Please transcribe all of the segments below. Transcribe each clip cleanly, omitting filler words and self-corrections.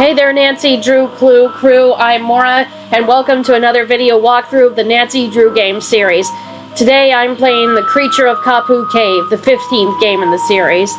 Hey there, Nancy Drew crew. I'm Maura, and welcome to another video walkthrough of the Nancy Drew game series. Today I'm playing the Creature of Kapu Cave, the 15th game in the series.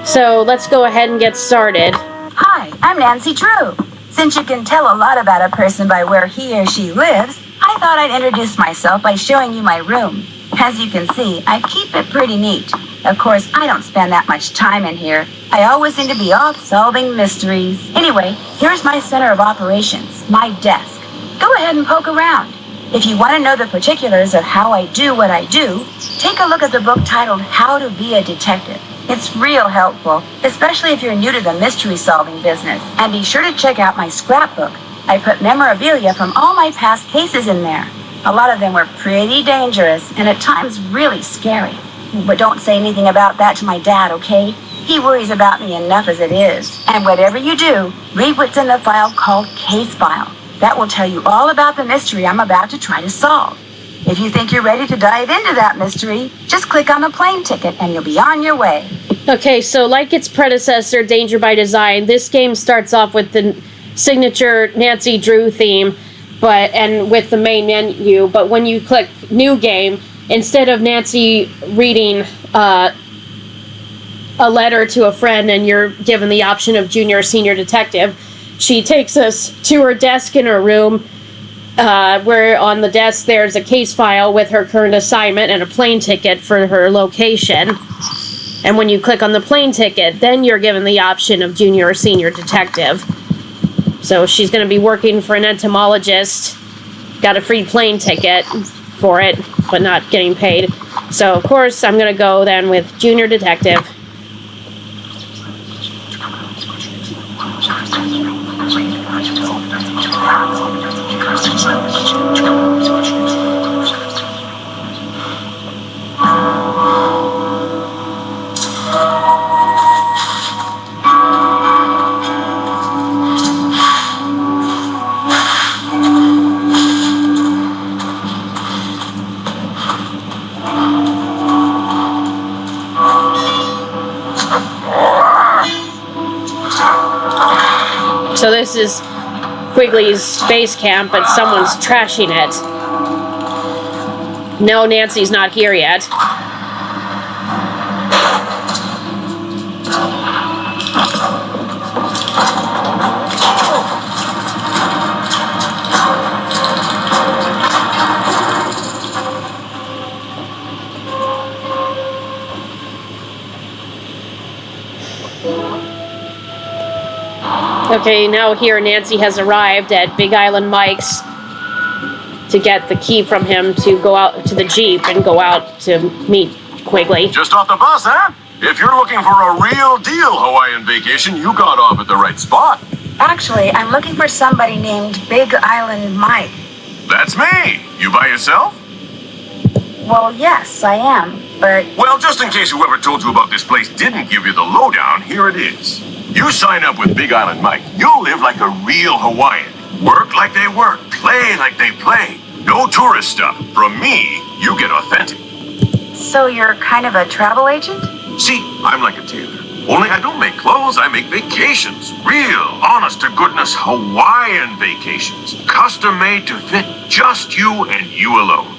So let's go ahead and get started. Hi, I'm Nancy Drew. Since you can tell a lot about a person by where he or she lives, I thought I'd introduce myself by showing you my room. As you can see, I keep it pretty neat. Of course, I don't spend that much time in here. I always seem to be off solving mysteries. Anyway, here's my center of operations, my desk. Go ahead and poke around. If you want to know the particulars of how I do what I do, take a look at the book titled How to Be a Detective. It's real helpful, especially if you're new to the mystery-solving business. And be sure to check out my scrapbook. I put memorabilia from all my past cases in there. A lot of them were pretty dangerous and at times really scary. But don't say anything about that to my dad, okay? He worries about me enough as it is. And whatever you do, read what's in the file called Case File. That will tell you all about the mystery I'm about to try to solve. If you think you're ready to dive into that mystery, just click on the plane ticket and you'll be on your way. Okay, so like its predecessor, Danger by Design, this game starts off with the signature Nancy Drew theme, and with the main menu, but when you click New Game, instead of Nancy reading a letter to a friend and you're given the option of junior or senior detective, she takes us to her desk in her room, where on the desk there's a case file with her current assignment and a plane ticket for her location. And when you click on the plane ticket, then you're given the option of junior or senior detective. So she's going to be working for an entomologist, got a free plane ticket for it, but not getting paid. So, of course, I'm going to go then with junior detective. So this is Quigley's base camp, but someone's trashing it. No, Nancy's not here yet. Okay, now here Nancy has arrived at Big Island Mike's to get the key from him to go out to the Jeep and go out to meet Quigley. Just off the bus, huh? If you're looking for a real deal Hawaiian vacation, you got off at the right spot. Actually, I'm looking for somebody named Big Island Mike. That's me. You by yourself? Well, yes, I am, but... Well, just in case whoever told you about this place didn't give you the lowdown, here it is. You sign up with Big Island Mike, you'll live like a real Hawaiian. Work like they work, play like they play. No tourist stuff. From me, you get authentic. So you're kind of a travel agent? See, I'm like a tailor. Only I don't make clothes, I make vacations. Real, honest-to-goodness Hawaiian vacations. Custom-made to fit just you and you alone.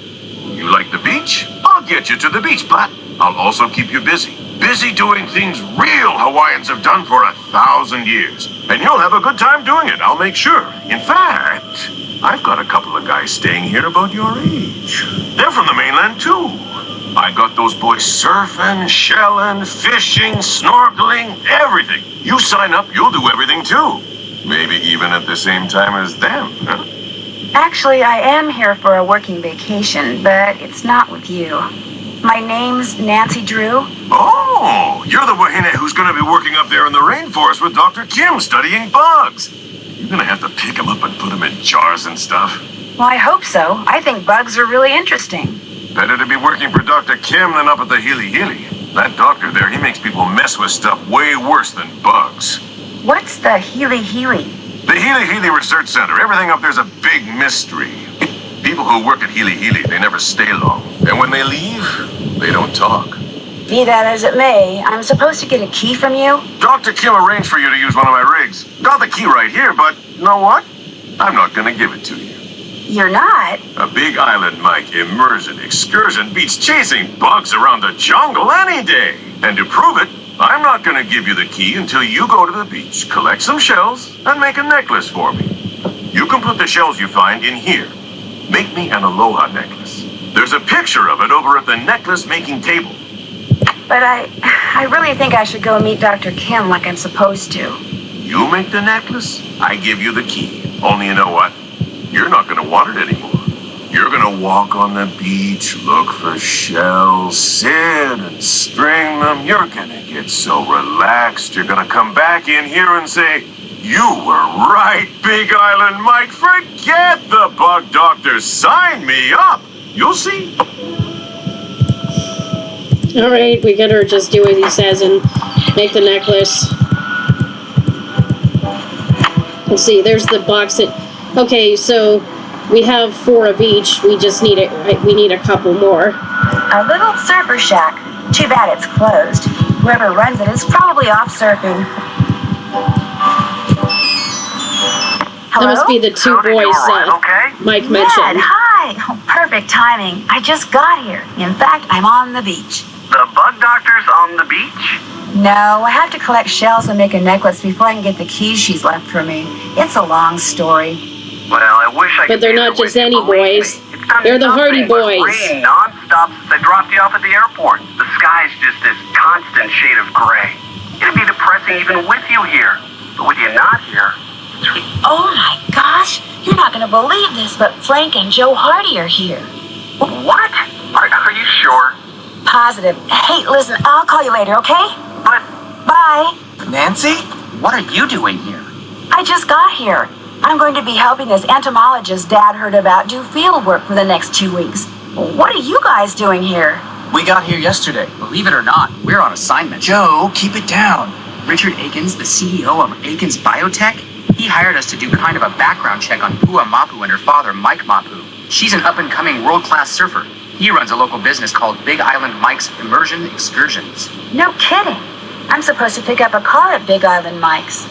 You like the beach? I'll get you to the beach, but I'll also keep you busy. Busy doing things real Hawaiians have done for 1,000 years. And you'll have a good time doing it, I'll make sure. In fact, I've got a couple of guys staying here about your age. They're from the mainland, too. I got those boys surfing, shelling, fishing, snorkeling, everything. You sign up, you'll do everything, too. Maybe even at the same time as them, huh? Actually, I am here for a working vacation, but it's not with you. My name's Nancy Drew. Oh, you're the wahine who's going to be working up there in the rainforest with Dr. Kim studying bugs. You're going to have to pick them up and put them in jars and stuff. Well, I hope so. I think bugs are really interesting. Better to be working for Dr. Kim than up at the Hili Hili. That doctor there, he makes people mess with stuff way worse than bugs. What's the Hili Hili? The Hili Hili Research Center. Everything up there's a big mystery. People who work at Hili Hili, they never stay long. And when they leave, they don't talk. Be that as it may, I'm supposed to get a key from you? Dr. Kim arranged for you to use one of my rigs. Got the key right here, but you know what? I'm not gonna give it to you. You're not? A Big Island Mike immersion excursion beats chasing bugs around the jungle any day. And to prove it, I'm not gonna give you the key until you go to the beach, collect some shells, and make a necklace for me. You can put the shells you find in here. Make me an aloha necklace. There's a picture of it over at the necklace making table. But I really think I should go meet Dr. Kim like I'm supposed to. You make the necklace, I give you the key. Only you know what? You're not gonna want it anymore. You're gonna walk on the beach, look for shells, sit and string them. You're gonna get so relaxed, you're gonna come back in here and say, "You were right, Big Island Mike. Forget the bug doctor. Sign me up." You'll see. Alright, we gotta just do what he says and make the necklace. Let's see, there's the box that... Okay, so we have 4 of each. We just need it. We need a couple more. A little surfer shack. Too bad it's closed. Whoever runs it is probably off surfing. Hello? That must be the 2 boys Mike mentioned. Dad, hi. Oh, perfect timing. I just got here. In fact, I'm on the beach. The bug doctor's on the beach? No, I have to collect shells and make a necklace before I can get the keys she's left for me. It's a long story. Well, I wish I could. But they're not just any boys. They're the Hardy Boys. Rain non-stop since I dropped you off at the airport. The sky's just this constant shade of gray. It'd be depressing even with you here. But with you not here, Oh my gosh, you're not going to believe this, but Frank and Joe Hardy are here. What? Are you sure? Positive. Hey, listen, I'll call you later, okay? But Bye. Nancy? What are you doing here? I just got here. I'm going to be helping this entomologist Dad heard about do field work for the next 2 weeks. What are you guys doing here? We got here yesterday. Believe it or not, we're on assignment. Joe, keep it down. Richard Akins, the CEO of Akins Biotech, he hired us to do kind of a background check on Pua Mapu and her father, Mike Mapu. She's an up-and-coming world-class surfer. He runs a local business called Big Island Mike's Immersion Excursions. No kidding. I'm supposed to pick up a car at Big Island Mike's.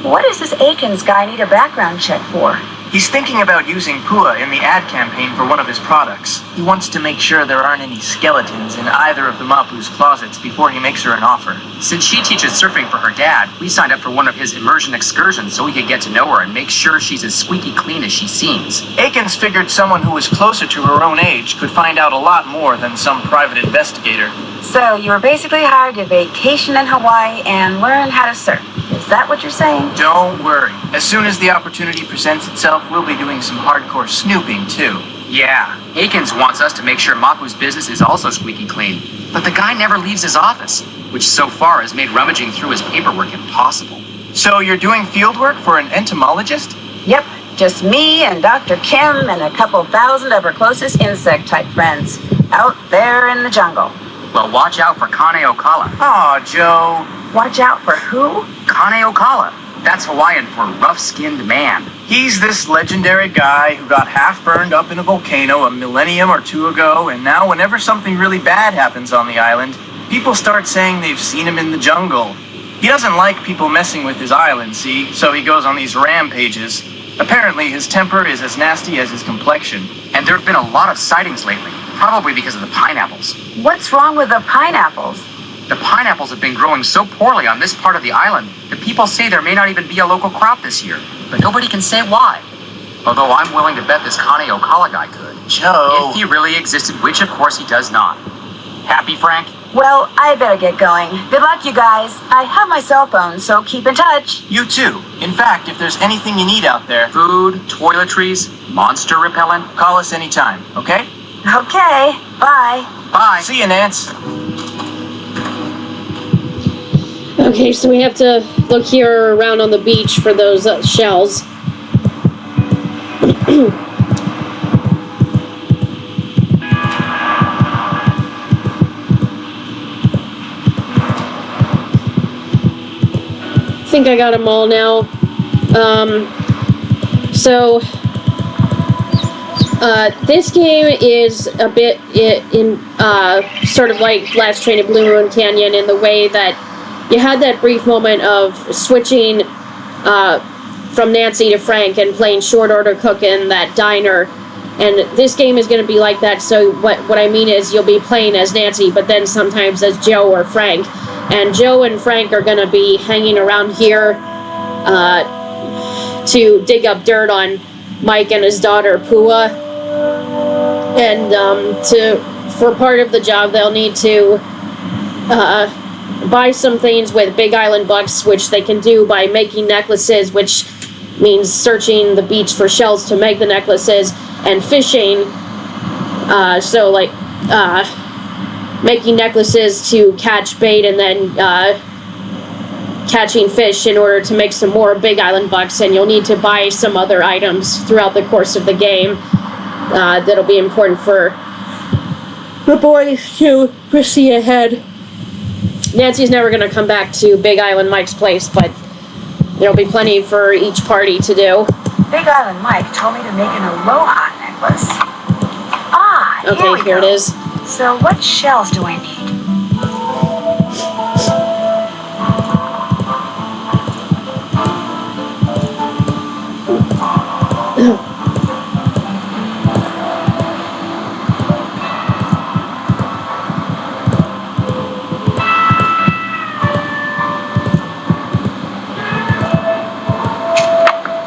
What does this Akins guy need a background check for? He's thinking about using Pua in the ad campaign for one of his products. He wants to make sure there aren't any skeletons in either of the Mapu's closets before he makes her an offer. Since she teaches surfing for her dad, we signed up for one of his immersion excursions so we could get to know her and make sure she's as squeaky clean as she seems. Akins figured someone who was closer to her own age could find out a lot more than some private investigator. So you were basically hired to vacation in Hawaii and learn how to surf. Is that what you're saying? Don't worry. As soon as the opportunity presents itself, we'll be doing some hardcore snooping, too. Yeah, Akins wants us to make sure Mapu's business is also squeaky clean. But the guy never leaves his office, which so far has made rummaging through his paperwork impossible. So you're doing field work for an entomologist? Yep, just me and Dr. Kim and a couple thousand of her closest insect-type friends out there in the jungle. Well, watch out for Kane Okala. Aw, Joe. Watch out for who? Kane Okala. That's Hawaiian for rough-skinned man. He's this legendary guy who got half burned up in a volcano a millennium or 2 ago, and now whenever something really bad happens on the island, people start saying they've seen him in the jungle. He doesn't like people messing with his island, see, so he goes on these rampages. Apparently, his temper is as nasty as his complexion. And there have been a lot of sightings lately, probably because of the pineapples. What's wrong with the pineapples? The pineapples have been growing so poorly on this part of the island that people say there may not even be a local crop this year, but nobody can say why. Although I'm willing to bet this Kane Okala guy could. Joe. If he really existed, which of course he does not. Happy, Frank? Well, I better get going. Good luck, you guys. I have my cell phone, so keep in touch. You too. In fact, if there's anything you need out there, Food, toiletries, monster repellent. call us anytime, okay? Okay, bye. Bye. See you, Nance. Okay, so we have to look here around on the beach for those shells. I think I got them all now. So This game is a bit sort of like Last Train to Blue Moon Canyon in the way that you had that brief moment of switching from Nancy to Frank and playing short order cook in that diner. And this game is going to be like that. So what I mean is you'll be playing as Nancy, but then sometimes as Joe or Frank. And Joe and Frank are going to be hanging around here to dig up dirt on Mike and his daughter Pua. And for part of the job, they'll need to buy some things with Big Island bucks, which they can do by making necklaces, which means searching the beach for shells to make the necklaces, and fishing. So like making necklaces to catch bait and then catching fish in order to make some more Big Island bucks. And you'll need to buy some other items throughout the course of the game that'll be important for the boys to proceed ahead. Nancy's never going to come back to Big Island Mike's place, but there'll be plenty for each party to do. Big Island Mike told me to make an aloha necklace. Ah, okay, here it is. So what shells do I need?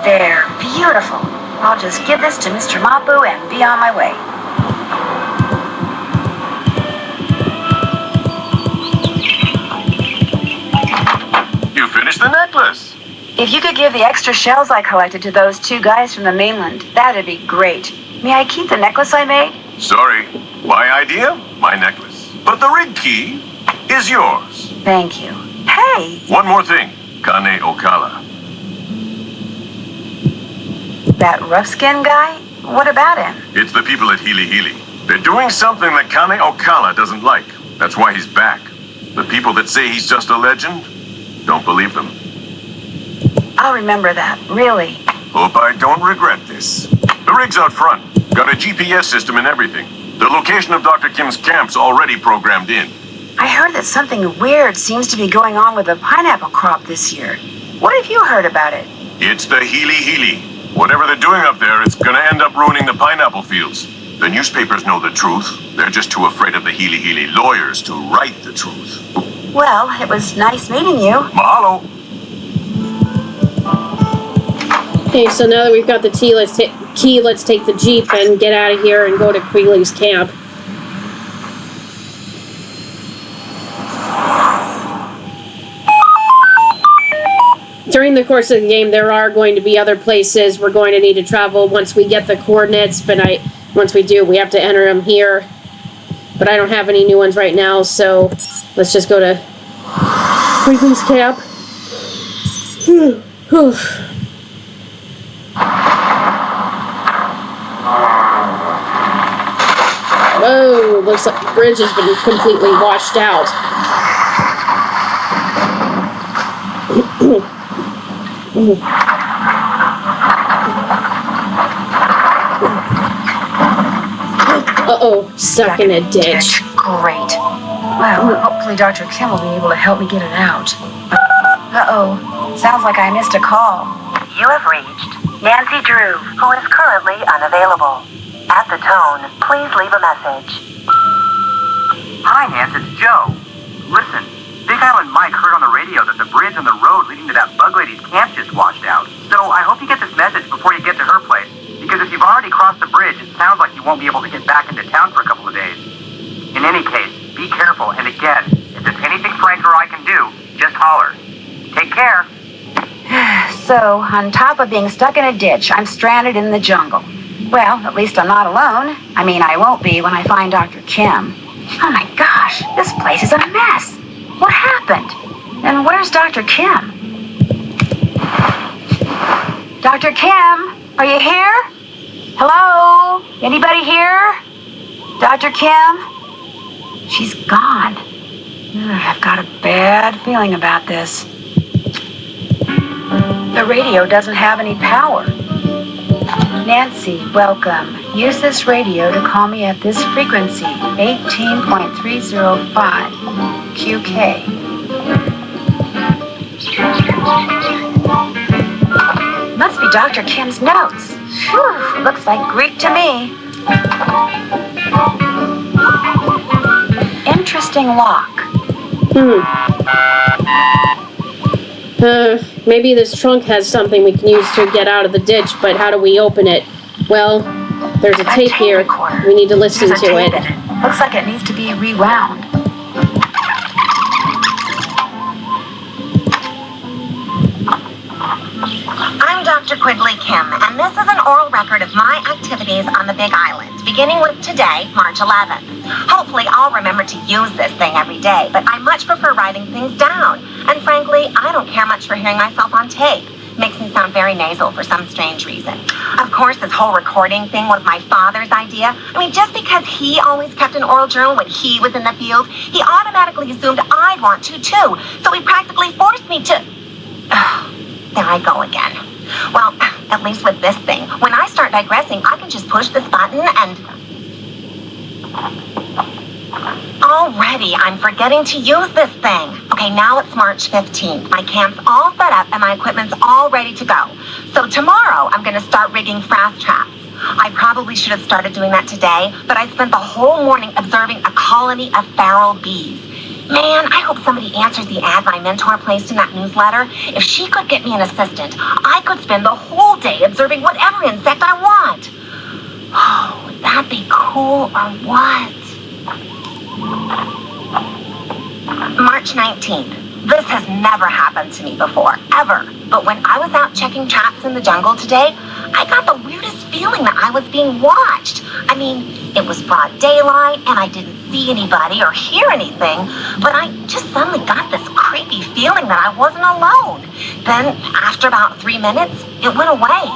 They're beautiful. I'll just give this to Mr. Mapu and be on my way. You finished the necklace. If you could give the extra shells I collected to those two guys from the mainland, that'd be great. May I keep the necklace I made? Sorry. My idea, my necklace. But the rig key is yours. Thank you. Hey! One more thing. Kane Okala. That rough-skinned guy? What about him? It's the people at Hili Hili. They're doing something that Kane Okala doesn't like. That's why he's back. The people that say he's just a legend, don't believe them. I'll remember that, really. Hope I don't regret this. The rig's out front. Got a GPS system and everything. The location of Dr. Kim's camp's already programmed in. I heard that something weird seems to be going on with the pineapple crop this year. What have you heard about it? It's the Hili Hili. Whatever they're doing up there, it's gonna end up ruining the pineapple fields. The newspapers know the truth. They're just too afraid of the Hili Hili lawyers to write the truth. Well, it was nice meeting you. Mahalo. Okay, so now that we've got the key, let's take the Jeep and get out of here and go to Queeley's camp. During the course of the game, there are going to be other places we're going to need to travel once we get the coordinates, but once we do, we have to enter them here. But I don't have any new ones right now, so let's just go to Queeley's camp. Whoa, looks like the bridge has been completely washed out. Uh-oh, stuck in a ditch. Great. Well, hopefully Dr. Kim will be able to help me get it out. Uh-oh, sounds like I missed a call. You have reached Nancy Drew, who is currently unavailable. At the tone, please leave a message. Hi, Nance, it's Joe. Listen, Big Island Mike heard on the radio that the bridge on the road leading to that bug lady's camp just washed out. So I hope you get this message before you get to her place, because if you've already crossed the bridge, it sounds like you won't be able to get back into town for a couple of days. In any case, be careful, and again, if there's anything Frank or I can do, just holler. Take care. So, on top of being stuck in a ditch, I'm stranded in the jungle. Well, at least I'm not alone. I mean, I won't be when I find Dr. Kim. Oh my gosh, this place is a mess. What happened? And where's Dr. Kim? Dr. Kim, are you here? Hello? Anybody here? Dr. Kim? She's gone. I've got a bad feeling about this. The radio doesn't have any power. Nancy, welcome. Use this radio to call me at this frequency, 18.305 QK. Must be Dr. Kim's notes. Whew, looks like Greek to me. Interesting lock. Maybe this trunk has something we can use to get out of the ditch, but how do we open it? Well, there's a tape here. Recorder. We need to listen There's a to tape it. in it. Looks like it needs to be rewound. I'm Dr. Quigley Kim, and this is an oral record of my activities on the Big Island, beginning with today, March 11th. Hopefully, I'll remember to use this thing every day, but I much prefer writing things down. And frankly, I don't care much for hearing myself on tape. Makes me sound very nasal for some strange reason. Of course, this whole recording thing was my father's idea. I mean, just because he always kept an oral journal when he was in the field, he automatically assumed I'd want to too. So he practically forced me to... There I go again. Well, at least with this thing, when I start digressing, I can just push this button and... Already, I'm forgetting to use this thing. Okay, now it's March 15th. My camp's all set up and my equipment's all ready to go. So tomorrow, I'm going to start rigging fast traps. I probably should have started doing that today, but I spent the whole morning observing a colony of feral bees. Man, I hope somebody answers the ad my mentor placed in that newsletter. If she could get me an assistant, I could spend the whole day observing whatever insect I want. Oh, would that be cool or what? March 19th. This has never happened to me before, ever. But when I was out checking traps in the jungle today, I got the weirdest feeling that I was being watched. I mean, it was broad daylight and I didn't see anybody or hear anything, but I just suddenly got this creepy feeling that I wasn't alone. Then, after about 3 minutes, it went away.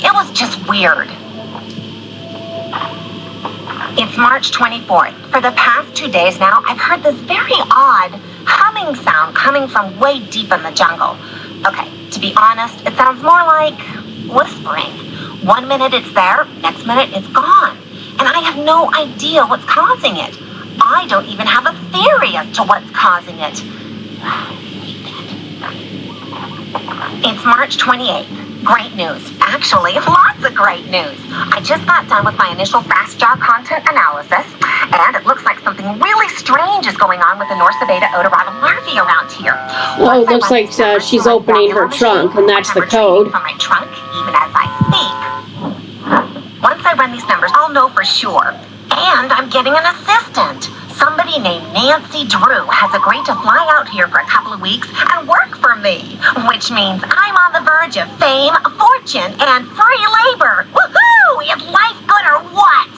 It was just weird. It's March 24th. For the past 2 days now, I've heard this very odd humming sound coming from way deep in the jungle. Okay, to be honest, it sounds more like whispering. 1 minute it's there, next minute it's gone. And I have no idea what's causing it. I don't even have a theory as to what's causing it. It's March 28th. Great news. Actually, lots of great news. I just got done with my initial fast jar content analysis, and it looks like something really strange is going on with the North Beta odorata larvae around here. Well, it looks like she's opening her trunk, and that's the code. From my trunk, even as I speak. Once I run these numbers, I'll know for sure. And I'm getting an assistant. Somebody named Nancy Drew has agreed to fly out here for a couple of weeks and work for me, which means I'm on the verge of fame, fortune, and free labor. Woohoo! Is life good or what?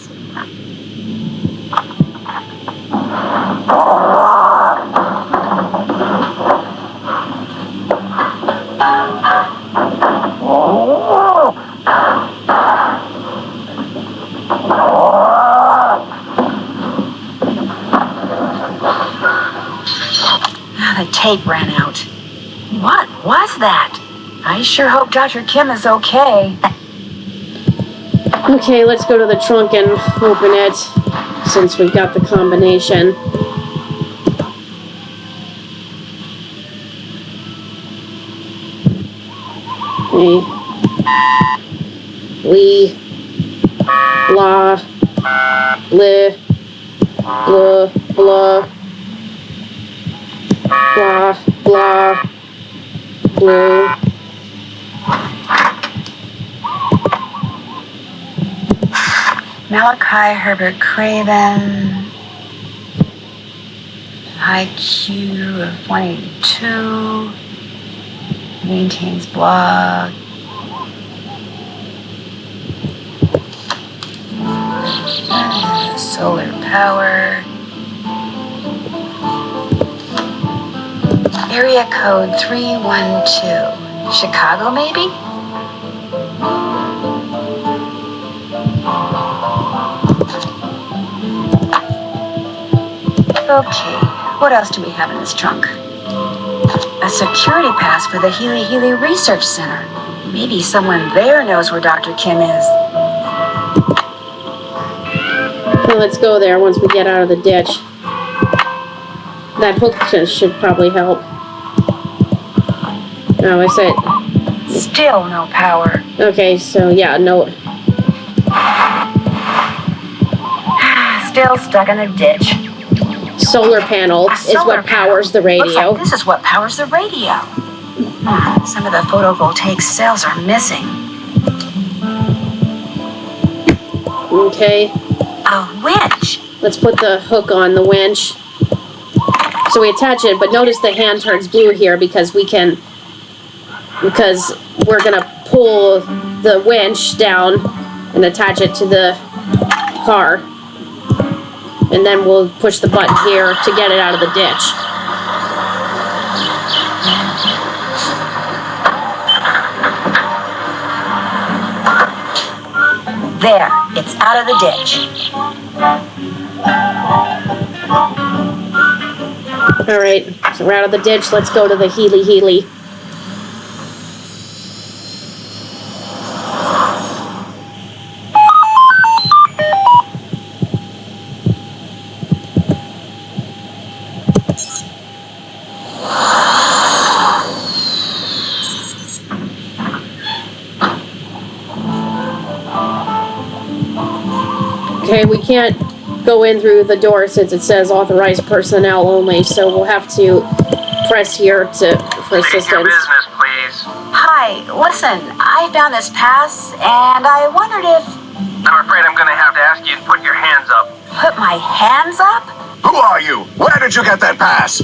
The tape ran out. What was that? I sure hope Dr. Kim is okay. Okay, let's go to the trunk and open it, since we've got the combination. Okay. Lee. Blah. Bleh. Blah. Blah. Blah, blah, blue. Malachi Herbert Craven. IQ of 182. Maintains blog. Solar power. Area code 312. Chicago, maybe? Okay, what else do we have in this trunk? A security pass for the Healy Research Center. Maybe someone there knows where Dr. Kim is. Okay, let's go there once we get out of the ditch. That hook should probably help. Oh, I said... Still no power. Okay, so yeah, no... Still stuck in the ditch. Solar panel is Solar what powers the panel. Looks radio. like this is what powers the radio. Some of the photovoltaic cells are missing. Okay, A winch. let's put the hook on the winch. So we attach it, but notice the hand turns blue here because we're gonna pull the winch down and attach it to the car. And then we'll push the button here to get it out of the ditch. There, it's out of the ditch. All right, so we're out of the ditch. Let's go to the Healy. Okay, we can't go in through the door since it says authorized personnel only, so we'll have to press here for State your assistance. business, please. Hi, listen, I found this pass and I wondered if... I'm afraid I'm going to have to ask you to put your hands up. Put my hands up? Who are you? Where did you get that pass?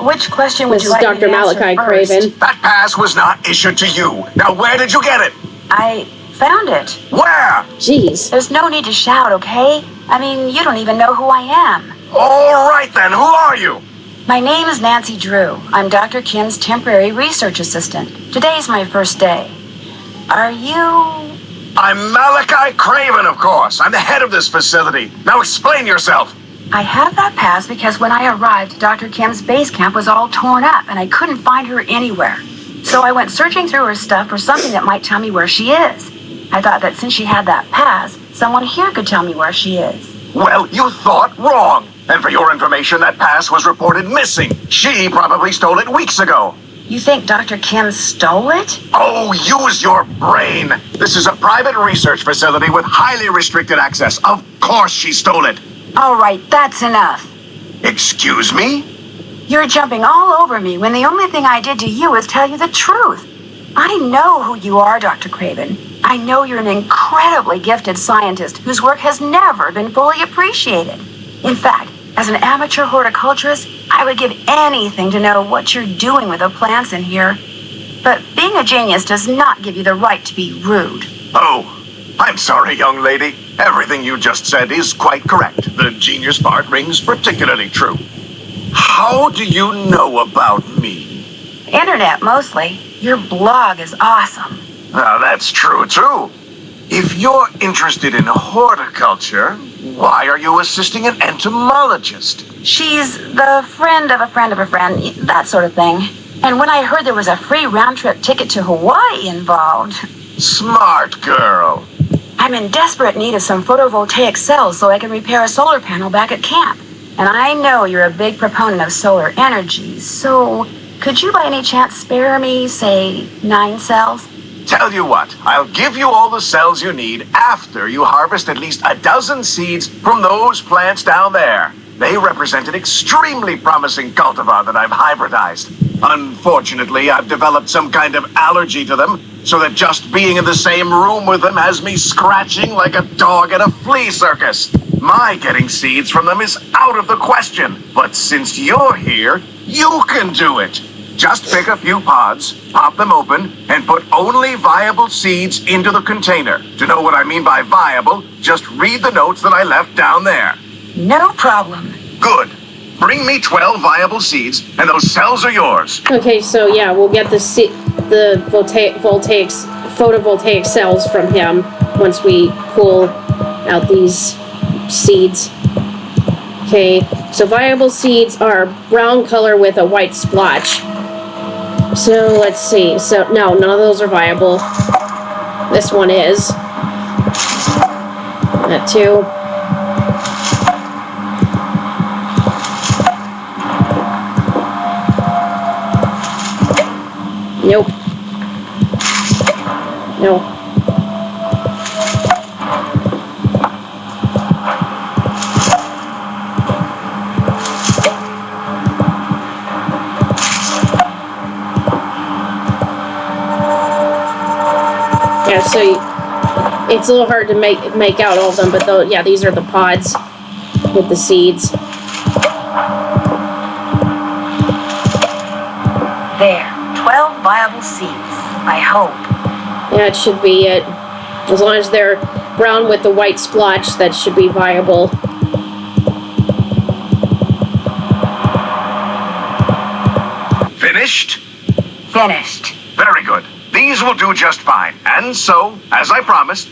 Which question would This you is like me Dr. to answer Malachi first? Craven. That pass was not issued to you. Now, where did you get it? I found it. Where? Jeez. There's no need to shout, okay? I mean, you don't even know who I am. All right, then. Who are you? My name is Nancy Drew. I'm Dr. Kim's temporary research assistant. Today's my first day. Are you... I'm Malachi Craven, of course. I'm the head of this facility. Now explain yourself. I have that pass because when I arrived, Dr. Kim's base camp was all torn up and I couldn't find her anywhere. So I went searching through her stuff for something that might tell me where she is. I thought that since she had that pass, someone here could tell me where she is. Well, you thought wrong. And for your information, that pass was reported missing. She probably stole it weeks ago. You think Dr. Kim stole it? Oh, use your brain. This is a private research facility with highly restricted access. Of course she stole it. All right, that's enough. Excuse me? You're jumping all over me when the only thing I did to you is tell you the truth. I know who you are, Dr. Craven. I know you're an incredibly gifted scientist whose work has never been fully appreciated. In fact, as an amateur horticulturist, I would give anything to know what you're doing with the plants in here. But being a genius does not give you the right to be rude. Oh, I'm sorry, young lady. Everything you just said is quite correct. The genius part rings particularly true. How do you know about me? Internet, mostly. Your blog is awesome. Now, that's true, too. If you're interested in horticulture, why are you assisting an entomologist? She's the friend of a friend of a friend, that sort of thing. And when I heard there was a free round-trip ticket to Hawaii involved... Smart girl. I'm in desperate need of some photovoltaic cells so I can repair a solar panel back at camp. And I know you're a big proponent of solar energy, so could you by any chance spare me, say, 9 cells? Tell you what, I'll give you all the cells you need after you harvest at least a dozen seeds from those plants down there. They represent an extremely promising cultivar that I've hybridized. Unfortunately, I've developed some kind of allergy to them, so that just being in the same room with them has me scratching like a dog at a flea circus. My getting seeds from them is out of the question, but since you're here, you can do it. Just pick a few pods, pop them open, and put only viable seeds into the container. To know what I mean by viable, just read the notes that I left down there. No problem. Good. Bring me 12 viable seeds, and those cells are yours. Okay, so yeah, we'll get the photovoltaic cells from him once we pull out these seeds. Okay, so viable seeds are brown color with a white splotch. So let's see. So no, none of those are viable. This one is. That too. Nope. No. Yeah, so it's a little hard to make out all of them, but yeah, these are the pods with the seeds. There, 12 viable seeds, I hope. Yeah, it should be it. As long as they're brown with the white splotch, that should be viable. Finished? Finished. Very good. These will do just fine. And so, as I promised,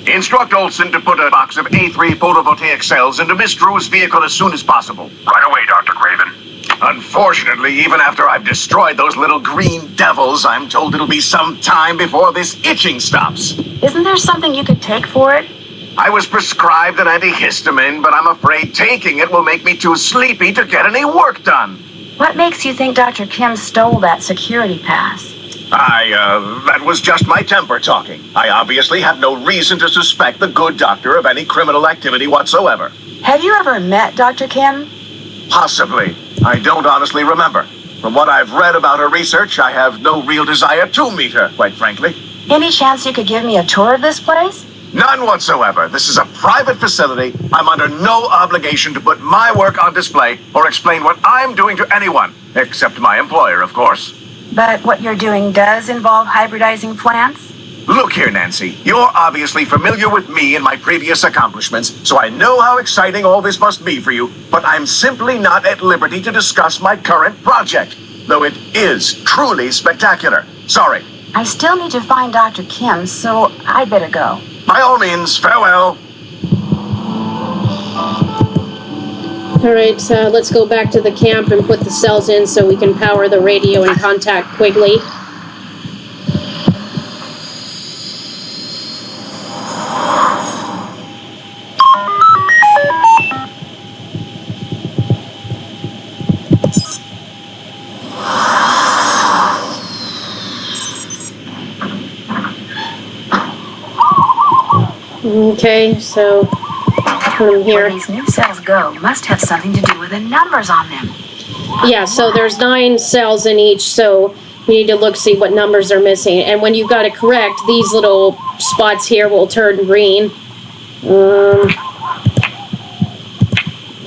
instruct Olson to put a box of A3 photovoltaic cells into Miss Drew's vehicle as soon as possible. Right away, Dr. Craven. Unfortunately, even after I've destroyed those little green devils, I'm told it'll be some time before this itching stops. Isn't there something you could take for it? I was prescribed an antihistamine, but I'm afraid taking it will make me too sleepy to get any work done. What makes you think Dr. Kim stole that security pass? That was just my temper talking. I obviously have no reason to suspect the good doctor of any criminal activity whatsoever. Have you ever met Dr. Kim? Possibly. I don't honestly remember. From what I've read about her research, I have no real desire to meet her, quite frankly. Any chance you could give me a tour of this place? None whatsoever. This is a private facility. I'm under no obligation to put my work on display or explain what I'm doing to anyone, except my employer, of course. But what you're doing does involve hybridizing plants? Look here, Nancy. You're obviously familiar with me and my previous accomplishments, so I know how exciting all this must be for you, but I'm simply not at liberty to discuss my current project, though it is truly spectacular. Sorry. I still need to find Dr. Kim, so I'd better go. By all means, farewell. Alright, let's go back to the camp and put the cells in so we can power the radio and contact Quigley. Okay, so put them here. Where these new cells go must have something to do with the numbers on them. Yeah, so there's 9 cells in each, so you need to see what numbers are missing. And when you've got it correct, these little spots here will turn green.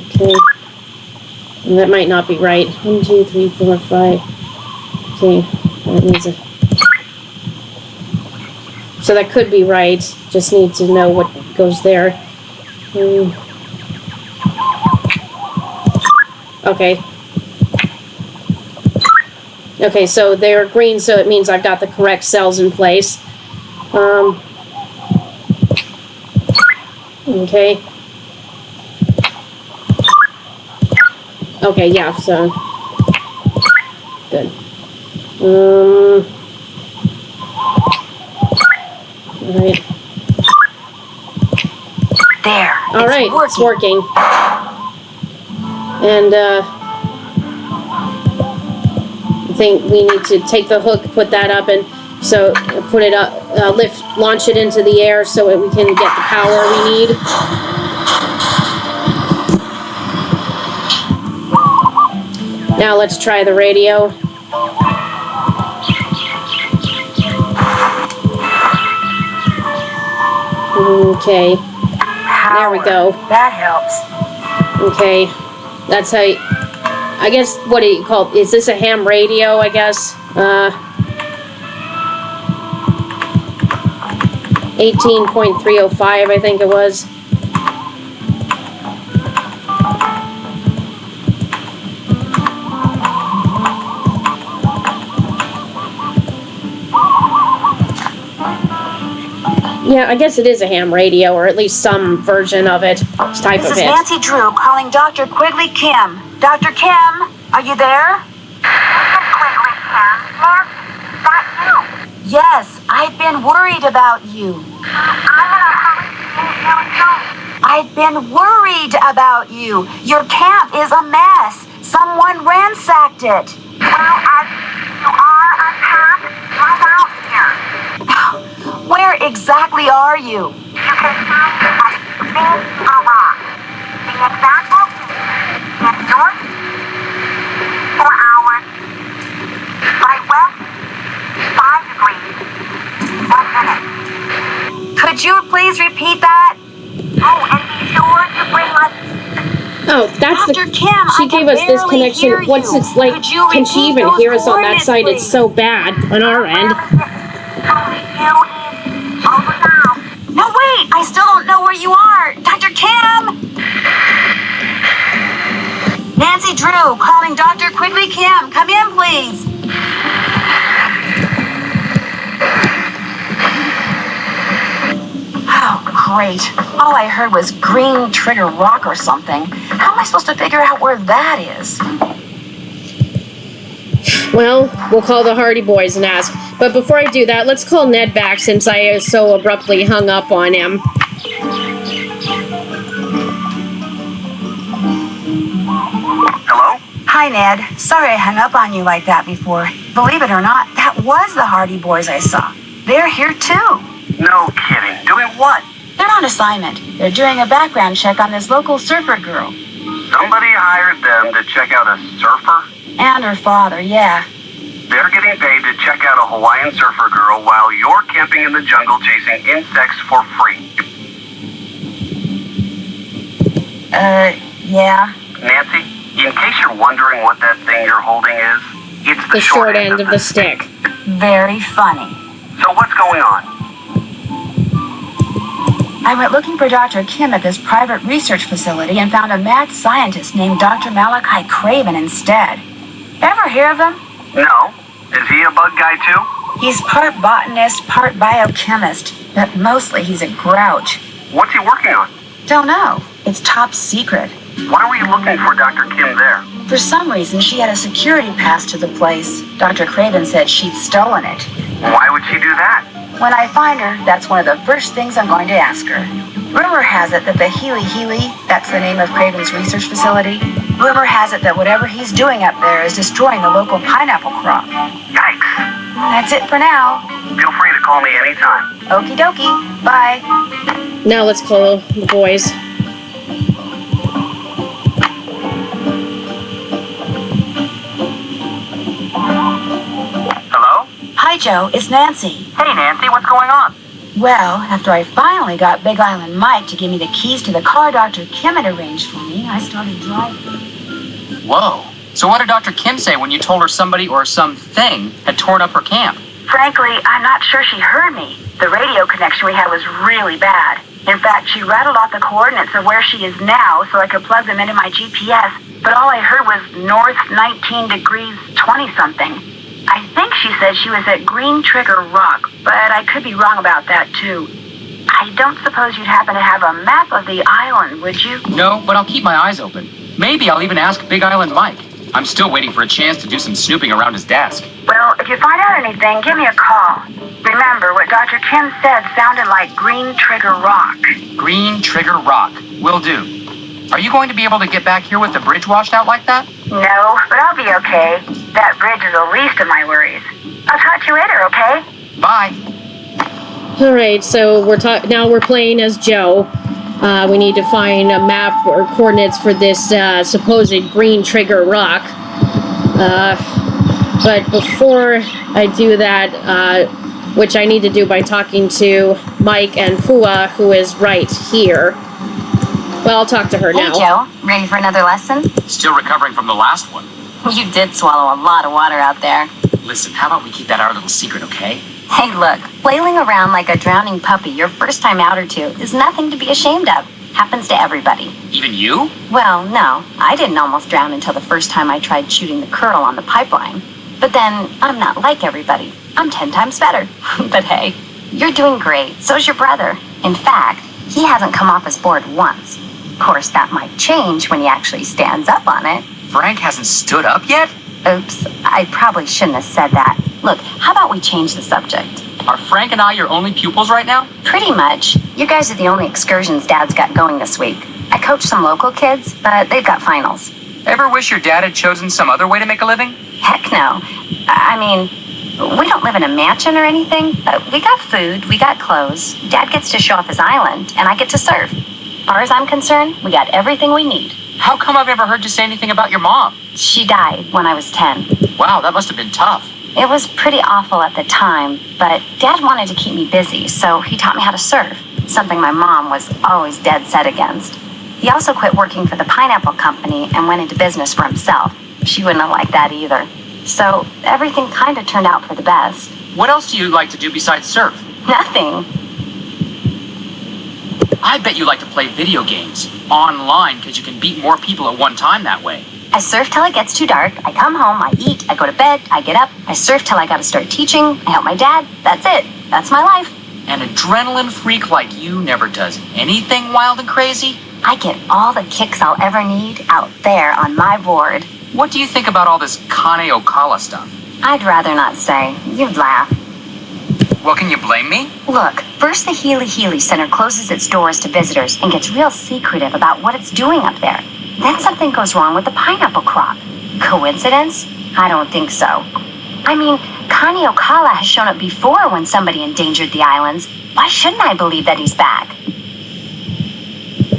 Okay. And that might not be right. 1, 2, 3, 4, 5. Okay, that needs a... So that could be right. Just need to know what goes there. Okay. Okay, so they're green, so it means I've got the correct cells in place. Okay. Okay, yeah, so... Good. Alright. There. Alright, it's working. And, I think we need to take the hook, put that up, and so put it up, launch it into the air so that we can get the power we need. Now let's try the radio. Okay. There we go. That helps. Okay. That's how you, I guess, what do you call it? Is this a ham radio, I guess? 18.305, I think it was. Yeah, I guess it is a ham radio, or at least some version of it, type This of is it. Nancy Drew calling Dr. Quigley Kim. Dr. Kim, are you there? Quigley, Kim. May I Yes, I've been worried about you. I've been worried about you. Your camp is a mess. Someone ransacked it. Well, as you are unpacked, right out here. Where exactly are you? You can find it at Big Rock. The exact location is north 4 hours, right west 5 degrees, 1 minute. Could you please repeat that? Oh, and be sure to bring us. Oh, that's Dr. Kim, She I gave can us this barely connection. hear What's you. it's like? Could you Can she repeat even those hear us on that coordinates, side? It's please? so bad on our end. Over now. No, wait! I still don't know where you are! Dr. Kim! Nancy Drew, calling Dr. Quigley Kim. Come in, please. Oh, great. All I heard was Green Trigger Rock or something. How am I supposed to figure out where that is? Well, we'll call the Hardy Boys and ask. But before I do that, let's call Ned back since I so abruptly hung up on him. Hello? Hi, Ned. Sorry I hung up on you like that before. Believe it or not, that was the Hardy Boys I saw. They're here too. No kidding. Doing what? They're on assignment. They're doing a background check on this local surfer girl. Somebody hired them to check out a surfer? And her father, yeah. They're getting paid to check out a Hawaiian surfer girl while you're camping in the jungle chasing insects for free. Yeah. Nancy, in case you're wondering what that thing you're holding is, it's The short end of the stick. Very funny. So what's going on? I went looking for Dr. Kim at this private research facility and found a mad scientist named Dr. Malachi Craven instead. Ever hear of him? No. Is he a bug guy too? He's part botanist, part biochemist, but mostly he's a grouch. What's he working on? Don't know. It's top secret. Why were you looking for Dr. Kim there? For some reason, she had a security pass to the place. Dr. Craven said she'd stolen it. Why would she do that? When I find her, that's one of the first things I'm going to ask her. Rumor has it that the Healy, that's the name of Craven's research facility, rumor has it that whatever he's doing up there is destroying the local pineapple crop. Yikes. That's it for now. Feel free to call me anytime. Okie dokie. Bye. Now let's call the boys. Hello? Hi, Joe. It's Nancy. Hey, Nancy, what's going on? Well, after I finally got Big Island Mike to give me the keys to the car Dr. Kim had arranged for me, I started driving. Whoa. So what did Dr. Kim say when you told her somebody or something had torn up her camp? Frankly, I'm not sure she heard me. The radio connection we had was really bad. In fact, she rattled off the coordinates of where she is now so I could plug them into my GPS, but all I heard was north 19 degrees 20-something. I think she said she was at Green Trigger Rock, but I could be wrong about that, too. I don't suppose you'd happen to have a map of the island, would you? No, but I'll keep my eyes open. Maybe I'll even ask Big Island Mike. I'm still waiting for a chance to do some snooping around his desk. Well, if you find out anything, give me a call. Remember, what Dr. Kim said sounded like Green Trigger Rock. Green Trigger Rock. Will do. Are you going to be able to get back here with the bridge washed out like that? No, but I'll be okay. That bridge is the least of my worries. I'll talk to you later, okay? Bye. All right, so now we're playing as Joe. We need to find a map or coordinates for this supposed Green Trigger Rock. But before I do that, which I need to do by talking to Mike and Pua, who is right here. Well, I'll talk to her now. Hey, Joe. Ready for another lesson? Still recovering from the last one. You did swallow a lot of water out there. Listen, how about we keep that our little secret, okay? Hey, look. Flailing around like a drowning puppy your first time out or two is nothing to be ashamed of. Happens to everybody. Even you? Well, no. I didn't almost drown until the first time I tried shooting the curl on the pipeline. But then, I'm not like everybody. I'm 10 times better. But hey, you're doing great. So's your brother. In fact, he hasn't come off his board once. Of course, that might change when he actually stands up on it. Frank hasn't stood up yet? Oops, I probably shouldn't have said that. Look, how about we change the subject? Are Frank and I your only pupils right now? Pretty much. You guys are the only excursions Dad's got going this week. I coach some local kids, but they've got finals. Ever wish your dad had chosen some other way to make a living? Heck no. I mean, we don't live in a mansion or anything, but we got food, we got clothes. Dad gets to show off his island, and I get to surf. As far as I'm concerned, we got everything we need. How come I've never heard you say anything about your mom? She died when I was 10. Wow, that must have been tough. It was pretty awful at the time, but Dad wanted to keep me busy, so he taught me how to surf, something my mom was always dead set against. He also quit working for the pineapple company and went into business for himself. She wouldn't have liked that either. So everything kind of turned out for the best. What else do you like to do besides surf? Nothing. I bet you like to play video games online because you can beat more people at one time that way. I surf till it gets too dark. I come home, I eat, I go to bed, I get up, I surf till I gotta start teaching, I help my dad. That's it. That's my life. An adrenaline freak like you never does anything wild and crazy? I get all the kicks I'll ever need out there on my board. What do you think about all this Kane Okala stuff? I'd rather not say. You'd laugh. Well, can you blame me? Look, first the Healy Center closes its doors to visitors and gets real secretive about what it's doing up there. Then something goes wrong with the pineapple crop. Coincidence? I don't think so. I mean, Kane Okala has shown up before when somebody endangered the islands. Why shouldn't I believe that he's back?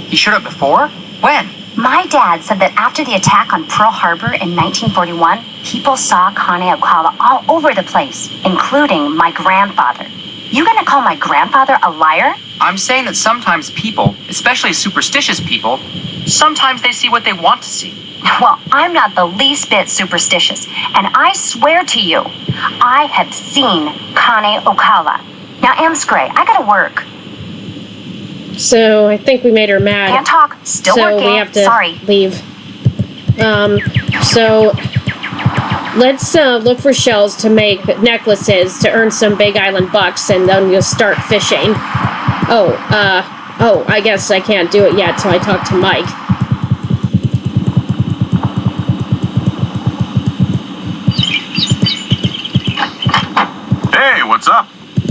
He showed up before? When? My dad said that after the attack on Pearl Harbor in 1941, people saw Kane Okala all over the place, including my grandfather. You gonna call my grandfather a liar? I'm saying that sometimes people, especially superstitious people, sometimes they see what they want to see. Well, I'm not the least bit superstitious, and I swear to you, I have seen Kane Okala. Now, Amscray, I gotta work. So I think we made her mad. Can't talk. Still so working. we have to Sorry. leave. So let's look for shells to make necklaces to earn some Big Island bucks, and then we'll start fishing. Oh, I guess I can't do it yet till I talk to Mike. Hey, what's up?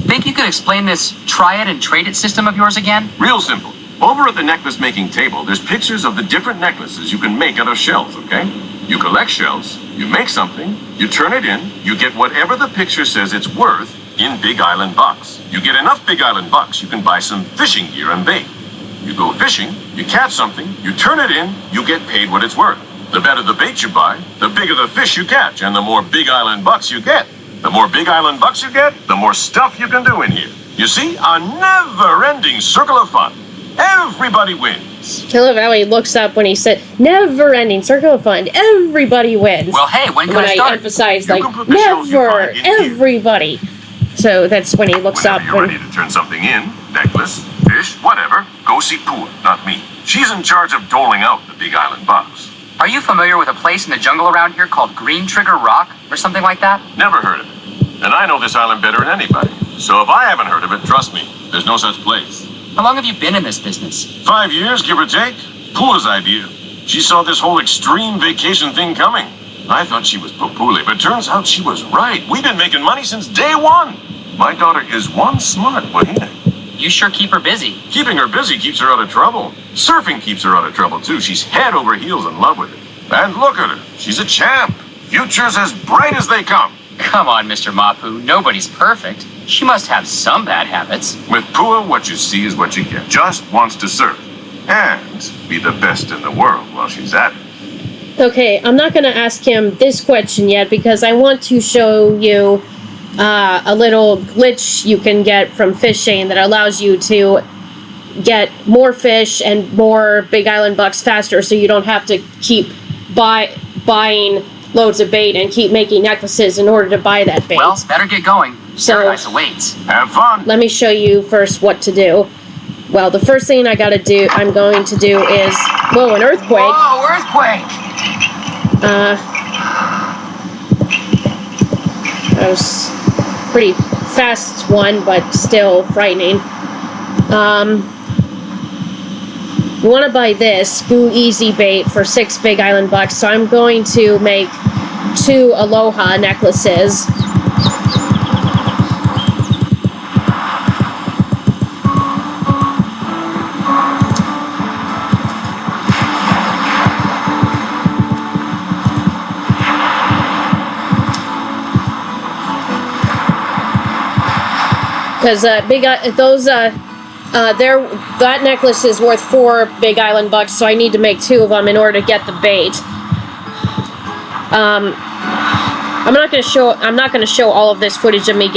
Think you could explain this try it and trade it system of yours again? Real simple. Over at the necklace making table, there's pictures of the different necklaces you can make out of shells, okay? You collect shells, you make something, you turn it in, you get whatever the picture says it's worth in Big Island bucks. You get enough Big Island bucks, you can buy some fishing gear and bait. You go fishing, you catch something, you turn it in, you get paid what it's worth. The better the bait you buy, the bigger the fish you catch, and the more Big Island bucks you get. The more Big Island bucks you get, the more stuff you can do in here. You see, a never-ending circle of fun. Everybody wins. I love how he looks up when he said, never-ending circle of fun. Everybody wins. Well, hey, when can when I I start? emphasize, You like, can put the shells you never, find in here. everybody. So that's when he looks Whenever up. you're And, ready to turn something in, necklace, fish, whatever, go see Pua, not me. She's in charge of doling out the Big Island bucks. Are you familiar with a place in the jungle around here called Green Trigger Rock or something like that? Never heard of it. And I know this island better than anybody. So if I haven't heard of it, trust me, there's no such place. How long have you been in this business? 5 years, give or take. Pua's idea. She saw this whole extreme vacation thing coming. I thought she was populi, but turns out she was right. We've been making money since day one. My daughter is one smart, wouldn't it? You sure keep her busy. Keeping her busy keeps her out of trouble. Surfing keeps her out of trouble, too. She's head over heels in love with it. And look at her. She's a champ. Future's as bright as they come. Come on, Mr. Mapu. Nobody's perfect. She must have some bad habits. With Pua, what you see is what you get. Just wants to surf. And be the best in the world while she's at it. okay, I'm not going to ask him this question yet because I want to show you a little glitch you can get from fishing that allows you to get more fish and more Big Island bucks faster, so you don't have to keep buying loads of bait and keep making necklaces in order to buy that bait. Well, better get going. So- Paradise awaits. Have fun. Let me show you first what to do. Well, the first thing I'm going to do is, whoa, an earthquake. Whoa, earthquake! That was pretty fast one, but still frightening. We want to buy this Goo Easy bait for 6 Big Island bucks, so I'm going to make 2 Aloha necklaces. Because that necklace is worth 4 Big Island bucks, so I need to make 2 of them in order to get the bait. I'm not going to show all of this footage of me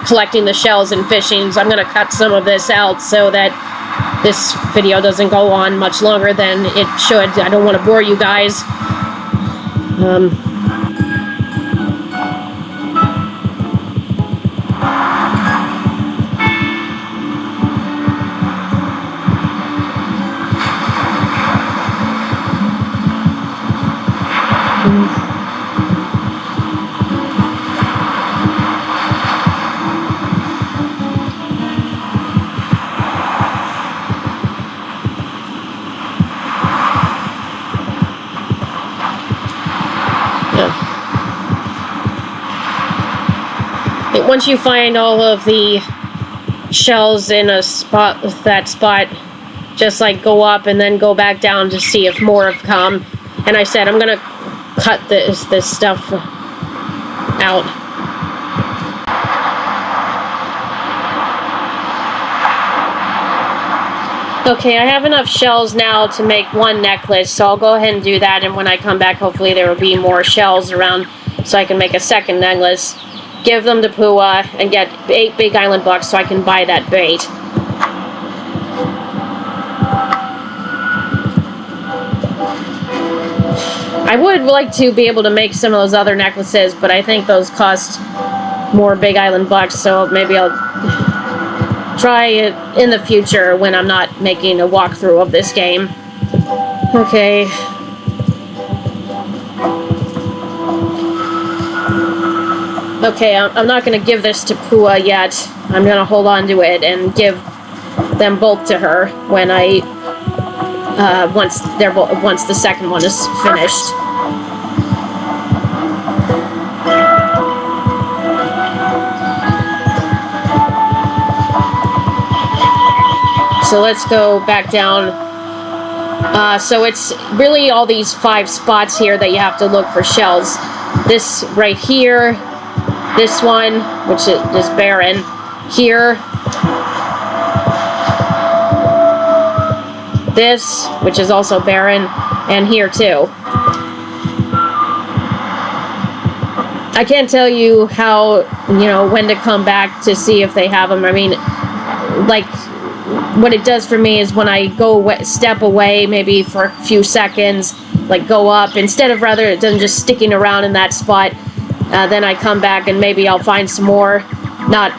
collecting the shells and fishing. So I'm going to cut some of this out so that this video doesn't go on much longer than it should. I don't want to bore you guys. Once you find all of the shells in that spot, just like go up and then go back down to see if more have come. And I said I'm gonna cut this stuff out. Okay, I have enough shells now to make 1 necklace, so I'll go ahead and do that, and when I come back, hopefully there will be more shells around so I can make a 2nd necklace. Give them to Pua and get 8 Big Island bucks so I can buy that bait. I would like to be able to make some of those other necklaces, but I think those cost more Big Island bucks, so maybe I'll try it in the future when I'm not making a walkthrough of this game. Okay. Okay, I'm not going to give this to Pua yet. I'm going to hold on to it and give them both to her when once the second one is finished. So let's go back down. So it's really all these 5 spots here that you have to look for shells. This right here. This one, which is barren, here, this, which is also barren, and here too. I can't tell you how, when to come back to see if they have them. I mean, like, what it does for me is when I go step away, maybe for a few seconds, like go up, instead of rather than just sticking around in that spot, then I come back and maybe I'll find some more, not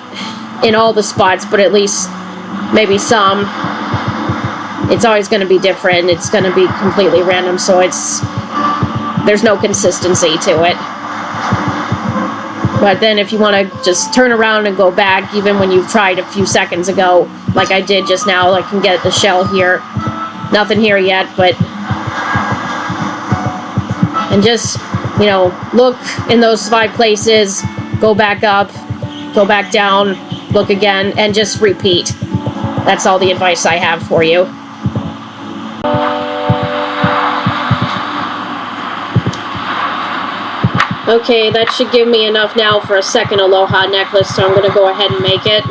in all the spots, but at least maybe some. It's always going to be different. It's going to be completely random, so there's no consistency to it. But then if you want to just turn around and go back, even when you've tried a few seconds ago, like I did just now, I can get the shell here. Nothing here yet, but... And just... look in those 5 places, go back up, go back down, look again, and just repeat. That's all the advice I have for you. Okay, that should give me enough now for a 2nd Aloha necklace, so I'm going to go ahead and make it.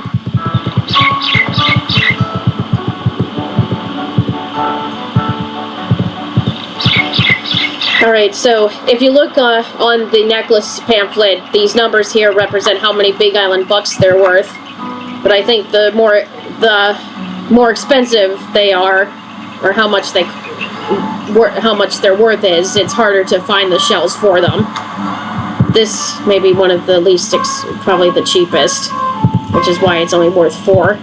Alright, so if you look on the necklace pamphlet, these numbers here represent how many Big Island bucks they're worth. But I think the more expensive they are, or how much their worth is, it's harder to find the shells for them. This may be one of the least, probably the cheapest, which is why it's only worth 4.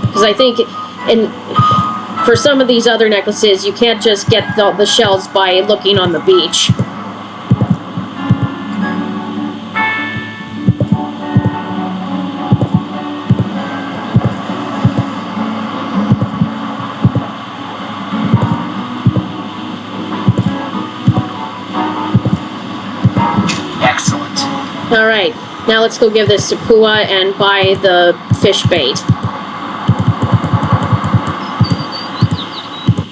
Because I think for some of these other necklaces, you can't just get the shells by looking on the beach. Excellent. Alright, now let's go give this to Pua and buy the fish bait.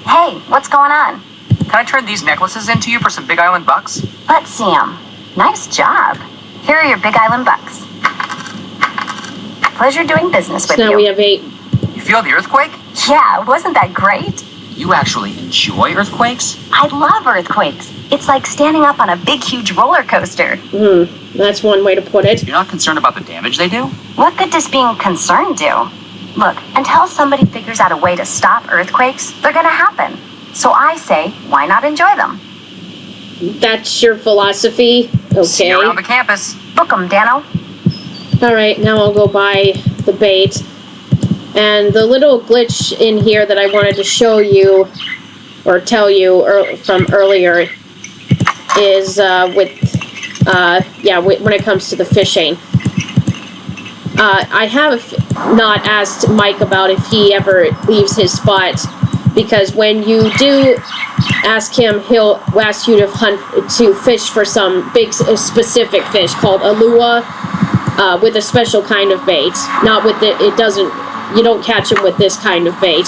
Hey, what's going on? Can I turn these necklaces into you for some Big Island bucks? Let's see 'em. Nice job. Here are your Big Island bucks. Pleasure doing business with So now you. we have 8. You feel the earthquake? Yeah, wasn't that great? You actually enjoy earthquakes? I love earthquakes. It's like standing up on a big, huge roller coaster. That's one way to put it. You're not concerned about the damage they do? What could just being concerned do? Look, until somebody figures out a way to stop earthquakes, they're gonna happen. So I say, why not enjoy them? That's your philosophy? See Okay. you around the campus. Book 'em, Dano. Alright, now I'll go buy the bait. And the little glitch in here that I wanted to show you, or tell you from earlier, is when it comes to the fishing. I have not asked Mike about if he ever leaves his spot, because when you do ask him, he'll ask you to fish for some big specific fish called a lure, with a special kind of bait. Not with you don't catch him with this kind of bait.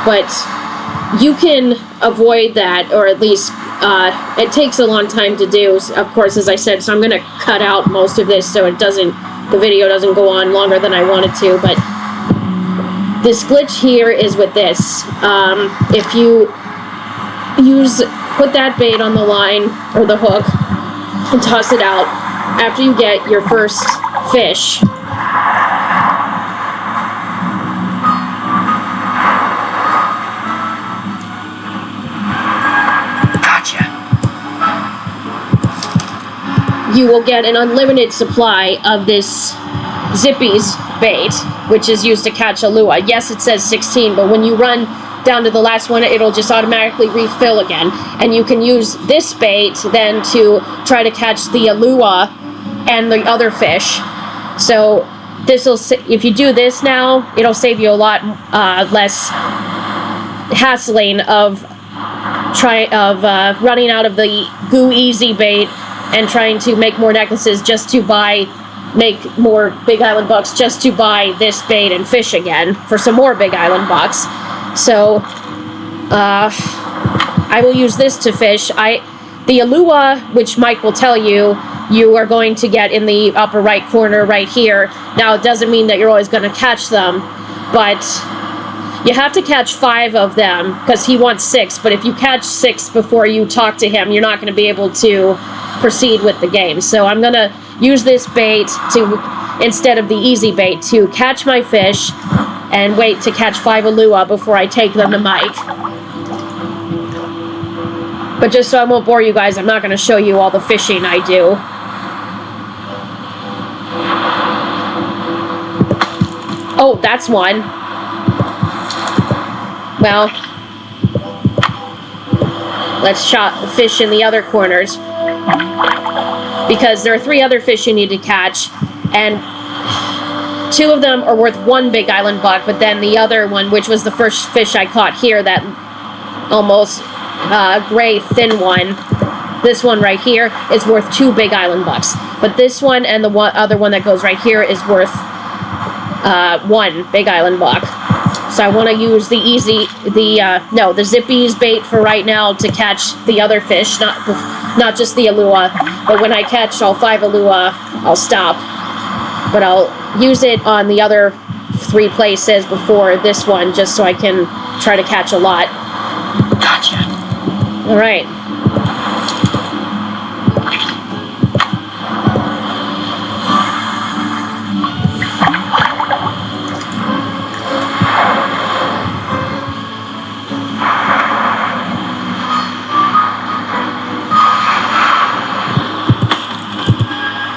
But you can avoid that, or at least it takes a long time to do, of course, as I said, so I'm going to cut out most of this so the video doesn't go on longer than I wanted to. But this glitch here is with this. If you put that bait on the line or the hook and toss it out after you get your first fish, you will get an unlimited supply of this Zippy's bait, which is used to catch a lure. Yes, it says 16, but when you run down to the last one, it'll just automatically refill again. And you can use this bait then to try to catch the lure and the other fish. So if you do this now, it'll save you a lot less hassling of running out of the Goo Easy bait and trying to make more necklaces just to make more Big Island bucks just to buy this bait and fish again for some more Big Island bucks. So, I will use this to fish. The Alua, which Mike will tell you, you are going to get in the upper right corner right here. Now, it doesn't mean that you're always going to catch them, but you have to catch 5 of them, because he wants 6, but if you catch 6 before you talk to him, you're not going to be able to proceed with the game. So I'm going to use this bait instead of the easy bait to catch my fish and wait to catch 5 Alua before I take them to Mike. But just so I won't bore you guys, I'm not going to show you all the fishing I do. Oh, that's one. Well, let's fish in the other corners, because there are 3 other fish you need to catch, and 2 of them are worth 1 Big Island buck, but then the other one, which was the first fish I caught here, that almost gray thin one, this one right here, is worth 2 Big Island bucks. But this one and the other one that goes right here is worth 1 Big Island buck. So I want to use the Zippy's bait for right now to catch the other fish, not just the Alua. But when I catch all 5 Alua, I'll stop. But I'll use it on the other 3 places before this one, just so I can try to catch a lot. Gotcha. All right.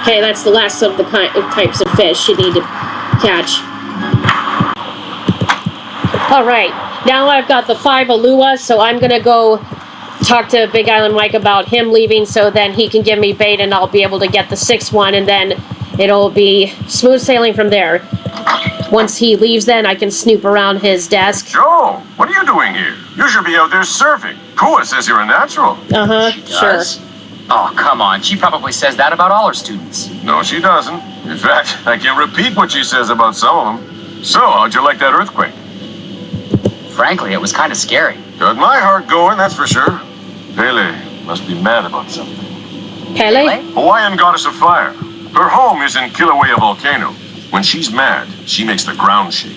Okay, that's the last of the types of fish you need to catch. Alright, now I've got the 5 Alua, so I'm going to go talk to Big Island Mike about him leaving, so then he can give me bait and I'll be able to get the 6th one, and then it'll be smooth sailing from there. Once he leaves, then I can snoop around his desk. Joe, what are you doing here? You should be out there surfing. Kua says you're a natural. Sure. Oh, come on. She probably says that about all her students. No, she doesn't. In fact, I can repeat what she says about some of them. So, how'd you like that earthquake? Frankly, it was kind of scary. Got my heart going, that's for sure. Pele must be mad about something. Pele? Hawaiian goddess of fire. Her home is in Kilauea Volcano. When she's mad, she makes the ground shake.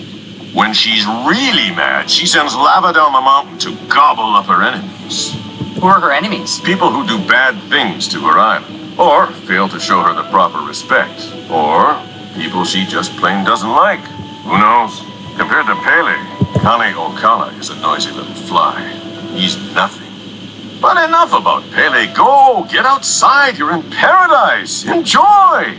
When she's really mad, she sends lava down the mountain to gobble up her enemies. Who are her enemies? People who do bad things to her island, or fail to show her the proper respect, or people she just plain doesn't like. Who knows? Compared to Pele, Kane Okala is a noisy little fly. He's nothing. But enough about Pele. Go, get outside. You're in paradise. Enjoy.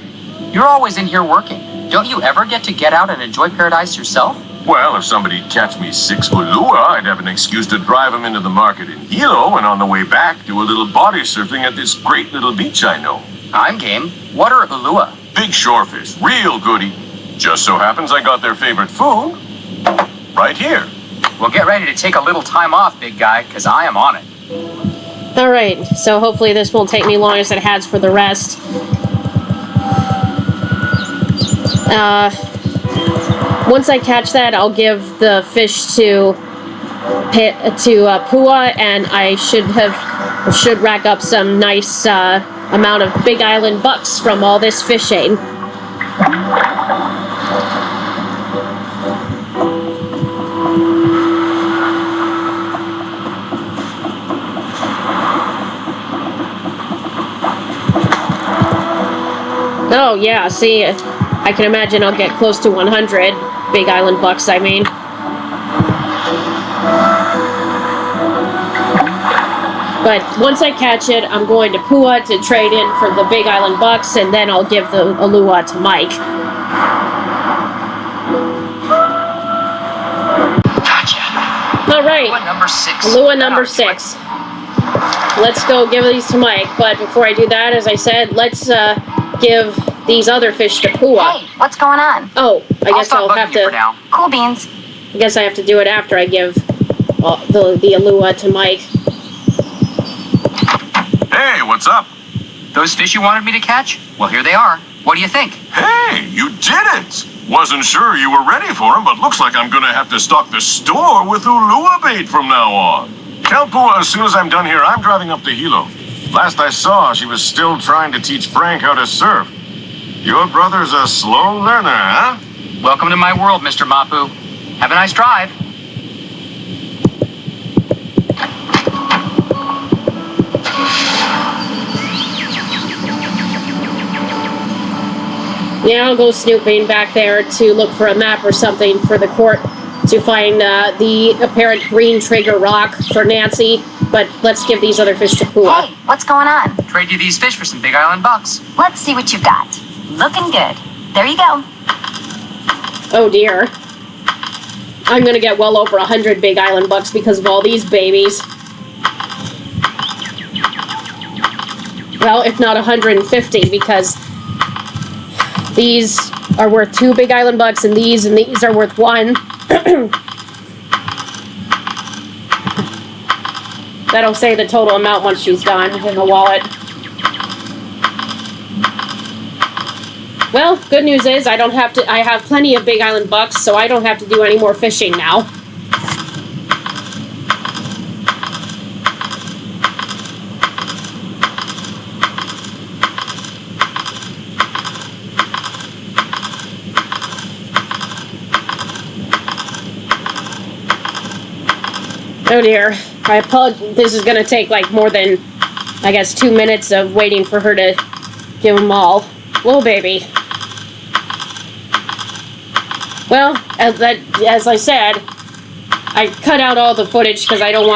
You're always in here working. Don't you ever get to get out and enjoy paradise yourself? Well, if somebody'd catch me 6 Ulua, I'd have an excuse to drive them into the market in Hilo, and on the way back, do a little body surfing at this great little beach I know. I'm game. What are ulua? Big shorefish, real goody. Just so happens I got their favorite food right here. Well, get ready to take a little time off, big guy, because I am on it. Alright, so hopefully this won't take me long as it has for the rest. Once I catch that, I'll give the fish to Pua, and I should rack up some nice amount of Big Island bucks from all this fishing. Oh yeah, see, I can imagine I'll get close to 100 Big Island bucks, I mean. But once I catch it, I'm going to Pua to trade in for the Big Island bucks, and then I'll give the Ulua to Mike. Gotcha. Alright, Ulua number 6. Ulua number 6. Let's go give these to Mike, but before I do that, as I said, let's give these other fish to Pua. Hey, what's going on? Oh, I guess stop I'll have bugging you for to. now. Cool beans. I guess I have to do it after I give the Ulua to Mike. Hey, what's up? Those fish you wanted me to catch? Well, here they are. What do you think? Hey, you did it! Wasn't sure you were ready for them, but looks like I'm gonna have to stock the store with Ulua bait from now on. Tell Pua as soon as I'm done here, I'm driving up to Hilo. Last I saw, she was still trying to teach Frank how to surf. Your brother's a slow learner, huh? Welcome to my world, Mr. Mapu. Have a nice drive. Yeah, I'll go snooping back there to look for a map or something for the court to find the apparent green trigger rock for Nancy. But let's give these other fish to Pua. Hey, what's going on? Trade you these fish for some Big Island bucks. Let's see what you've got. Looking good. There you go. Oh dear. I'm gonna get well over 100 Big Island bucks because of all these babies. Well, if not 150, because these are worth 2 Big Island bucks, and these are worth 1. That'll say the total amount once she's done in the wallet. Well, good news is I have plenty of Big Island bucks, so I don't have to do any more fishing now. Oh dear. I apologize. This is going to take like more than, I guess, 2 minutes of waiting for her to give them all. Whoa, baby. Well, as I said, I cut out all the footage because I didn't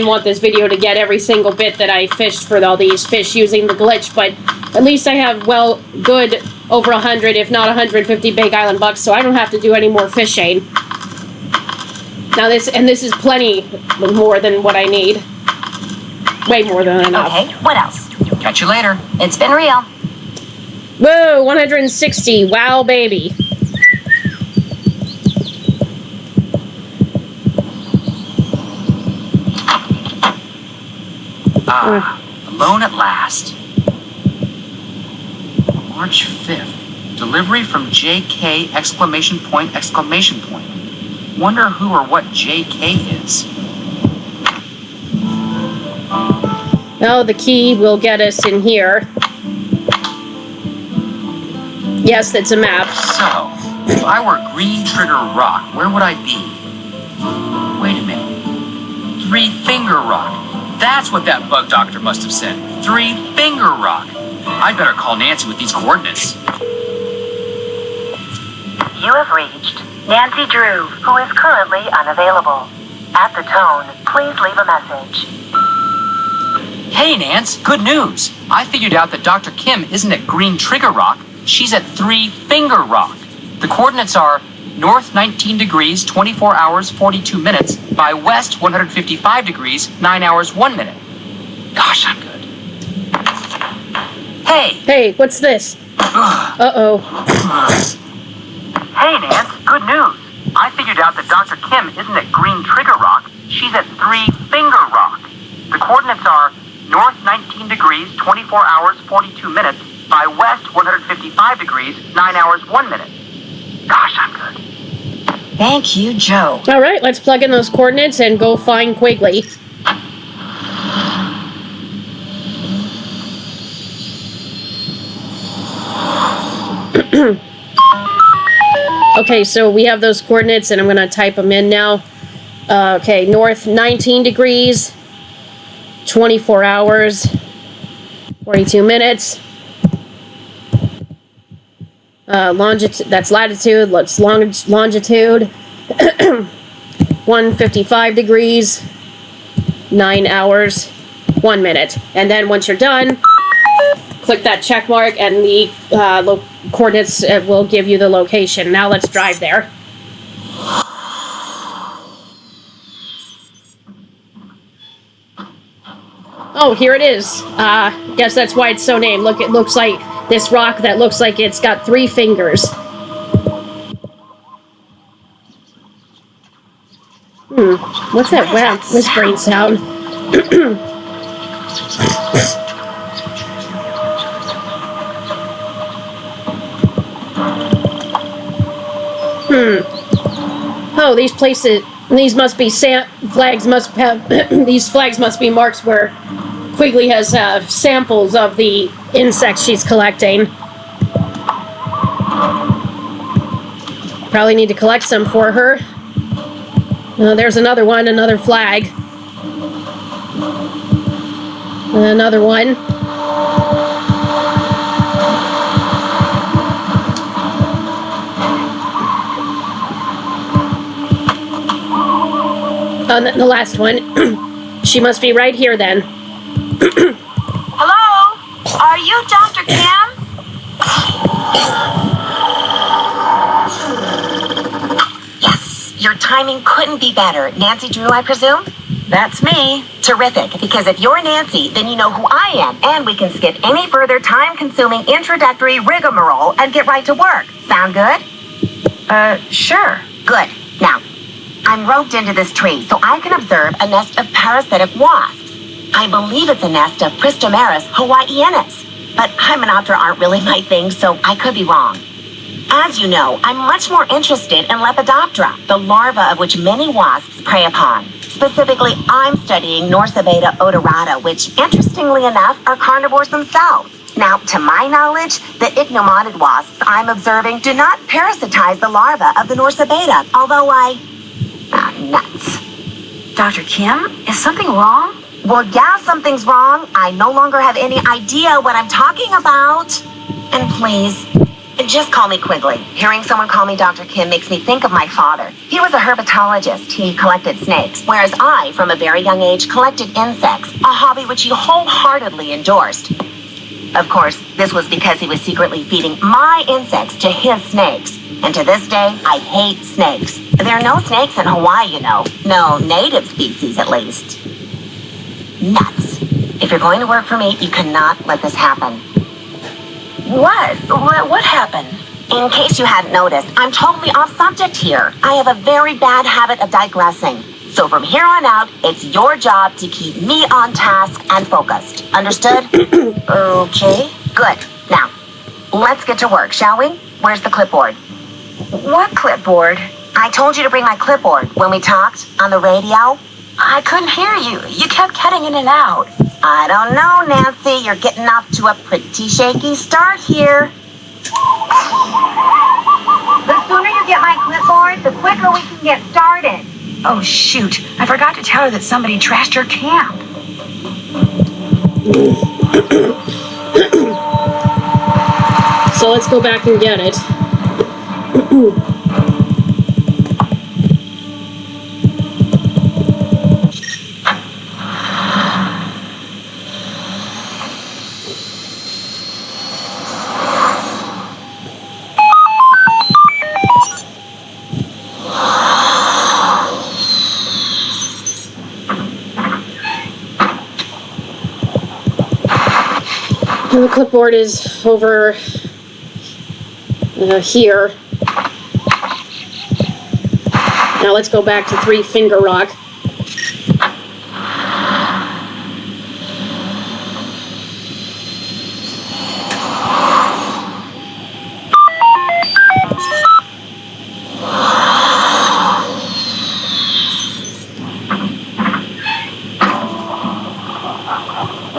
want this video to get every single bit that I fished for all these fish using the glitch, but at least I have, well, good over 100, if not 150 Big Island bucks, so I don't have to do any more fishing. Now this is plenty more than what I need. Way more than enough. Okay, what else? Catch you later. It's been real. Whoa, 160. Wow, baby. Alone at last. March 5th. Delivery from JK exclamation point exclamation point. Wonder who or what JK is. Oh, the key will get us in here. Yes, that's a map. So, If I were Green Trigger Rock, where would I be? Wait a minute. Three Finger Rock. That's what that bug doctor must have said. Three Finger Rock. I'd better call Nancy with these coordinates. You have reached Nancy Drew, who is currently unavailable. At the tone, please leave a message. Hey, Nance, good news. I figured out that Dr. Kim isn't at Green Trigger Rock. She's at Three Finger Rock. The coordinates are north 19 degrees, 24 hours, 42 minutes, by west 155 degrees, 9 hours, 1 minute. Gosh, I'm good. Hey! Hey, what's this? Uh-oh. Hey, Nance, good news. I figured out that Dr. Kim isn't at Green Trigger Rock. She's at Three Finger Rock. The coordinates are north 19 degrees, 24 hours, 42 minutes, by west 155 degrees, 9 hours, 1 minute. Gosh, I'm good. Thank you, Joe. All right, let's plug in those coordinates and go find Quigley. Okay, so we have those coordinates, and I'm going to type them in now. Okay, north 19 degrees, 24 hours, 42 minutes. That's latitude. Let's longitude. 155 degrees, 9 hours, 1 minute. And then once you're done, click that check mark, and the coordinates will give you the location. Now let's drive there. Oh, here it is. Guess that's why it's so named. Look, it looks like this rock that looks like it's got 3 fingers. What's that whispering sound? Oh, these places, these must be flags must have, these flags must be marks where Quigley has samples of the insects she's collecting. Probably need to collect some for her. There's another one, another flag. And another one. And the last one. She must be right here then. Hello? Are you Dr. Kim? Yes, your timing couldn't be better. Nancy Drew, I presume? That's me. Terrific, because if you're Nancy, then you know who I am, and we can skip any further time-consuming introductory rigmarole and get right to work. Sound good? Sure. Good. Now, I'm roped into this tree so I can observe a nest of parasitic wasps. I believe it's a nest of Pristomeris hawaiianus, but hymenoptera aren't really my thing, so I could be wrong. As you know, I'm much more interested in Lepidoptera, the larva of which many wasps prey upon. Specifically, I'm studying Norsabeta odorata, which, interestingly enough, are carnivores themselves. Now, to my knowledge, the ichneumoniid wasps I'm observing do not parasitize the larva of the Norsabeta, although nuts. Dr. Kim, is something wrong? Well, yeah, something's wrong. I no longer have any idea what I'm talking about. And please, just call me Quigley. Hearing someone call me Dr. Kim makes me think of my father. He was a herpetologist. He collected snakes, whereas I, from a very young age, collected insects, a hobby which he wholeheartedly endorsed. Of course, this was because he was secretly feeding my insects to his snakes. And to this day, I hate snakes. There are no snakes in Hawaii, you know. No native species, at least. Nuts. If you're going to work for me, you cannot let this happen. What? What happened? In case you hadn't noticed, I'm totally off subject here. I have a very bad habit of digressing. So from here on out, it's your job to keep me on task and focused. Understood? Okay. Good. Now, let's get to work, shall we? Where's the clipboard? What clipboard? I told you to bring my clipboard when we talked on the radio. I couldn't hear you. You kept cutting in and out. I don't know, Nancy. You're getting off to a pretty shaky start here. The sooner Oh, shoot. I forgot to tell her that somebody trashed her camp. So let's go back and get it. And the clipboard is over here. Now let's go back to Three Finger Rock.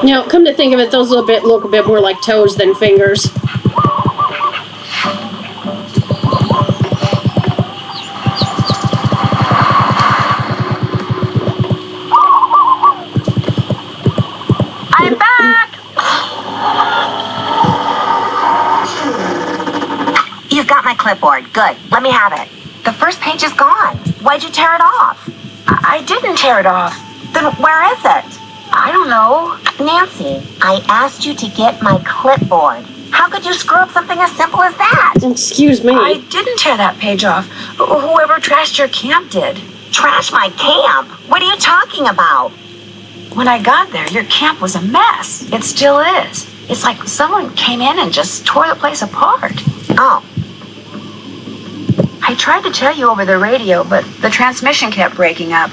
Now, come to think of it, those look a bit more like toes than fingers. I'm back! You've got my clipboard. Good. Let me have it. The first page is gone. Why'd you tear it off? I didn't tear it off. Then where is it? I don't know. Nancy, I asked you to get my clipboard. How could you screw up something as simple as that? Excuse me. I didn't tear that page off. Whoever trashed your camp did. Trash my camp? What are you talking about? When I got there, your camp was a mess. It still is. It's like someone came in and just tore the place apart. Oh, I tried to tell you over the radio, but the transmission kept breaking up.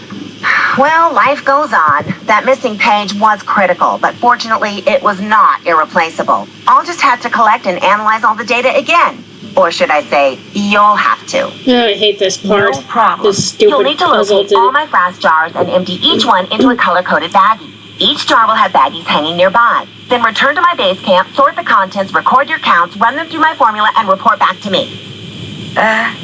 well, life goes on. That missing page was critical, but fortunately it was not irreplaceable. I'll just have to collect and analyze all the data again. Or should I say, you'll have to. I hate this part. No problem. This stupid You'll need to puzzle locate all my flask jars and empty each one into a color-coded baggie. Each jar will have baggies hanging nearby. Then return to my base camp, sort the contents, record your counts, run them through my formula, and report back to me.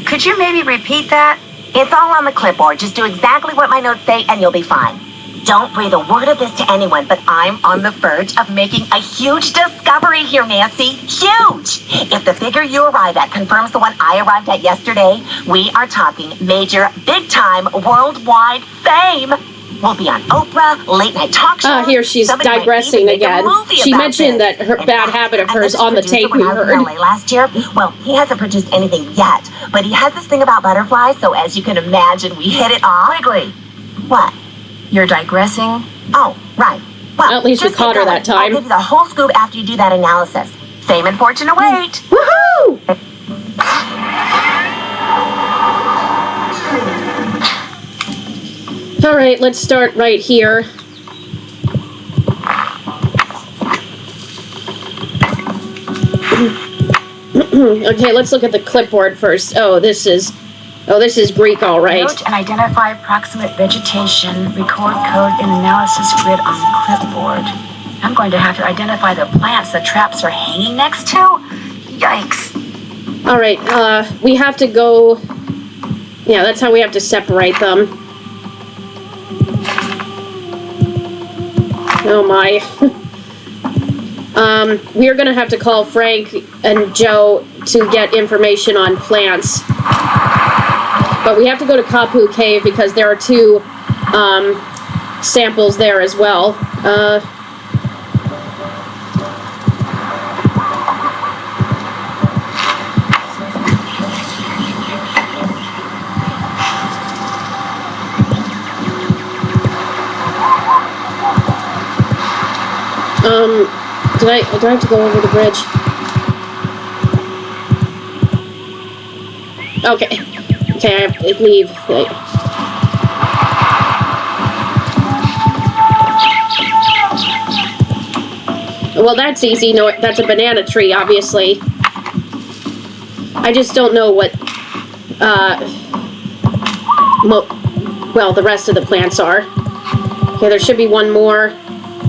Could you maybe repeat that? It's all on the clipboard. Just do exactly what my notes say, and you'll be fine. Don't breathe a word of this to anyone, but I'm on the verge of making a huge discovery here, Nancy. Huge! If the figure you arrive at confirms the one I arrived at yesterday, we are talking major, big-time, worldwide fame. We'll be on Oprah, late-night talk shows. Here she's Somebody might digressing even make a again. movie She about mentioned this. that her In bad fact, habit of I hers met on the this producer tape we when I was heard. in LA last year. Well, he hasn't produced anything yet, but he has this thing about butterflies, so as you can imagine, we hit it off. Quigley, What? you're digressing? Oh, right. Well, At least you just keep caught her going. that time. I'll give you the whole scoop after you do that analysis. Fame and fortune await. Woohoo! All right, let's start right here. Okay, let's look at the clipboard first. Oh, this is Greek, all right. Note and identify approximate vegetation. Record code in analysis grid on clipboard. I'm going to have to identify the plants the traps are hanging next to. Yikes. All right, we have to go. Yeah, that's how we have to separate them. Oh my. We are going to have to call Frank and Joe to get information on plants. But we have to go to Kapu Cave because there are two samples there as well. Do I have to go over the bridge? Okay. Okay, I have to leave. Well, that's easy. No, that's a banana tree, obviously. I just don't know what, well, the rest of the plants are. Okay, there should be one more.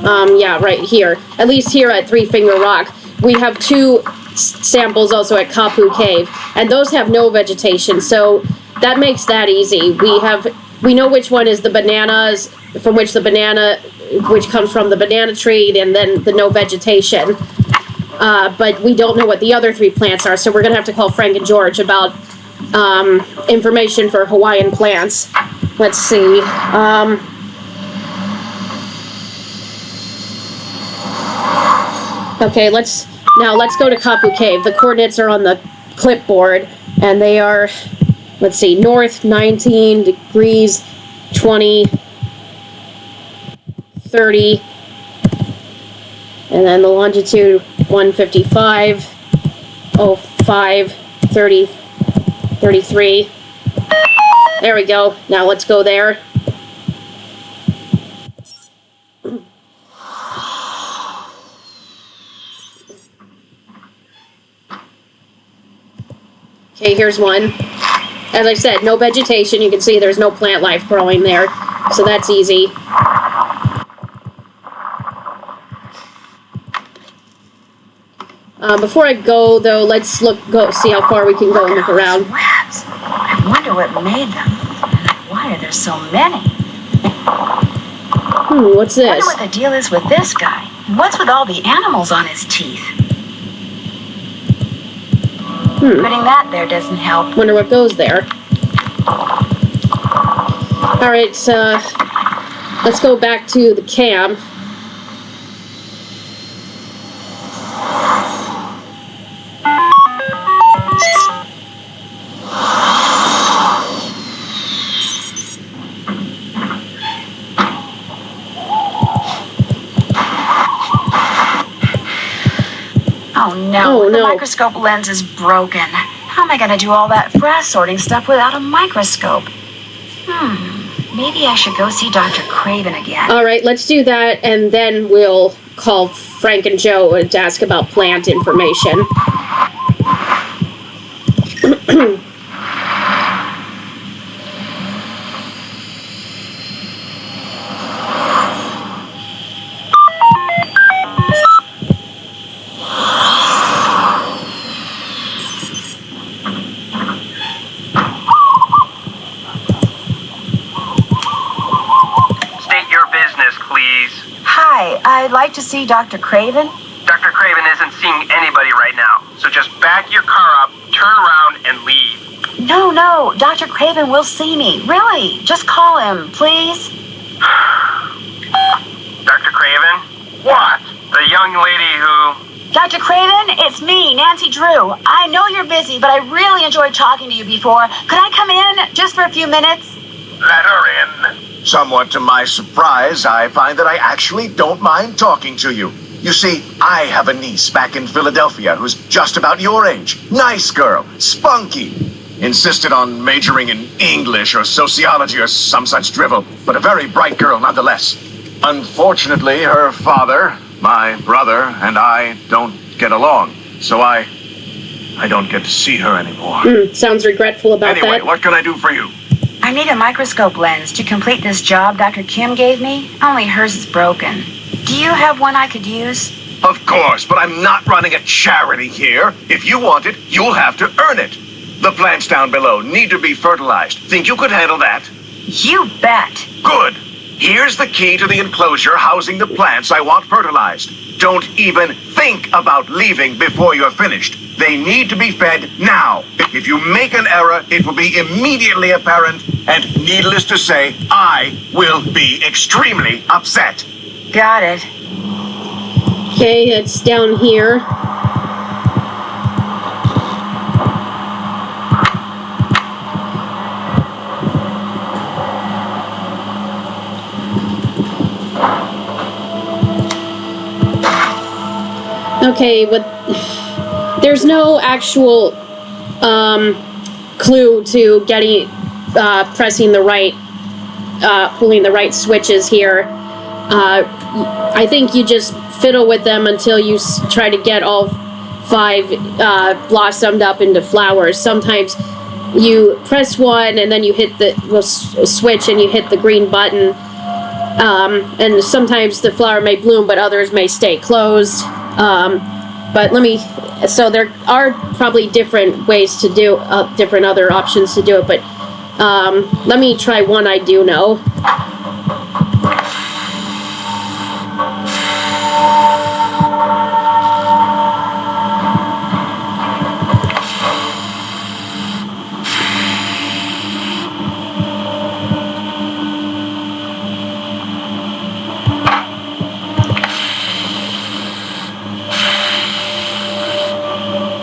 Yeah, right here. At least here at Three Finger Rock. We have two samples also at Kapu Cave, and those have no vegetation, so that makes that easy. We have we know which one is the bananas, which comes from the banana tree, and then the no vegetation. But we don't know what the other 3 plants are, so we're gonna have to call Frank and George about information for Hawaiian plants. Let's see. Okay, let's go to Kapu Cave. The coordinates are on the clipboard, and they are, let's see, north 19 degrees 20, 30, and then the longitude 155, 05, 30, 33. There we go. Now let's go there. Okay, here's one. As I said, no vegetation. You can see there's no plant life growing there, so that's easy. Before I go, though, let's see how far we can go and look around. Webs. I wonder what made them. Why are there so many? What's I this? wonder what the deal is with this guy. What's with all the animals on his teeth? Putting that there doesn't help. Wonder what goes there. Alright, let's go back to the camp. Oh no, the microscope lens is broken. How am I going to do all that frass sorting stuff without a microscope? Maybe I should go see Dr. Craven again. Alright, let's do that, and then we'll call Frank and Joe to ask about plant information. Hi, I'd like to see Dr. Craven. Dr. Craven isn't seeing anybody right now, so just back your car up, turn around, and leave. No, Dr. Craven will see me. Really, just call him, please. Dr. Craven? What? The young lady who... Dr. Craven, it's me, Nancy Drew. I know you're busy, but I really enjoyed talking to you before. Could I come in just for a few minutes? Let her in. Somewhat to my surprise, I find that I actually don't mind talking to you. You see, I have a niece back in Philadelphia who's just about your age. Nice girl, spunky. Insisted on majoring in English or sociology or some such drivel, but a very bright girl nonetheless. Unfortunately, her father, my brother, and I don't get along, so I don't get to see her anymore. Sounds regretful about Anyway, that. what can I do for you? I need a microscope lens to complete this job Dr. Kim gave me. Only hers is broken. Do you have one I could use? Of course, but I'm not running a charity here. If you want it, you'll have to earn it. The plants down below need to be fertilized. Think you could handle that? You bet. Good. Here's the key to the enclosure housing the plants I want fertilized. Don't even think about leaving before you're finished. They need to be fed now. If you make an error, it will be immediately apparent, and needless to say, I will be extremely upset. Got it. Okay, it's down here. Okay, but there's no actual clue to getting pressing the right, pulling the right switches here. I think you just fiddle with them until you try to get all 5 blossomed up into flowers. Sometimes you press one and then you hit the switch and you hit the green button. And sometimes the flower may bloom, but others may stay closed. So there are probably different ways to do, different other options to do it, but Let me try one I do know.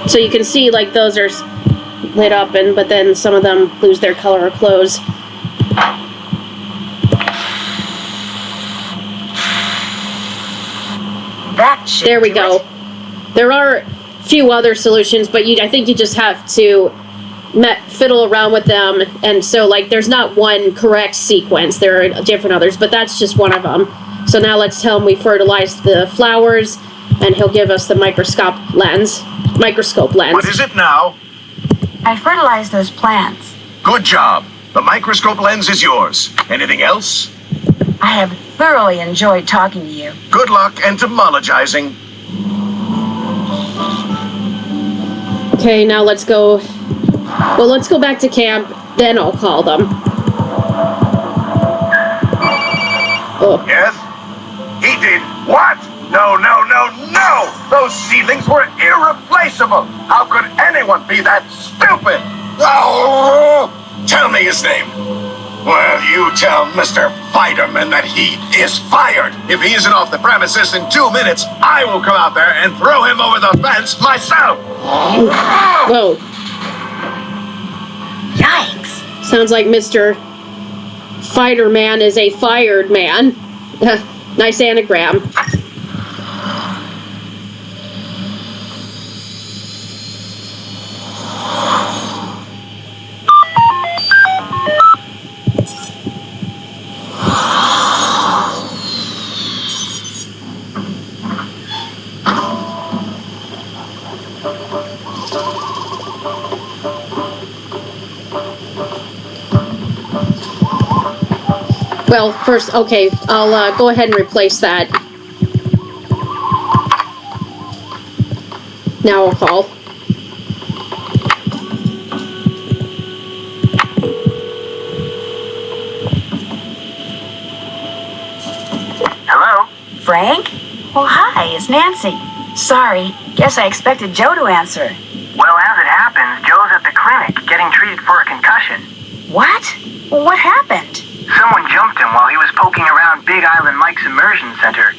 So you can see, like, those are lit up, but then some of them lose their color or close. There we go. There are a few other solutions, but I think you just have to fiddle around with them. And so, like, there's not one correct sequence. There are different others, but that's just one of them. So now let's tell him we fertilized the flowers, and he'll give us the microscope lens. What is it now? I fertilized those plants. Good job. The microscope lens is yours. Anything else? I have thoroughly enjoyed talking to you. Good luck entomologizing. Okay, now let's go. Well, let's go back to camp, then I'll call them. Oh. Yes? He did what? No, no, no, no! Those seedlings were irreplaceable! How could anyone be that stupid? Oh! Tell me his name. Well, you tell Mr. Fighterman that he is fired. If he isn't off the premises in 2 minutes, I will come out there and throw him over the fence myself! Whoa. Yikes. Sounds like Mr. Fighterman is a fired man. Nice anagram. Well, first, okay, I'll go ahead and replace that. Now I'll call. Hello? Frank? Oh, hi, it's Nancy. Sorry, guess I expected Joe to answer. Well, as it happens, Joe's at the clinic getting treated for a concussion. What? Well, what happened? Someone jumped him while he was poking around Big Island Mike's immersion center.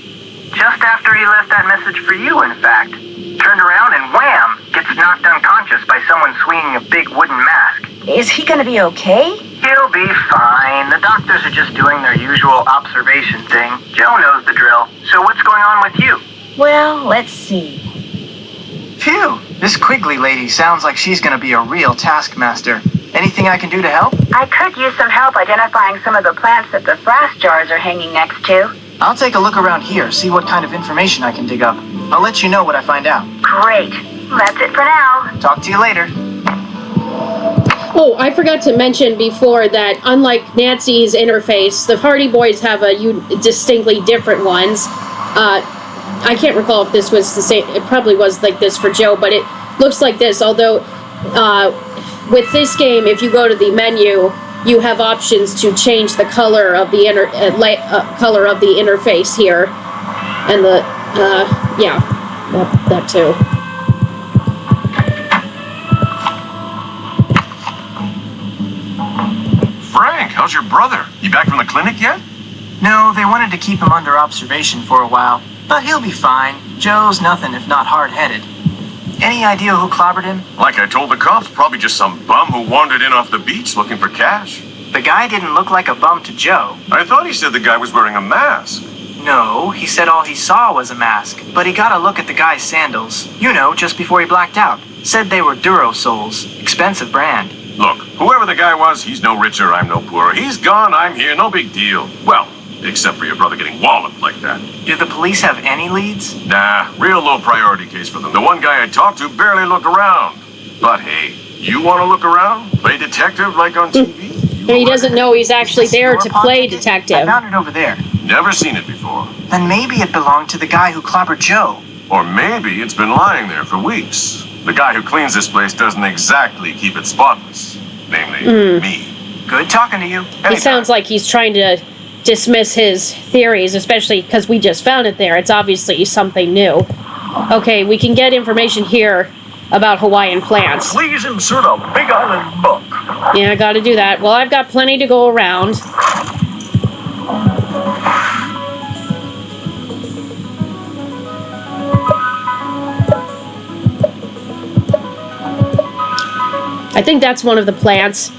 Just after he left that message for you, in fact. Turned around and wham! Gets knocked unconscious by someone swinging a big wooden mask. Is he gonna be okay? He'll be fine. The doctors are just doing their usual observation thing. Joe knows the drill. So what's going on with you? Well, let's see. Phew, this Quigley lady sounds like she's gonna be a real taskmaster. Anything I can do to help? I could use some help identifying some of the plants that the frost jars are hanging next to. I'll take a look around here, see what kind of information I can dig up. I'll let you know what I find out. Great. That's it for now. Talk to you later. Oh, I forgot to mention before that unlike Nancy's interface, the Hardy Boys have a distinctly different ones. I can't recall if this was the same. It probably was like this for Joe, but it looks like this. Although, with this game, if you go to the menu, you have options to change the color of the color of the interface here, and the yeah, that too. Frank, how's your brother? You back from the clinic yet? No, they wanted to keep him under observation for a while, but he'll be fine. Joe's nothing if not hard-headed. Any idea who clobbered him? Like I told the cops, probably just some bum who wandered in off the beach looking for cash. The guy didn't look like a bum to Joe. I thought he said the guy was wearing a mask. No, he said all he saw was a mask, but he got a look at the guy's sandals. You know, just before he blacked out. Said they were Duro-Soles, expensive brand. Look, whoever the guy was, he's no richer, I'm no poorer. He's gone, I'm here, no big deal. Well, except for your brother getting walloped like that. Do the police have any leads? Nah, real low priority case for them. The one guy I talked to barely looked around. But hey, you want to look around? Play detective like on TV? And he doesn't know he's actually there to play detective. I found it over there. Never seen it before. Then maybe it belonged to the guy who clobbered Joe. Or maybe it's been lying there for weeks. The guy who cleans this place doesn't exactly keep it spotless. Namely, me. Good talking to you. He sounds like he's trying to dismiss his theories, especially because we just found it there. It's obviously something new. Okay, we can get information here about Hawaiian plants. Please insert a Big Island book. Yeah, I gotta do that. Well, I've got plenty to go around. I think that's one of the plants.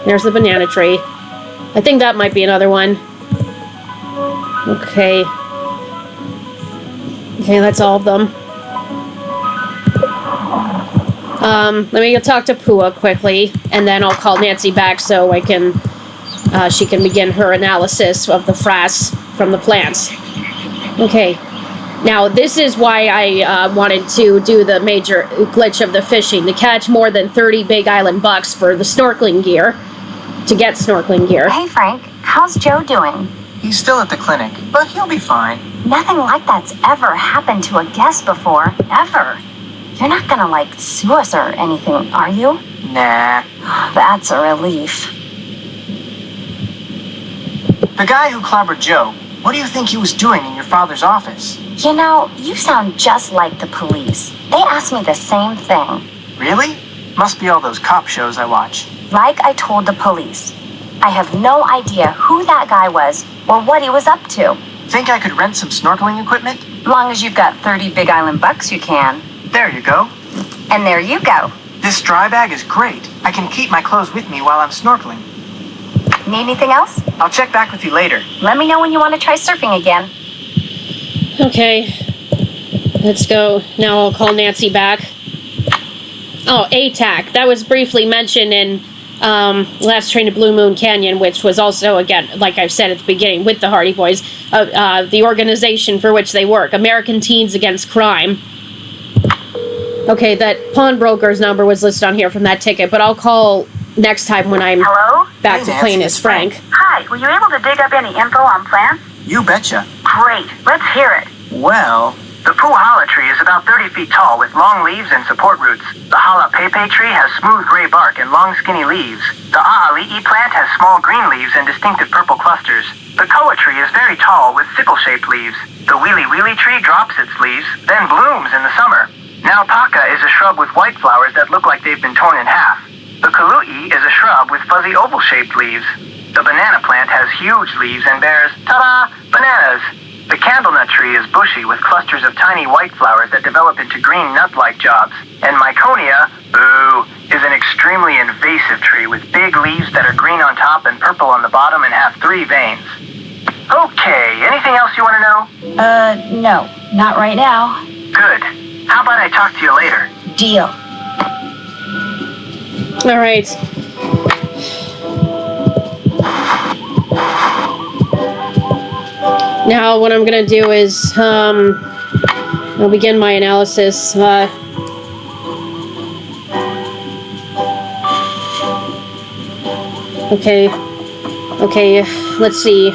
There's the banana tree. I think that might be another one. Okay. Okay, that's all of them. Let me go talk to Pua quickly, and then I'll call Nancy back so I can, she can begin her analysis of the frass from the plants. Okay. Now, this is why I wanted to do the major glitch of the fishing, to catch more than 30 Big Island bucks for the snorkeling gear, to get snorkeling gear. Hey, Frank, how's Joe doing? He's still at the clinic, but he'll be fine. Nothing like that's ever happened to a guest before, ever. You're not gonna, like, sue us or anything, are you? Nah. That's a relief. The guy who clobbered Joe, what do you think he was doing in your father's office? You know, you sound just like the police. They asked me the same thing. Really? Must be all those cop shows I watch. Like I told the police, I have no idea who that guy was or what he was up to. Think I could rent some snorkeling equipment? Long as you've got 30 Big Island bucks, you can. There you go. And there you go. This dry bag is great. I can keep my clothes with me while I'm snorkeling. Need anything else? I'll check back with you later. Let me know when you want to try surfing again. Okay. Let's go. Now I'll call Nancy back. Oh, ATAC. That was briefly mentioned in Last Train to Blue Moon Canyon, which was also, again, like I've said at the beginning, with the Hardy Boys, the organization for which they work, American Teens Against Crime. Okay, that pawnbroker's number was listed on here from that ticket, but I'll call next time when I'm Hello? back Hey, to Nancy, playing it's as Frank. Hi, were you able to dig up any info on plants? You betcha. Great, let's hear it. Well, The puhala tree is about 30 feet tall with long leaves and support roots. The jalapepe tree has smooth gray bark and long skinny leaves. The a'ali'i plant has small green leaves and distinctive purple clusters. The koa tree is very tall with sickle-shaped leaves. The wheelie tree drops its leaves, then blooms in the summer. Naupaka is a shrub with white flowers that look like they've been torn in half. The kalu'i is a shrub with fuzzy oval-shaped leaves. The banana plant has huge leaves and bears, ta-da, bananas. The candlenut tree is bushy with clusters of tiny white flowers that develop into green nut-like jobs. And Myconia, boo, is an extremely invasive tree with big leaves that are green on top and purple on the bottom and have 3 veins. Okay, anything else you want to know? No, not right now. Good. How about I talk to you later? Deal. All right. Now what I'm going to do is I'll begin my analysis. Okay, let's see.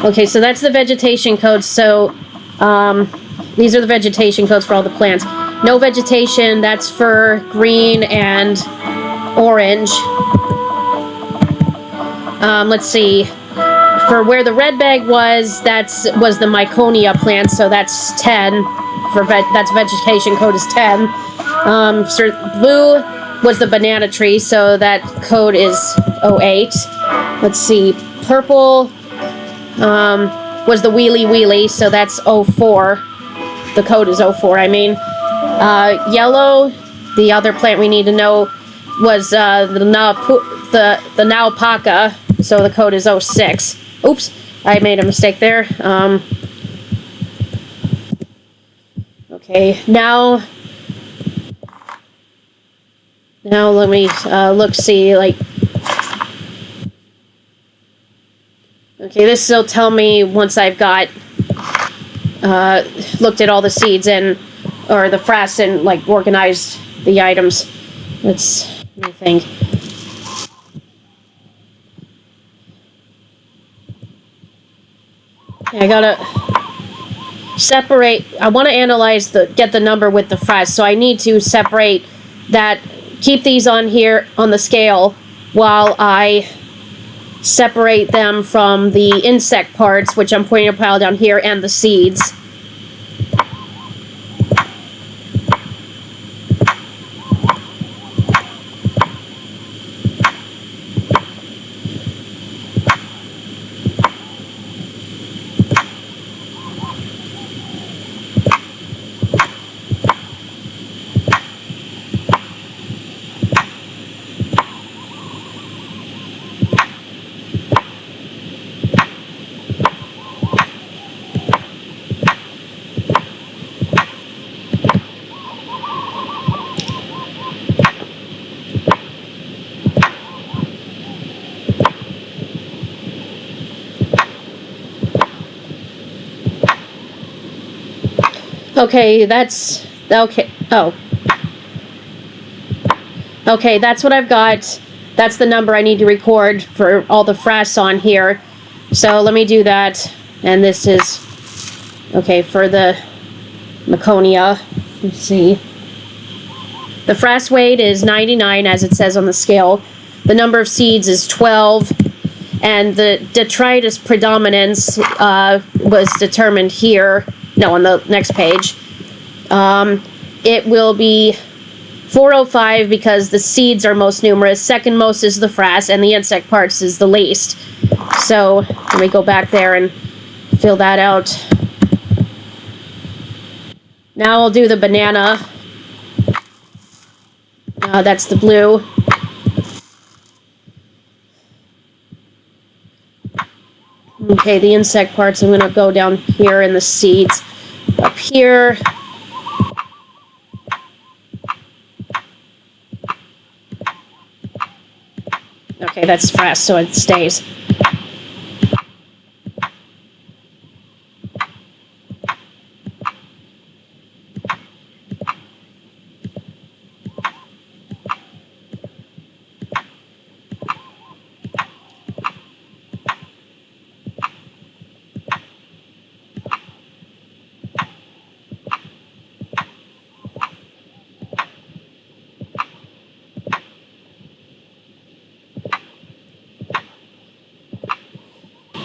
Okay, so that's the vegetation codes. So these are the vegetation codes for all the plants. No vegetation, that's for green and orange. Let's see. For where the red bag was, was the Myconia plant, so that's 10. That's vegetation code is 10. Blue was the banana tree, so that code is 08. Let's see. Purple was the wheelie, so that's 04. The code is 04, I mean. Yellow, the other plant we need to know, was the Naupaka, so the code is 06. Oops, I made a mistake there. Okay, now let me see, like, okay, this will tell me once I've got looked at all the seeds or the frass and, like, organized the items. Let me think. I gotta separate. I want to analyze get the number with the frass, so I need to separate that. Keep these on here on the scale while I separate them from the insect parts, which I'm putting a pile down here, and the seeds. Okay, that's... okay. Oh. Okay, that's what I've got. That's the number I need to record for all the frass on here. So let me do that. And this is... okay, for the Meconia. Let's see. The frass weight is 99, as it says on the scale. The number of seeds is 12. And the detritus predominance was determined here. No, on the next page. It will be 405 because the seeds are most numerous. Second most is the frass, and the insect parts is the least. So let me go back there and fill that out. Now I'll do the banana. That's the blue. Okay, the insect parts, I'm going to go down here in the seeds. Up here. Okay, that's frass, so it stays.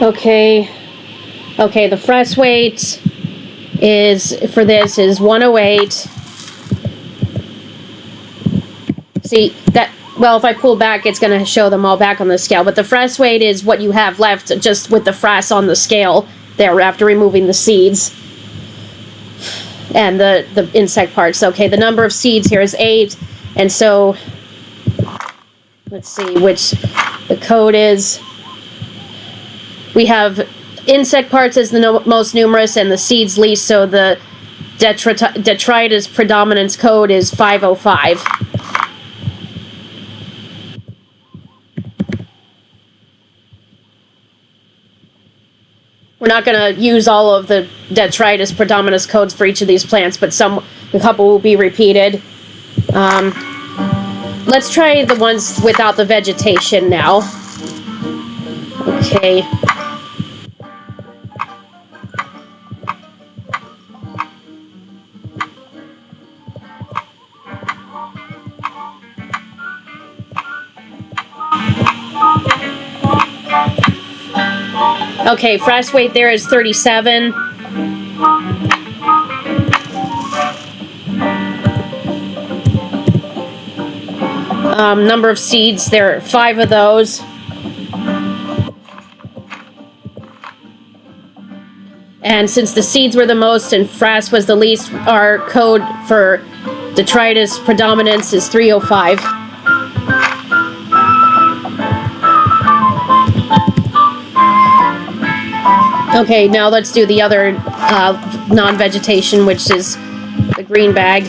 Okay, the frass weight is, for this, is 108. See, that, well, if I pull back, it's going to show them all back on the scale, but the frass weight is what you have left just with the frass on the scale there after removing the seeds and the insect parts. Okay, the number of seeds here is 8, and so, let's see which the code is. We have insect parts as the most numerous and the seeds least, so the detritus predominance code is 505. We're not going to use all of the detritus predominance codes for each of these plants, but a couple will be repeated. Let's try the ones without the vegetation now. Okay. Okay, frass weight there is 37. Number of seeds, there are 5 of those. And since the seeds were the most and frass was the least, our code for detritus predominance is 305. Okay, now let's do the other non-vegetation, which is the green bag.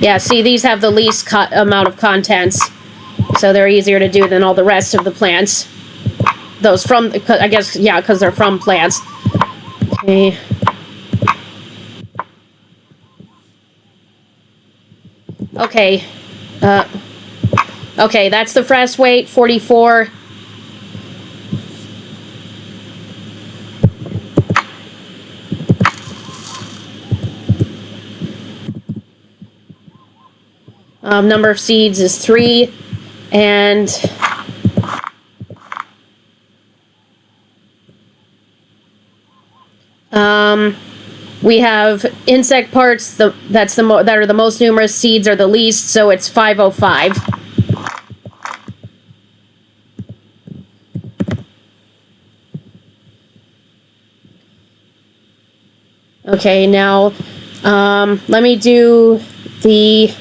Yeah, see, these have the least amount of contents, so they're easier to do than all the rest of the plants. Those from, I guess, yeah, because they're from plants. Okay. Okay. Okay, that's the frass weight, 44. Number of seeds is 3. And we have insect parts. That are the most numerous. Seeds are the least, so it's 505. Okay, now let me do the.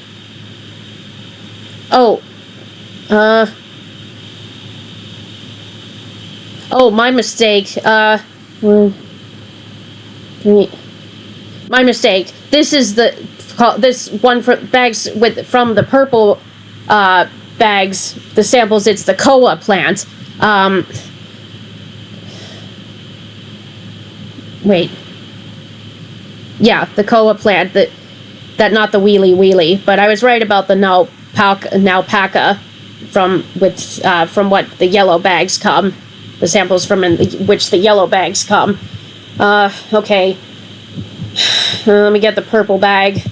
Oh, my mistake. My mistake. This is this one for bags from the purple bags. The samples. It's the koa plant. Wait. Yeah, the koa plant. That not the wheelie, but I was right about the naupaka from what the yellow bags come. The samples from which the yellow bags come. Okay. Let me get the purple bag.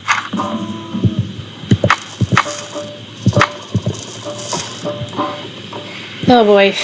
Oh boy.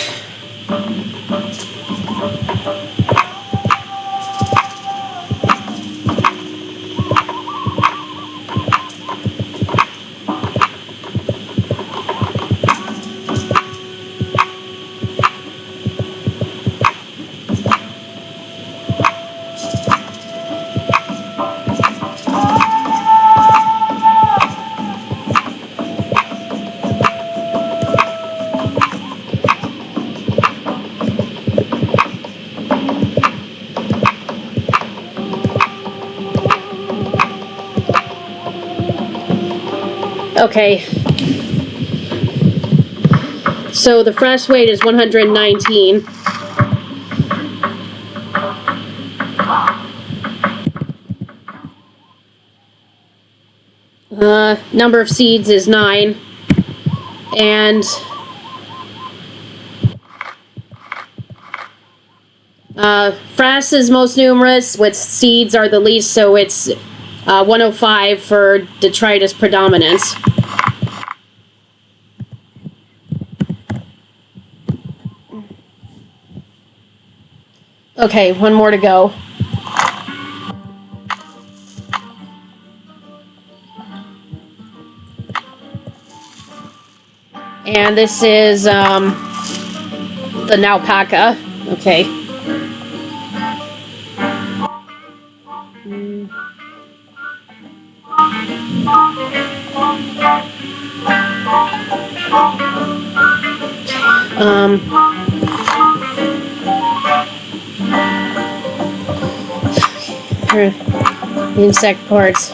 Okay. So the fresh weight is 119. Number of seeds is 9. And frass is most numerous, with seeds are the least, so it's 105 for detritus predominance. Okay, one more to go. And this is the naupaka. Okay. Insect parts.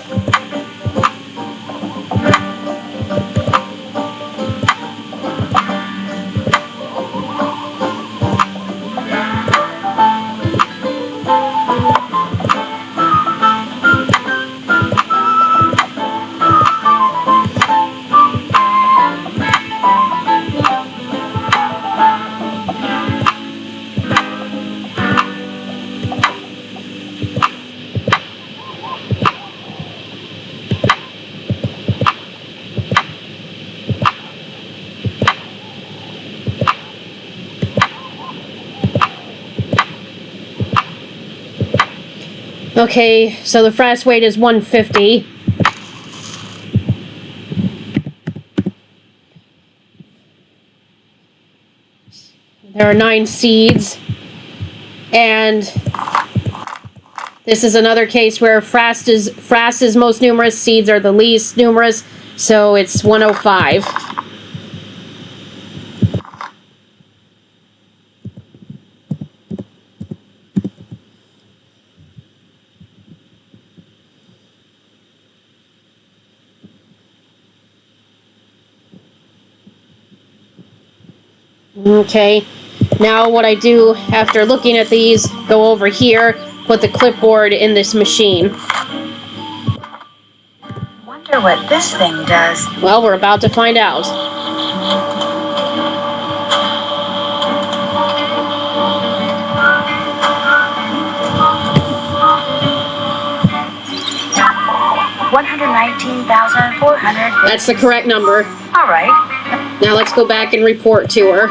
Okay, so the frass weight is 150. There are 9 seeds. And this is another case where frass is most numerous, seeds are the least numerous, so it's 105. Okay, now what I do after looking at these, go over here, put the clipboard in this machine. Wonder what this thing does. Well, we're about to find out. $119,400. That's the correct number. All right. Now let's go back and report to her.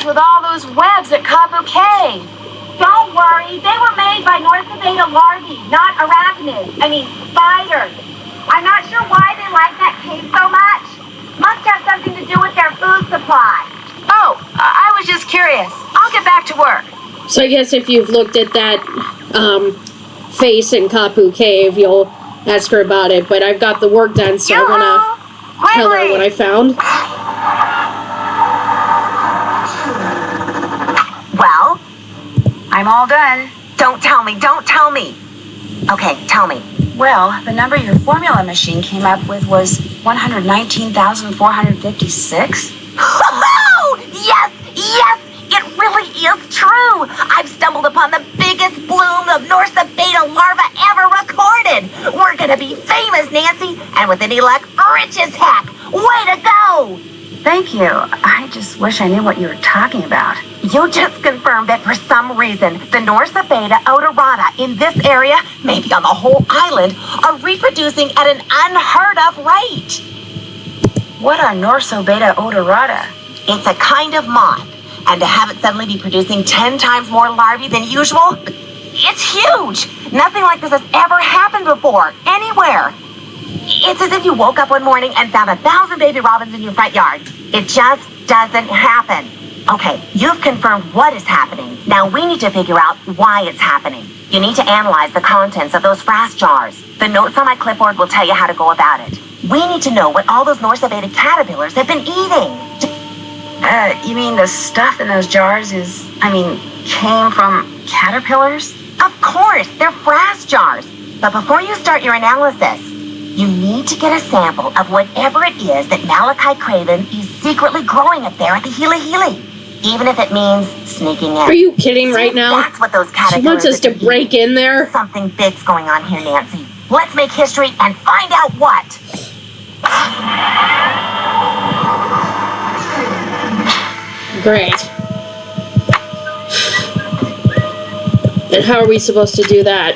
with all those webs at Kapu Cave. Don't worry, they were made by North Beta larvae, not arachnids. I mean, spiders. I'm not sure why they like that cave so much. Must have something to do with their food supply. Oh, I was just curious. I'll get back to work. So I guess if you've looked at that face in Kapu Cave, you'll ask her about it. But I've got the work done, so I'm gonna tell her what I found. Well, I'm all done. Don't tell me, don't tell me. Okay, tell me. Well, the number your formula machine came up with was 119,456. Oh, yes, yes, it really is true. I've stumbled upon the biggest bloom of Norsa Beta larva ever recorded. We're gonna be famous, Nancy, and with any luck, rich as heck. Way to go! Thank you. I just wish I knew what you were talking about. You just confirmed that for some reason, the Norsa Beta odorata in this area, maybe on the whole island, are reproducing at an unheard of rate. What are Norsa Beta odorata? It's a kind of moth, and to have it suddenly be producing 10 times more larvae than usual, it's huge. Nothing like this has ever happened before, anywhere. It's as if you woke up one morning and found 1,000 baby robins in your front yard. It just doesn't happen. Okay, you've confirmed what is happening. Now we need to figure out why it's happening. You need to analyze the contents of those frass jars. The notes on my clipboard will tell you how to go about it. We need to know what all those Norsa Beta caterpillars have been eating. You mean the stuff in those jars came from caterpillars? Of course, they're frass jars. But before you start your analysis, you need to get a sample of whatever it is that Malachi Craven is secretly growing up there at the Healy Healy. Even if it means sneaking in. Are you kidding right now? That's what those caterpillars She wants us to break in there? Something big's going on here, Nancy. Let's make history and find out what. Great. And how are we supposed to do that?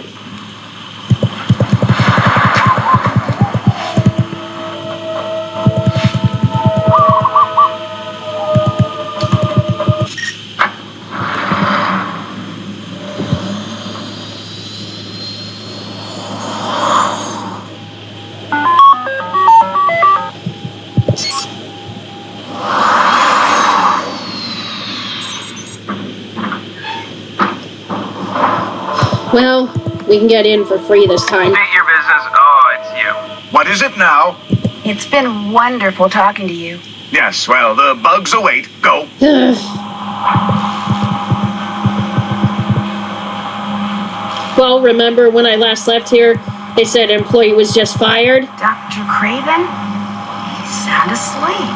Well, we can get in for free this time. State your business. Oh, it's you. What is it now? It's been wonderful talking to you. Yes, well, the bugs await. Go. Well, remember when I last left here, they said an employee was just fired? Dr. Craven? He's sound asleep.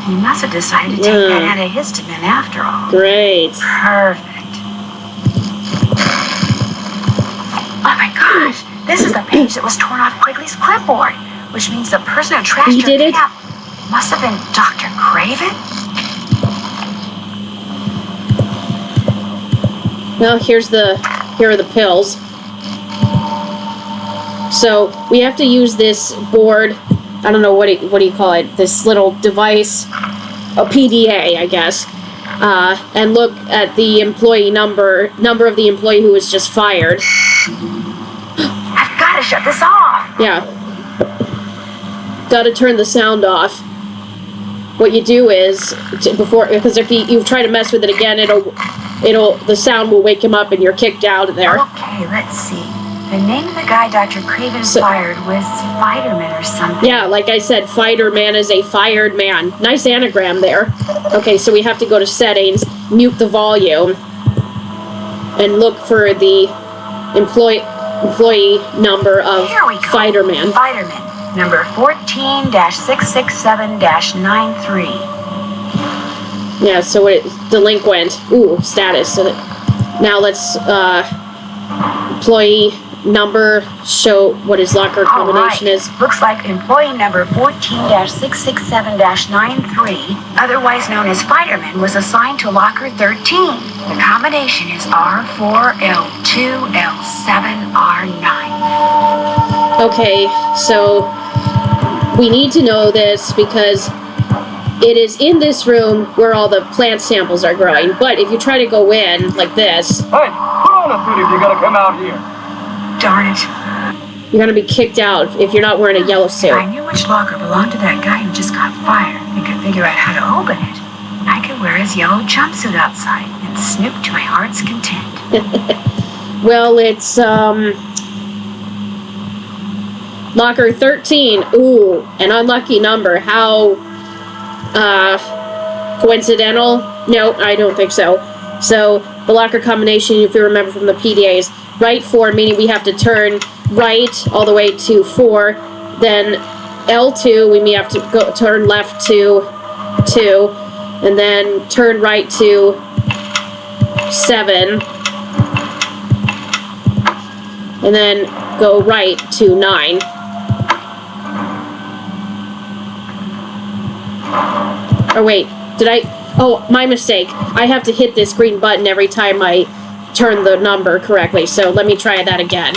He must have decided to take that antihistamine after all. Great. Perfect. Oh my gosh, this is the page that was torn off Quigley's clipboard, which means the person who trashed He her did it? camp must have been Dr. Craven? Well, here are the pills. So we have to use this board. I don't know what do you call it? This little device, a PDA, I guess, and look at the employee number of the employee who was just fired. I've got to shut this off. Yeah. Got to turn the sound off. What you do is because if you try to mess with it again, the sound will wake him up and you're kicked out of there. Okay, let's see. The name of the guy Dr. Craven fired was Fighterman or something. Yeah, like I said, Fighterman is a fired man. Nice anagram there. Okay, so we have to go to settings, mute the volume, and look for the employee number of Here we go. Fighterman. Fighterman, number 14-667-93. Yeah, so it's delinquent. Ooh, status. So now let's employee number, show what his locker combination is. Looks like employee number 14-667-93, otherwise known as Fighterman, was assigned to locker 13. The combination is R4L2L7R9. Okay, so we need to know this because it is in this room where all the plant samples are growing. But if you try to go in like this, Hey, put on a suit if you're gonna come out here. Darn it. you're gonna be kicked out if you're not wearing a yellow If I suit. knew which locker belonged to that guy who just got fired and could figure out how to open it, I could wear his yellow jumpsuit outside and snoop to my heart's content. Well, it's locker 13. Ooh, an unlucky number. How coincidental? No, I don't think so. So the locker combination, if you remember from the PDAs, right 4, meaning we have to turn right all the way to 4. Then L2, we may have to go turn left to 2, and then turn right to 7, and then go right to 9. Or wait, did I? Oh, my mistake. I have to hit this green button every time I turn the number correctly. So let me try that again.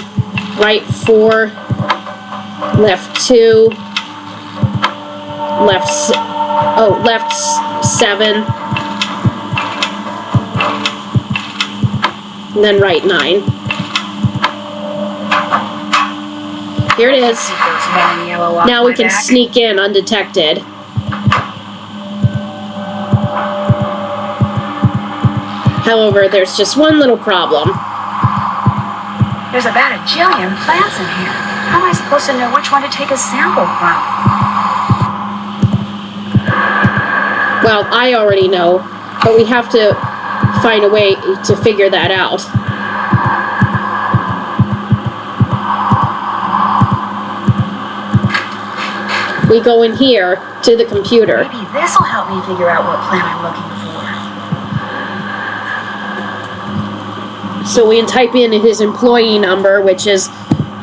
Right 4, left 2, left 7, and then right 9. Here it is. Keep those men in yellow off Now we my can back. sneak in undetected. However, there's just one little problem. There's about a jillion plants in here. How am I supposed to know which one to take a sample from? Well, I already know, but we have to find a way to figure that out. We go in here to the computer. Maybe this'll help me figure out what plant I'm looking for. So we type in his employee number, which is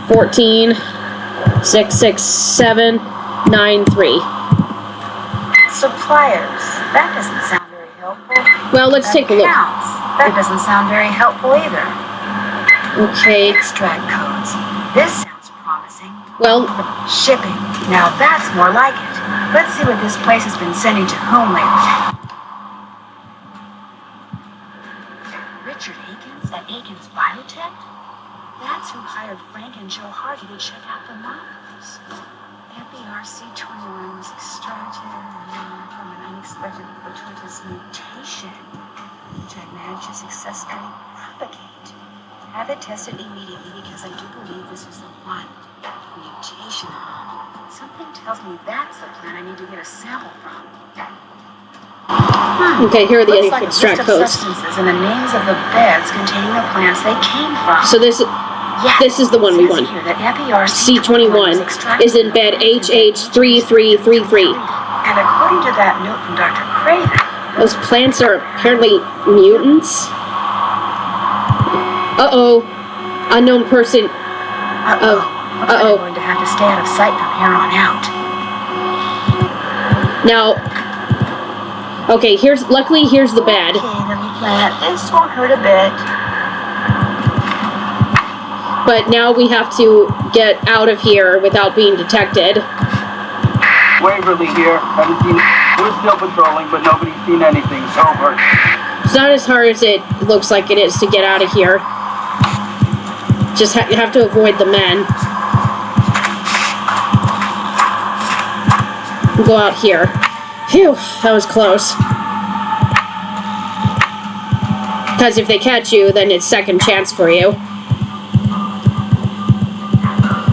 14-667-93. Suppliers. That doesn't sound very helpful. Well, let's take a look. Accounts. That doesn't sound very helpful either. Okay, Extract codes. This sounds promising. well, Shipping. Now that's more like it. Let's see what this place has been sending to whom lately. Richard Akins at Akins Biotech? That's who hired Frank and Joe Hardy to check out the models. FBRC21 was extracted from an unexpected fortuitous mutation, which I managed to successfully propagate. Have it tested immediately because I do believe this is the one. Mutation. Something tells me that's the plant I need to get a sample from. okay, here are the Looks like extract a list of codes. substances and the names of the beds containing the plants they came from. So this is the one we It says want. here that FERC C21 is in bed HH3333. And according to that note from Dr. Craven, Those plants are apparently mutants. Uh-oh. Unknown person. looks like I'm going to have to stay out of sight from here on out. Now, okay, luckily here's the bed. Okay, little plant, this won't hurt a bit. But now we have to get out of here without being detected. Waverly here. Haven't seen. We're still patrolling, but nobody's seen anything. So over. It's not as hard as it looks like it is to get out of here. Just you have to avoid the men. Go out here. Phew, that was close. Because if they catch you, then it's second chance for you.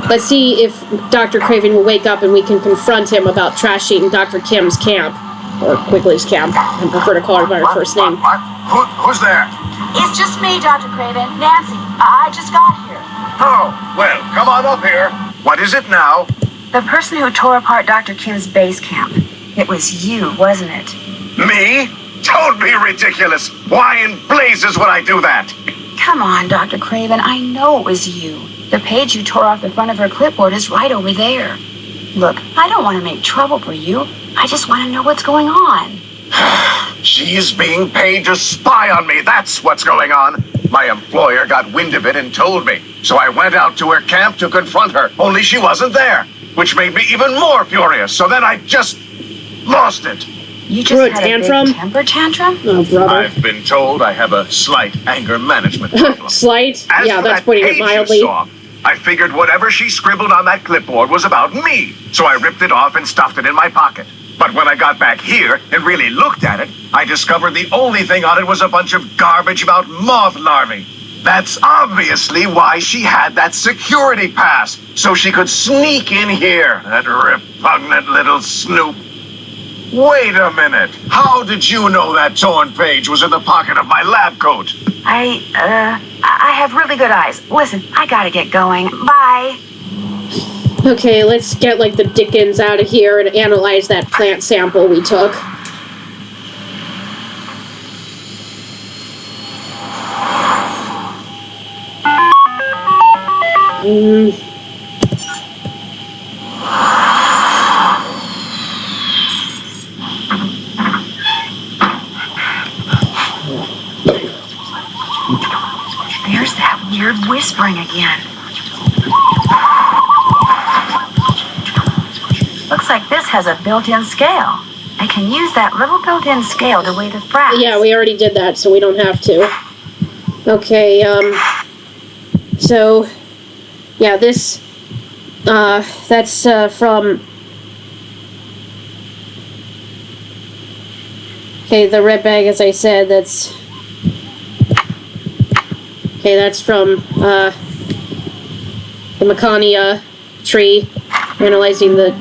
Let's see if Dr. Craven will wake up and we can confront him about trashing Dr. Kim's camp. Or Quigley's camp. I prefer to call her by her first name. Who's there? It's just me, Dr. Craven. Nancy. I just got here. Oh, well, come on up here. What is it now? The person who tore apart Dr. Kim's base camp. It was you, wasn't it? Me? Don't be ridiculous. Why in blazes would I do that? Come on, Dr. Craven. I know it was you. The page you tore off the front of her clipboard is right over there. Look, I don't want to make trouble for you. I just want to know what's going on. She's being paid to spy on me. That's what's going on. My employer got wind of it and told me. So I went out to her camp to confront her, only she wasn't there, which made me even more furious. So then I just lost it. You Threw a just had a tantrum? big temper tantrum? Oh, brother. I've been told I have a slight anger management problem. Slight? As Yeah, for that's that putting it page you mildly. saw, I figured whatever she scribbled on that clipboard was about me, so I ripped it off and stuffed it in my pocket. But when I got back here and really looked at it, I discovered the only thing on it was a bunch of garbage about moth larvae. That's obviously why she had that security pass, so she could sneak in here, that repugnant little snoop. Wait a minute. How did you know that torn page was in the pocket of my lab coat? I have really good eyes. Listen, I gotta get going. Bye. Okay, let's get like the Dickens out of here and analyze that plant sample we took. There's that weird whispering again. Looks like this has a built-in scale. I can use that little built-in scale to weigh the fracs. Yeah, we already did that, so we don't have to. Okay, so, yeah, this, that's, from, okay, the red bag, as I said, that's, okay, that's from, the Macania tree, analyzing the,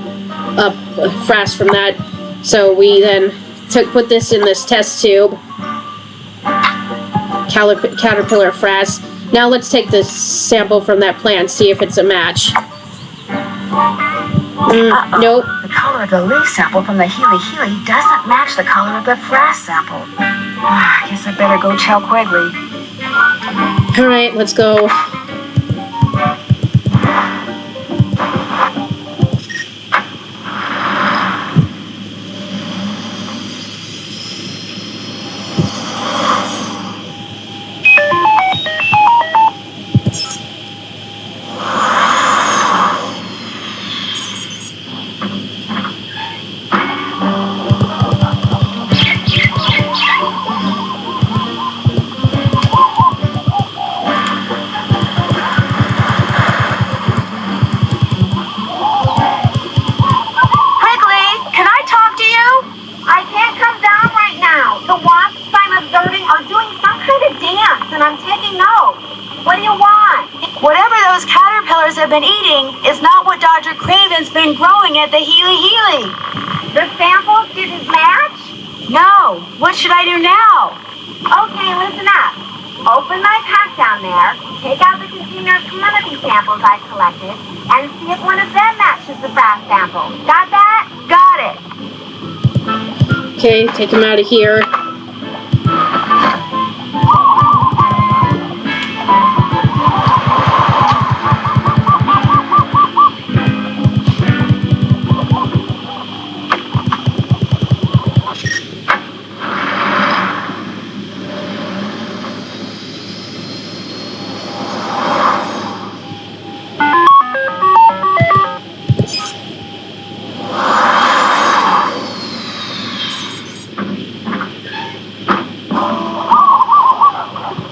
frass from that. So we then put this in this test tube, caterpillar frass. Now let's take the sample from that plant, see if it's a match. Nope. The color of the leaf sample from the Healy doesn't match the color of the frass sample. I guess I better go tell Quigley. All right, let's go. Have been eating is not what Dr. Craven's been growing at the Healy. The samples didn't match? No. What should I do now? Okay, listen up. Open my pack down there, take out the container of commodity samples I collected, and see if one of them matches the frass sample. Got that? Got it. Okay, take him out of here.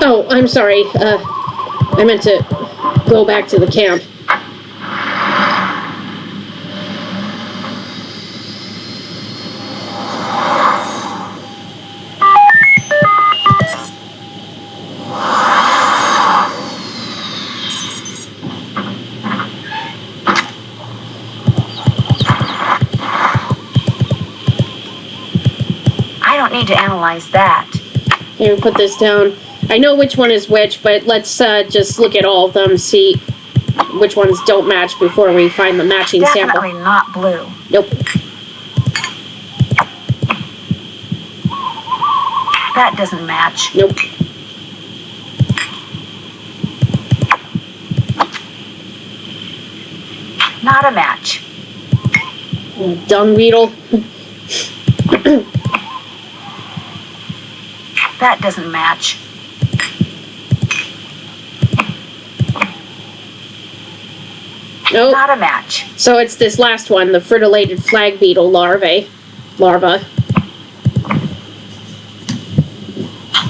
Oh, I'm sorry. I meant to go back to the camp. I don't need to analyze that. Here, put this down. I know which one is which, but let's just look at all of them, see which ones don't match before we find the matching sample. Definitely not blue. Nope. That doesn't match. Nope. Not a match. Dung beetle. That doesn't match. Nope. Not a match. So it's this last one, the fritillated flag beetle larva.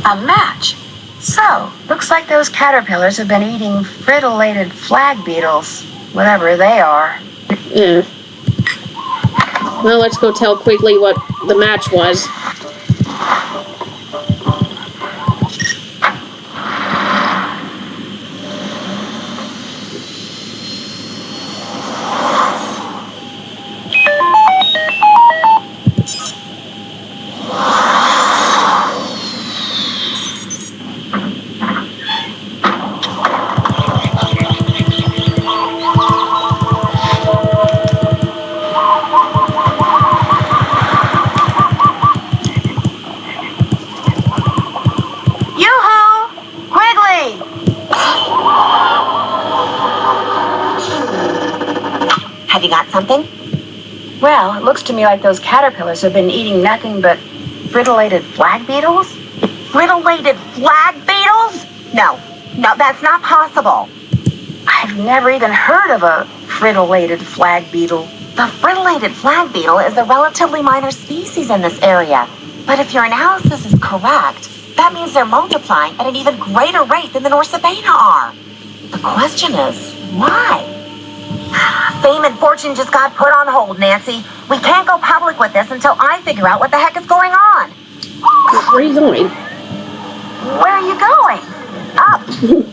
A match. So, looks like those caterpillars have been eating fritillated flag beetles, whatever they are. Yeah. Well, let's go tell Quigley what the match was. You got something? Well, it looks to me like those caterpillars have been eating nothing but fritillated flag beetles. Fritillated flag beetles? No, that's not possible. I've never even heard of a fritillated flag beetle. The fritillated flag beetle is a relatively minor species in this area. But if your analysis is correct, that means they're multiplying at an even greater rate than the Norsabena are. The question is, why? Fame and fortune just got put on hold, Nancy. We can't go public with this until I figure out what the heck is going on. Where are you going? Where are you going? Up.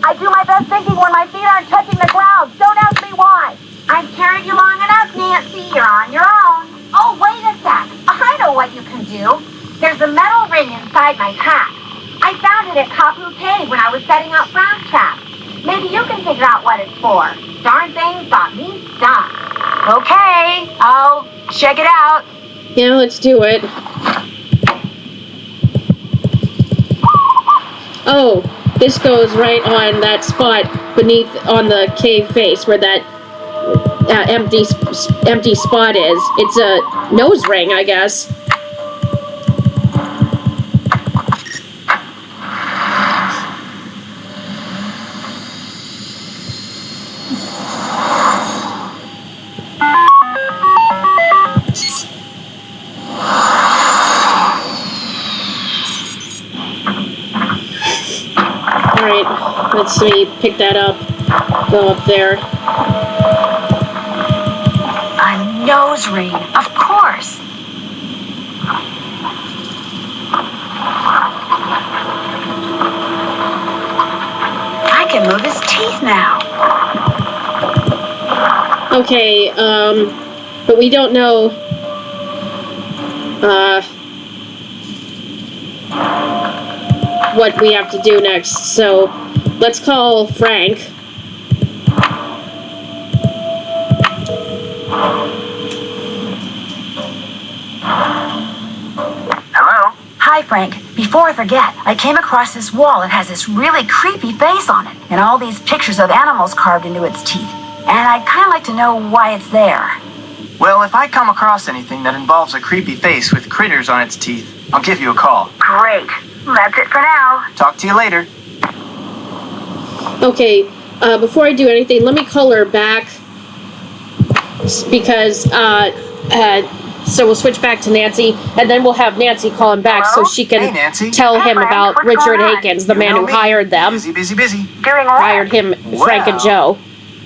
I do my best thinking when my feet aren't touching the ground. Don't ask me why. I've carried you long enough, Nancy. You're on your own. Oh, wait a sec. I know what you can do. There's a metal ring inside my pack. I found it at Kapu Cave when I was setting up frog traps. Maybe you can figure out what it's for. Darn thing's got me stuck. Okay, I'll check it out. Yeah, let's do it. Oh, this goes right on that spot beneath on the cave face where that empty spot is. It's a nose ring, I guess. Alright, let's see, pick that up, go up there. A nose ring, of course. I can move his teeth now. Okay, but we don't know, what we have to do next, so let's call Frank. Hello? Hi, Frank. Before I forget, I came across this wall. It has this really creepy face on it, and all these pictures of animals carved into its teeth. And I'd kind of like to know why it's there. Well, if I come across anything that involves a creepy face with critters on its teeth, I'll give you a call. Great. That's it for now. Talk to you later. Okay, before I do anything, let me call her back, because, so we'll switch back to Nancy, and then we'll have Nancy call him back so she can Hey, Nancy. tell Hey, him Frank, about what's Richard going on? Akins, the You man know who me. hired them, Busy, busy. Doing what? hired him, Frank and Joe.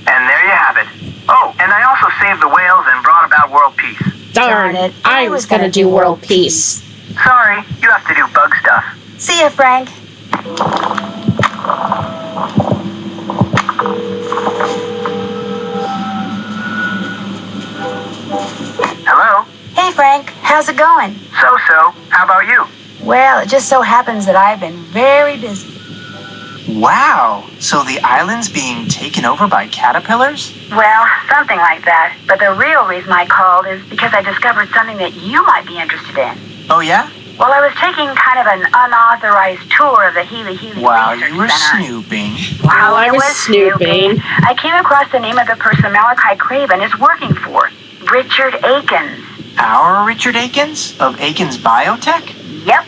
And there you have it. Oh, and I also saved the whales and brought about world peace. Darn, Darn it, I was gonna do world peace. Sorry, you have to do bug stuff. See ya, Frank. Hello? Hey, Frank. How's it going? So-so. How about you? Well, it just so happens that I've been very busy. Wow, so the island's being taken over by caterpillars? Well, something like that. But the real reason I called is because I discovered something that you might be interested in. Oh yeah? Well, I was taking kind of an unauthorized tour of the Healy Wow, Research you were Center. snooping. Wow, I I was was snooping. I came across the name of the person Malachi Craven is working for. Richard Akins. Our Richard Akins? Of Akins Biotech? Yep.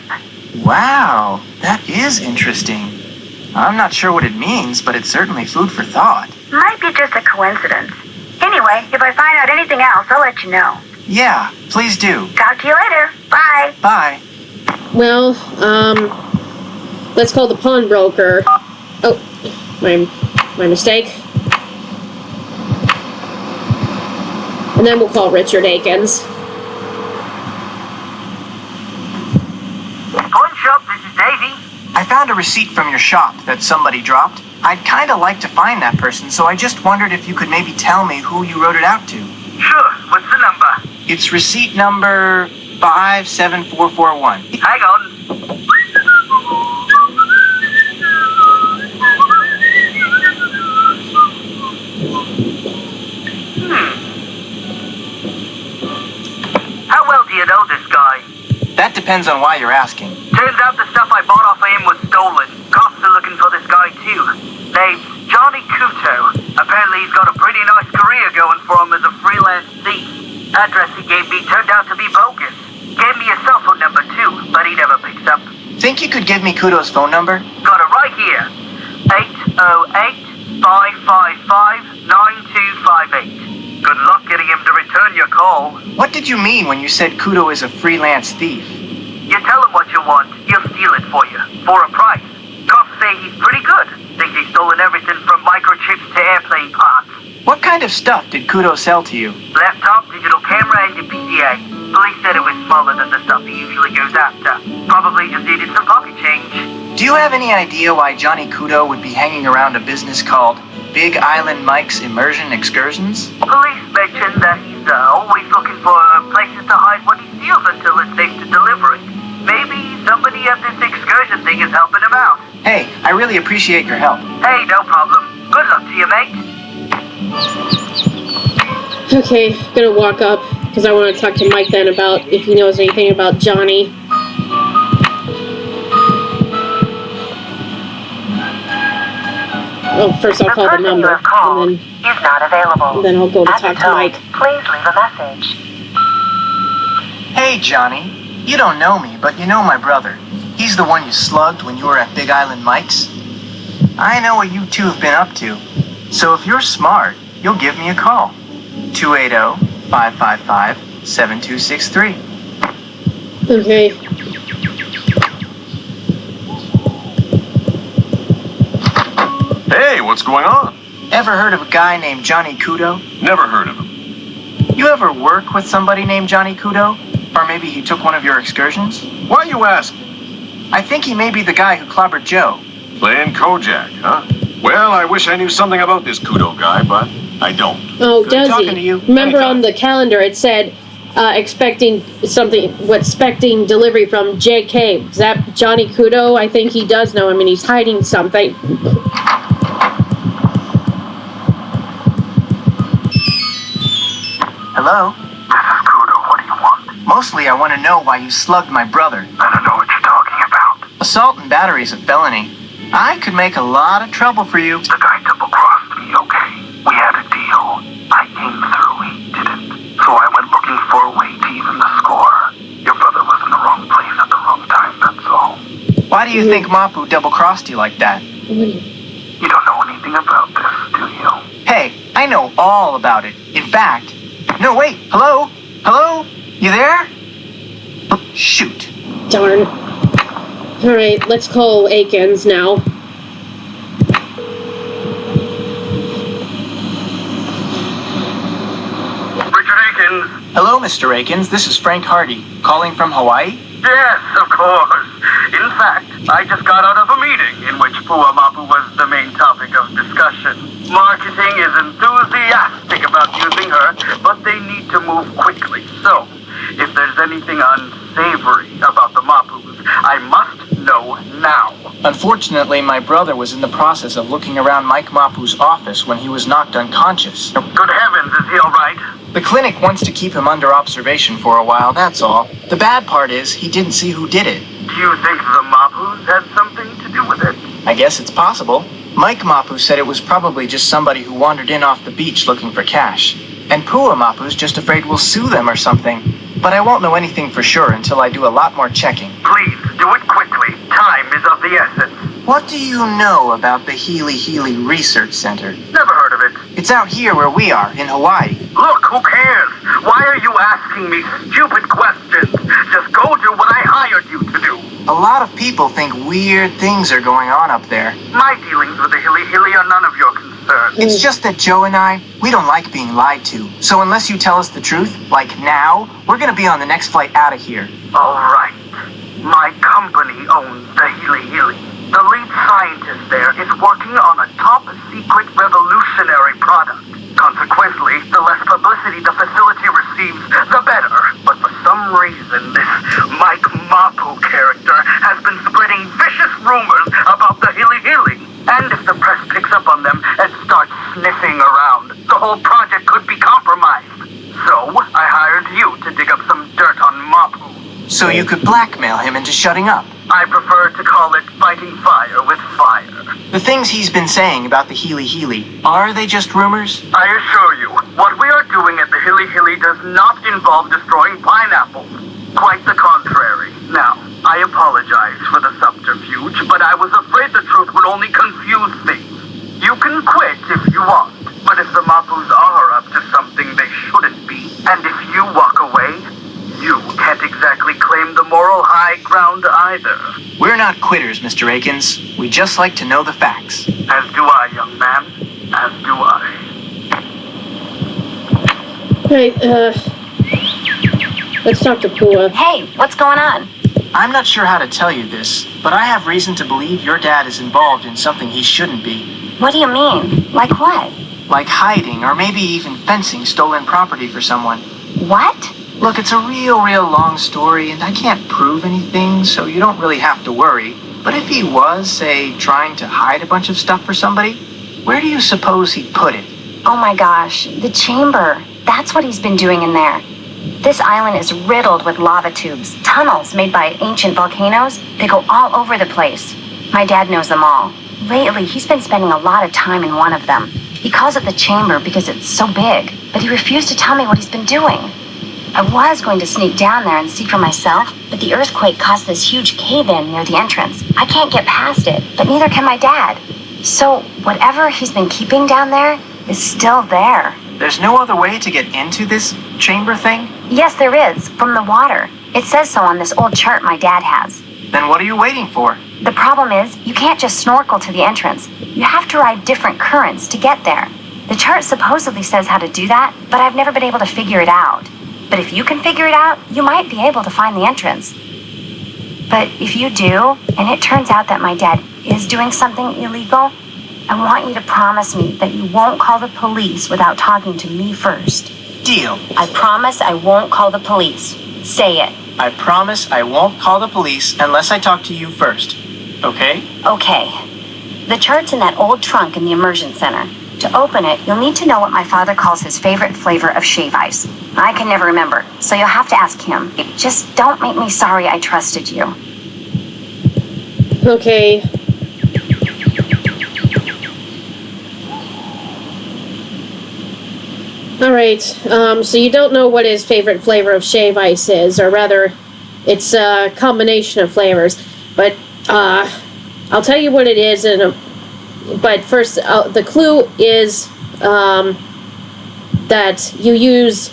Wow, that is interesting. I'm not sure what it means, but it's certainly food for thought. Might be just a coincidence. Anyway, if I find out anything else, I'll let you know. Yeah, please do. Talk to you later. Bye. Bye. Well, let's call the pawnbroker. Oh, my mistake. And then we'll call Richard Akins. Pawn shop, this is Davey. I found a receipt from your shop that somebody dropped. I'd kind of like to find that person, so I just wondered if you could maybe tell me who you wrote it out to. Sure, what's the number? It's receipt number 57441. Hang on. How well do you know this guy? That depends on why you're asking. Turns out the stuff I bought off of him was stolen. Cops are looking for this guy too. Name's Johnny Kuto. Apparently he's got a pretty nice career going for him as a freelance thief. Address he gave me turned out to be bogus. Gave me a cell phone number too, but he never picks up. Think you could give me Kudo's phone number? Got it right here. 808-555-9258. Good luck getting him to return your call. What did you mean when you said Kudo is a freelance thief? You tell him what you want, he'll steal it for you, for a price. Cops say he's pretty good. Think he's stolen everything from microchips to airplane parts. What kind of stuff did Kudo sell to you? Laptop, digital camera, and your PDA. Police said it was smaller than the stuff he usually goes after. Probably just needed some pocket change. Do you have any idea why Johnny Kudo would be hanging around a business called Big Island Mike's Immersion Excursions? Police mentioned that he's always looking for places to hide what he steals until it's safe to deliver it. Maybe somebody at this excursion thing is helping him out. Hey, I really appreciate your help. Hey, no problem. Good luck to you, mate. Okay, gonna walk up because I want to talk to Mike then about if he knows anything about Johnny. Oh, first I'll call the number, and Is not available. then I'll go to At talk the to tone, Mike. Please leave a message. Hey, Johnny. You don't know me, but you know my brother. He's the one you slugged when you were at Big Island Mike's. I know what you two have been up to. So if you're smart, you'll give me a call. 280-555-7263. Okay. Hey, what's going on? Ever heard of a guy named Johnny Kudo? Never heard of him. You ever work with somebody named Johnny Kudo? Or maybe he took one of your excursions? Why you asking? I think he may be the guy who clobbered Joe. Playing Kojak, huh? Well, I wish I knew something about this Kudo guy, but I don't. Oh, Good does talking he? to you. Remember Anytime. on the calendar it said expecting delivery from JK. Is that Johnny Kudo? I think he does know him and he's hiding something. Hello? This is Kudo. What do you want? Mostly I want to know why you slugged my brother. I don't know what you're talking about. Assault and battery is a felony. I could make a lot of trouble for you. The guy double-crossed me, okay? We had a deal. I came through, he didn't. So I went looking for a way to even the score. Your brother was in the wrong place at the wrong time, that's all. Why do you think Mapu double-crossed you like that? You don't know anything about this, do you? Hey, I know all about it. In fact... No, wait. Hello? Hello? You there? Oh, shoot. Darn. Alright, let's call Akins now. Richard Akins. Hello, Mr. Akins. This is Frank Hardy, calling from Hawaii. Yes, of course. In fact, I just got out of a meeting in which Puamapu was the main topic of discussion. Marketing is enthusiastic about using her, but they need to move quickly. So, if there's anything unsavory about the Mapus, I Unfortunately, my brother was in the process of looking around Mike Mapu's office when he was knocked unconscious. Good heavens, is he alright? The clinic wants to keep him under observation for a while, that's all. The bad part is, he didn't see who did it. Do you think the Mapus had something to do with it? I guess it's possible. Mike Mapu said it was probably just somebody who wandered in off the beach looking for cash. And Pua Mapu's just afraid we'll sue them or something. But I won't know anything for sure until I do a lot more checking. Please, do it quickly. Time is of the essence. What do you know about the Healy Research Center? Never heard of it. It's out here where we are, in Hawaii. Look, who cares? Why are you asking me stupid questions? Just go do what I hired you to do. A lot of people think weird things are going on up there. My dealings with the Hilly are none of your concern. It's just that Joe and I, we don't like being lied to. So unless you tell us the truth, like now, we're gonna be on the next flight out of here. All right. My company owns the Hilly. The lead scientist there is working on a top-secret revolutionary product. Consequently, the less publicity the facility receives, the better. But for some reason, this Mike Mapu character has been spreading vicious rumors about the Hilly. And if the press picks up on them and starts sniffing around, the whole project could be compromised. So, I hired you to dig up some dirt on Mapu. So you could blackmail him into shutting up. I prefer to call it fighting fire with fire. The things he's been saying about the Healy, are they just rumors? I assure you, what we are doing at the Hilly does not involve destroying pineapples. Quite the contrary. Now, I apologize for the subterfuge, but I was afraid the truth would only confuse things. You can quit if you want, but if the Mapus are up to something they shouldn't be, and if you walk away, you can't exactly claim the moral high ground either. We're not quitters, Mr. Akins. We just like to know the facts. As do I, young man. As do I. Hey, let's talk to Pua. Hey, what's going on? I'm not sure how to tell you this, but I have reason to believe your dad is involved in something he shouldn't be. What do you mean? Like what? Like hiding or maybe even fencing stolen property for someone. What? Look, it's a real long story, and I can't prove anything, so you don't really have to worry. But if he was, say, trying to hide a bunch of stuff for somebody, where do you suppose he put it? Oh my gosh, the chamber. That's what he's been doing in there. This island is riddled with lava tubes, tunnels made by ancient volcanoes. They go all over the place. My dad knows them all. Lately, he's been spending a lot of time in one of them. He calls it the chamber because it's so big, but he refused to tell me what he's been doing. I was going to sneak down there and see for myself, but the earthquake caused this huge cave-in near the entrance. I can't get past it, but neither can my dad. So, whatever he's been keeping down there is still there. There's no other way to get into this chamber thing? Yes, there is, from the water. It says so on this old chart my dad has. Then what are you waiting for? The problem is, you can't just snorkel to the entrance. You have to ride different currents to get there. The chart supposedly says how to do that, but I've never been able to figure it out. But if you can figure it out, you might be able to find the entrance. But if you do, and it turns out that my dad is doing something illegal, I want you to promise me that you won't call the police without talking to me first. Deal. I promise I won't call the police. Say it. I promise I won't call the police unless I talk to you first. Okay? Okay. The chart's in that old trunk in the immersion center. To open it, you'll need to know what my father calls his favorite flavor of shave ice. I can never remember, so you'll have to ask him. Just don't make me sorry I trusted you. Okay. Alright, so you don't know what his favorite flavor of shave ice is, or rather, it's a combination of flavors. But, I'll tell you what it is but first, the clue is that you use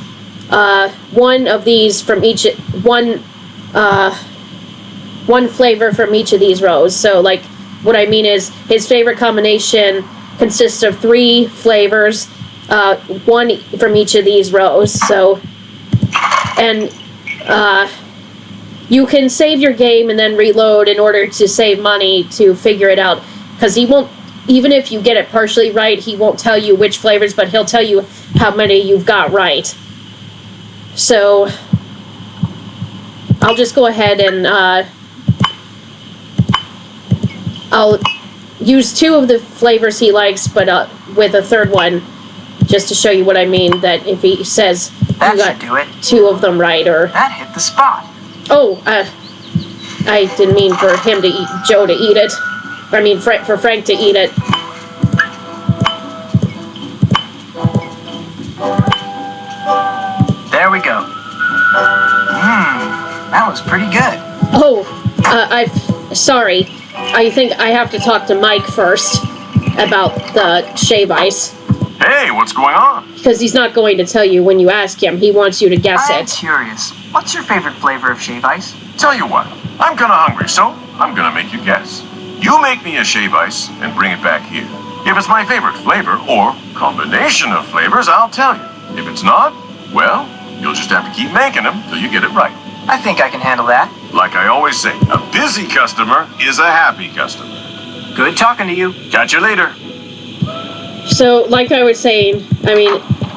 one of these from each one flavor from each of these rows. So, like, what I mean is his favorite combination consists of 3 flavors, one from each of these rows. So, and you can save your game and then reload in order to save money to figure it out, because he won't. Even if you get it partially right, he won't tell you which flavors, but he'll tell you how many you've got right. So, I'll just go ahead and I'll use 2 of the flavors he likes, but with a third one, just to show you what I mean, that if he says That you got should do it. 2 of them right, or... That hit the spot. Oh, I didn't mean for him to eat, Joe to eat it. I mean, for Frank to eat it. There we go. That was pretty good. Oh, sorry. I think I have to talk to Mike first about the shave ice. Hey, what's going on? Because he's not going to tell you when you ask him. He wants you to guess I'm it. curious. What's your favorite flavor of shave ice? Tell you what, I'm kinda hungry, so I'm gonna make you guess. You make me a shave ice and bring it back here. If it's my favorite flavor or combination of flavors, I'll tell you. If it's not, well, you'll just have to keep making them till you get it right. I think I can handle that. Like I always say, a busy customer is a happy customer. Good talking to you. Catch you later. So, like I was saying, I mean,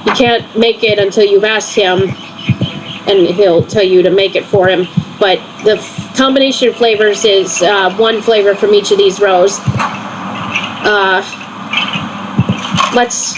you can't make it until you've asked him, and he'll tell you to make it for him. But the combination of flavors is 1 flavor from each of these rows. Let's...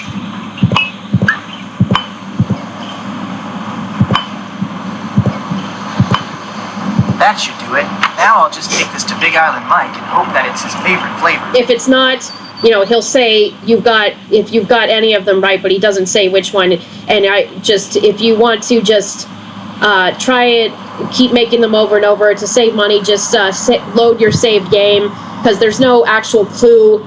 That should do it. Now I'll just take this to Big Island Mike and hope that it's his favorite flavor. If it's not, you know, he'll say if you've got any of them right, but he doesn't say which one. And if you want to just try it, keep making them over and over to save money, just load your saved game, because there's no actual clue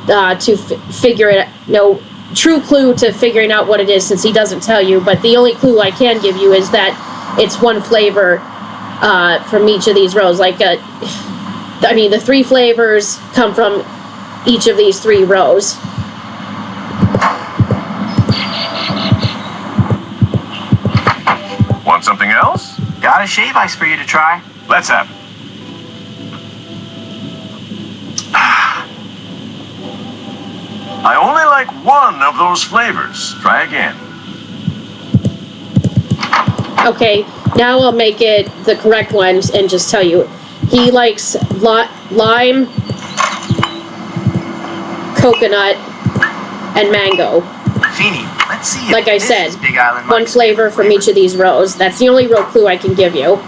to figure it, no true clue to figuring out what it is, since he doesn't tell you. But the only clue I can give you is that it's 1 flavor from each of these rows. Like, I mean, the 3 flavors come from each of these 3 rows. Want something else? Got a shave ice for you to try. Let's have it. I only like 1 of those flavors. Try again. Okay, now I'll make it the correct ones and just tell you. He likes lime, coconut, and mango. Feeny, let's see if Like I this said, is Big Island 1 Mike's flavor favorite from each of these rows. That's the only real clue I can give you.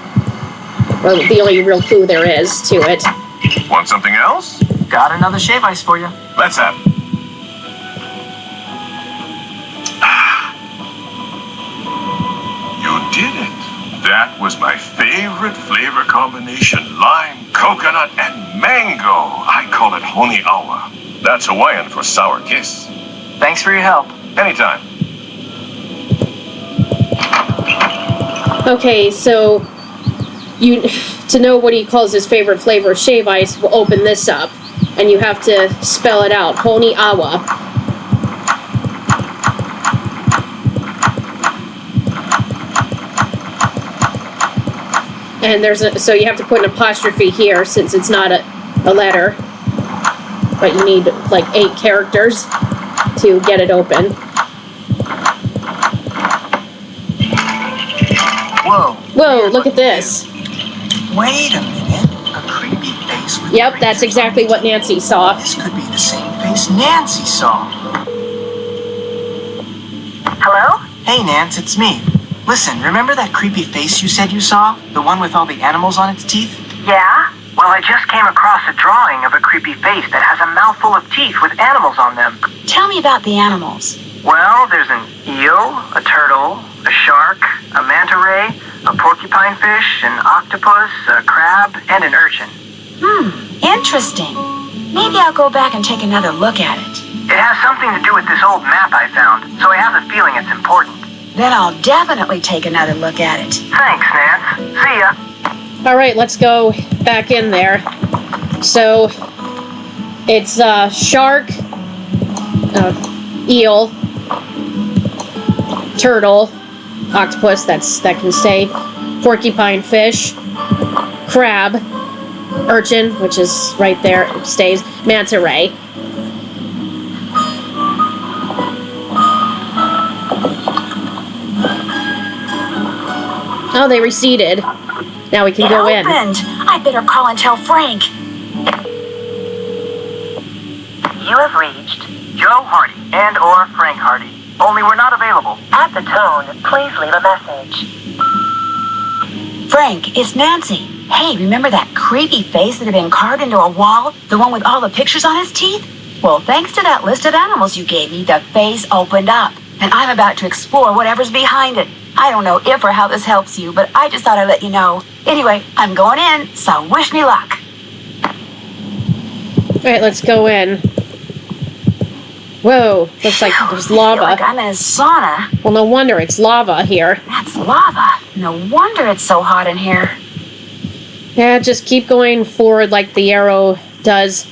Or the only real clue there is to it. Want something else? Got another shave ice for you. Let's have it. You did it. That was my favorite flavor combination. Lime, coconut, and mango. I call it Honi Awa. That's Hawaiian for sour kiss. Thanks for your help. Anytime. Okay, so to know what he calls his favorite flavor of shave ice, we'll open this up, and you have to spell it out. Honi Awa. And so you have to put an apostrophe here, since it's not a letter. But you need like 8 characters to get it open. Whoa, look at this. Wait a minute. A creepy face with Yep, that's exactly what Nancy saw. This could be the same face Nancy saw. Hello? Hey, Nance, it's me. Listen, remember that creepy face you said you saw? The one with all the animals on its teeth? Yeah? Well, I just came across a drawing of a creepy face that has a mouthful of teeth with animals on them. Tell me about the animals. Well, there's an eel, a turtle, a shark, a manta ray, a porcupine fish, an octopus, a crab, and an urchin. Interesting. Maybe I'll go back and take another look at it. It has something to do with this old map I found, so I have a feeling it's important. Then I'll definitely take another look at it. Thanks, Nance. See ya. All right, let's go back in there. So it's shark, eel, turtle, octopus, that can stay, porcupine fish, crab, urchin, which is right there, it stays, manta ray. Oh, they receded. Now we can go in. It opened. I better call and tell Frank. you have reached Joe Hardy and or Frank Hardy. Only we're not available. at the tone, please leave a message. Frank, it's Nancy. Hey, remember that creepy face that had been carved into a wall? The one with all the pictures on his teeth? Well, thanks to that list of animals you gave me, the face opened up. And I'm about to explore whatever's behind it. I don't know if or how this helps you, but I just thought I'd let you know. Anyway, I'm going in, so wish me luck. Alright, let's go in. Whoa, looks like there's I feel lava. like I'm in a sauna. Well, no wonder it's lava here. That's lava. No wonder it's so hot in here. Yeah, just keep going forward like the arrow does.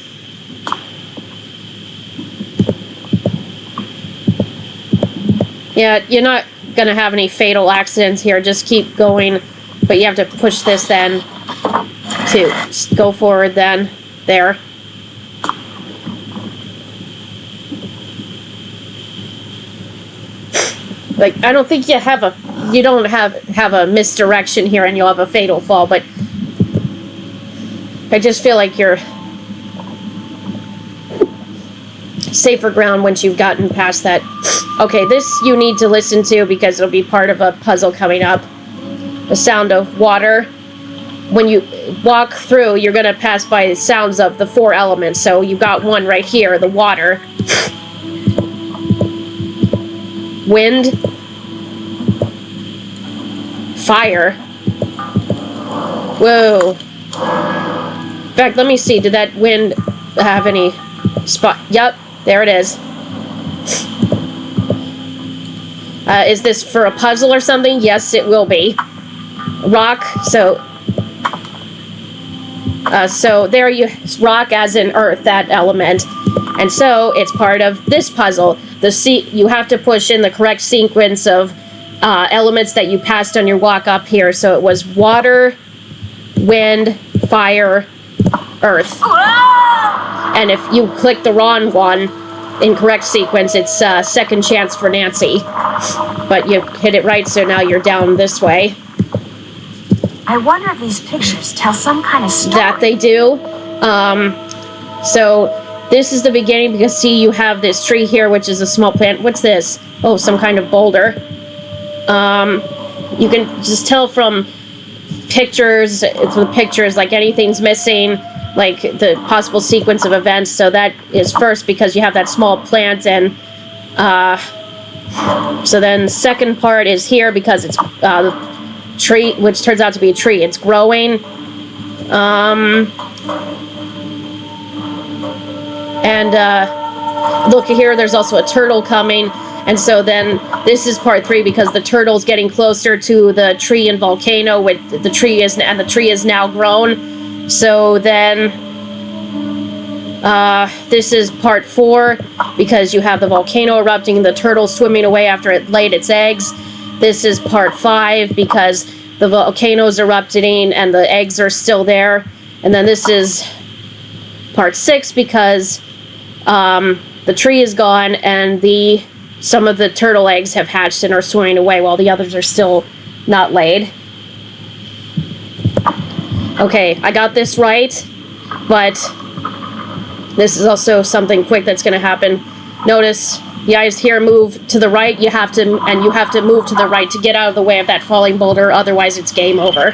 Yeah, you're not gonna have any fatal accidents here. Just keep going, but you have to push this then to go forward then. There. Like, I don't think you don't have a misdirection here and you'll have a fatal fall, but I just feel like you're safer ground once you've gotten past that. Okay, this you need to listen to because it'll be part of a puzzle coming up. The sound of water. When you walk through, you're going to pass by the sounds of the 4 elements. So you've got one right here, the water. Wind. Fire. Whoa. In fact, let me see. Did that wind have any spot? Yep, there it is. Is this for a puzzle or something? Yes, it will be. Rock, so there you, rock as in earth, that element. And so it's part of this puzzle. You have to push in the correct sequence of elements that you passed on your walk up here. So it was water, wind, fire, earth. And if you click the wrong one, incorrect sequence, it's second chance for Nancy. But you hit it right, so now you're down this way. I wonder if these pictures tell some kind of story. That they do. So this is the beginning because see, you have this tree here, which is a small plant. What's this? Oh, some kind of boulder. You can just tell from pictures, like anything's missing, like the possible sequence of events. So that is first because you have that small plant, and so then second part is here because it's the tree, which turns out to be a tree. It's growing. Look here, there's also a turtle coming. And so then this is part 3 because the turtle's getting closer to the tree and volcano, with the tree is now grown. So then this is part 4 because you have the volcano erupting, the turtle swimming away after it laid its eggs. This is part 5 because the volcano's erupting and the eggs are still there. And then this is part 6 because the tree is gone and some of the turtle eggs have hatched and are swimming away while the others are still not laid. Okay, I got this right, but this is also something quick that's going to happen. Notice the eyes here move to the right. You have to move to the right to get out of the way of that falling boulder. Otherwise, it's game over.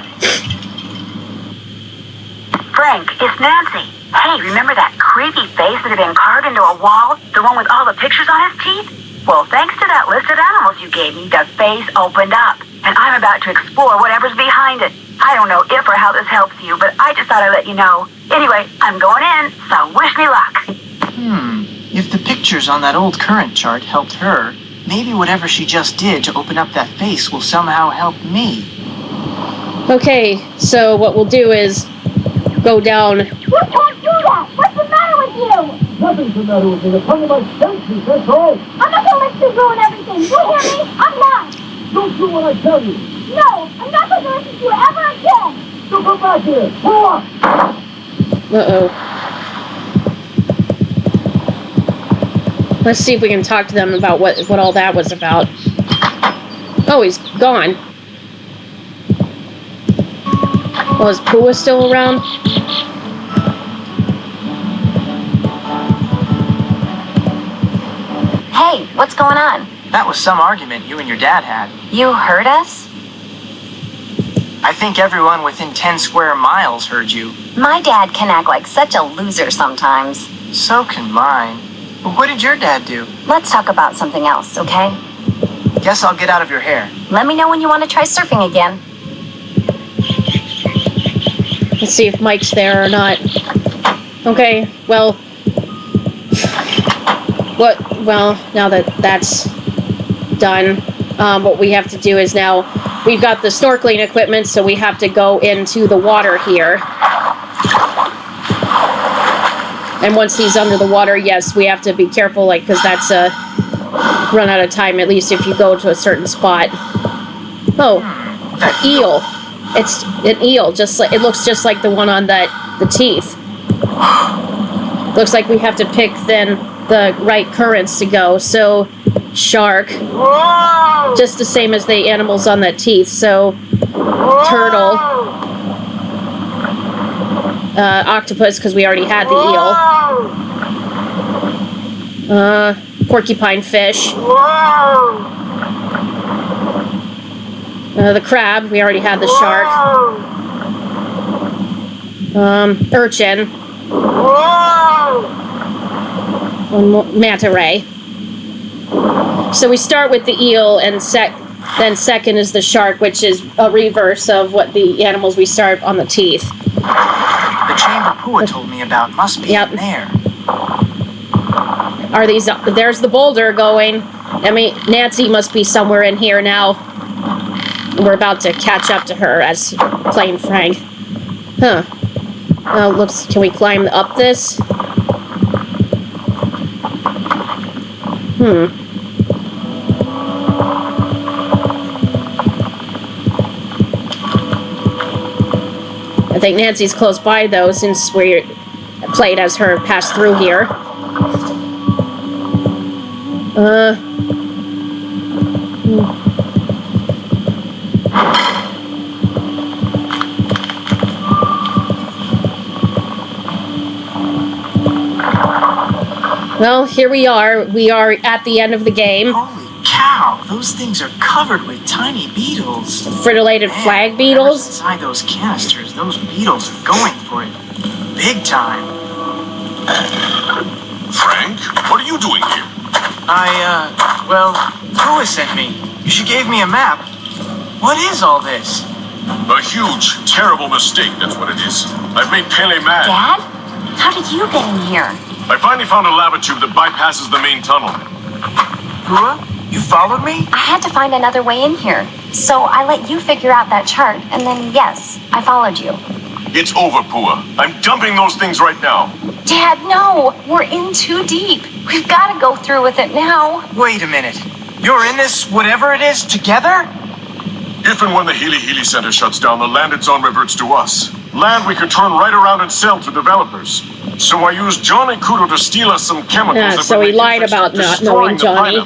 Frank, it's Nancy. Hey, remember that creepy face that had been carved into a wall? The one with all the pictures on his teeth? Well, thanks to that list of animals you gave me, the face opened up. And I'm about to explore whatever's behind it. I don't know if or how this helps you, but I just thought I'd let you know. Anyway, I'm going in, so wish me luck. If the pictures on that old current chart helped her, maybe whatever she just did to open up that face will somehow help me. Okay, so what we'll do is go down. You can't do that! What's the matter with you? Nothing's the matter with me. It's only my senses, that's all. I'm not gonna let you ruin everything. You hear me? I'm not. Don't do what I tell you. No, I'm not gonna listen to you ever again. So come back here. Pull up. Uh-oh. Let's see if we can talk to them about what all that was about. Oh, he's gone. Oh, is Pua still around? Hey, what's going on? That was some argument you and your dad had. You heard us? I think everyone within 10 square miles heard you. My dad can act like such a loser sometimes. So can mine. But what did your dad do? Let's talk about something else, okay? Guess I'll get out of your hair. Let me know when you want to try surfing again. Let's see if Mike's there or not. Okay, well... Well, now that that's done, what we have to do is now... We've got the snorkeling equipment, so we have to go into the water here. And once he's under the water, yes, we have to be careful, like, because that's a... run out of time, at least if you go to a certain spot. Oh, eel. It's an eel, just like it looks just like the one on the teeth. Looks like we have to pick then the right currents to go. So shark, just the same as the animals on the teeth. So turtle, octopus because we already had the eel. Porcupine fish. The crab, we already had the shark. Urchin. Manta ray. So we start with the eel, and then second is the shark, which is a reverse of what the animals we start on the teeth. The chamber Pua told me about must be in there. Are these? There's the boulder going. I mean, Nancy must be somewhere in here now. We're about to catch up to her as playing Frank. Huh. Oh, looks. Can we climb up this? I think Nancy's close by though, since we played as her pass through here. Well, here we are. We are at the end of the game. Holy cow, those things are covered with tiny beetles. Frittolated flag beetles? Inside those canisters, those beetles are going for it. Big time. Frank, what are you doing here? Well, Pua sent me. She gave me a map. What is all this? A huge, terrible mistake, that's what it is. I've made Pele mad. Dad? How did you get in here? I finally found a lava tube that bypasses the main tunnel. Pua, you followed me? I had to find another way in here. So I let you figure out that chart, and then, yes, I followed you. It's over, Pua. I'm dumping those things right now. Dad, no! We're in too deep. We've got to go through with it now. Wait a minute. You're in this, whatever it is, together? If and when the Healy Healy Center shuts down, the landed zone reverts to us. Land we could turn right around and sell to developers. So I used Johnny Kudo to steal us some chemicals. So he lied about not knowing Johnny.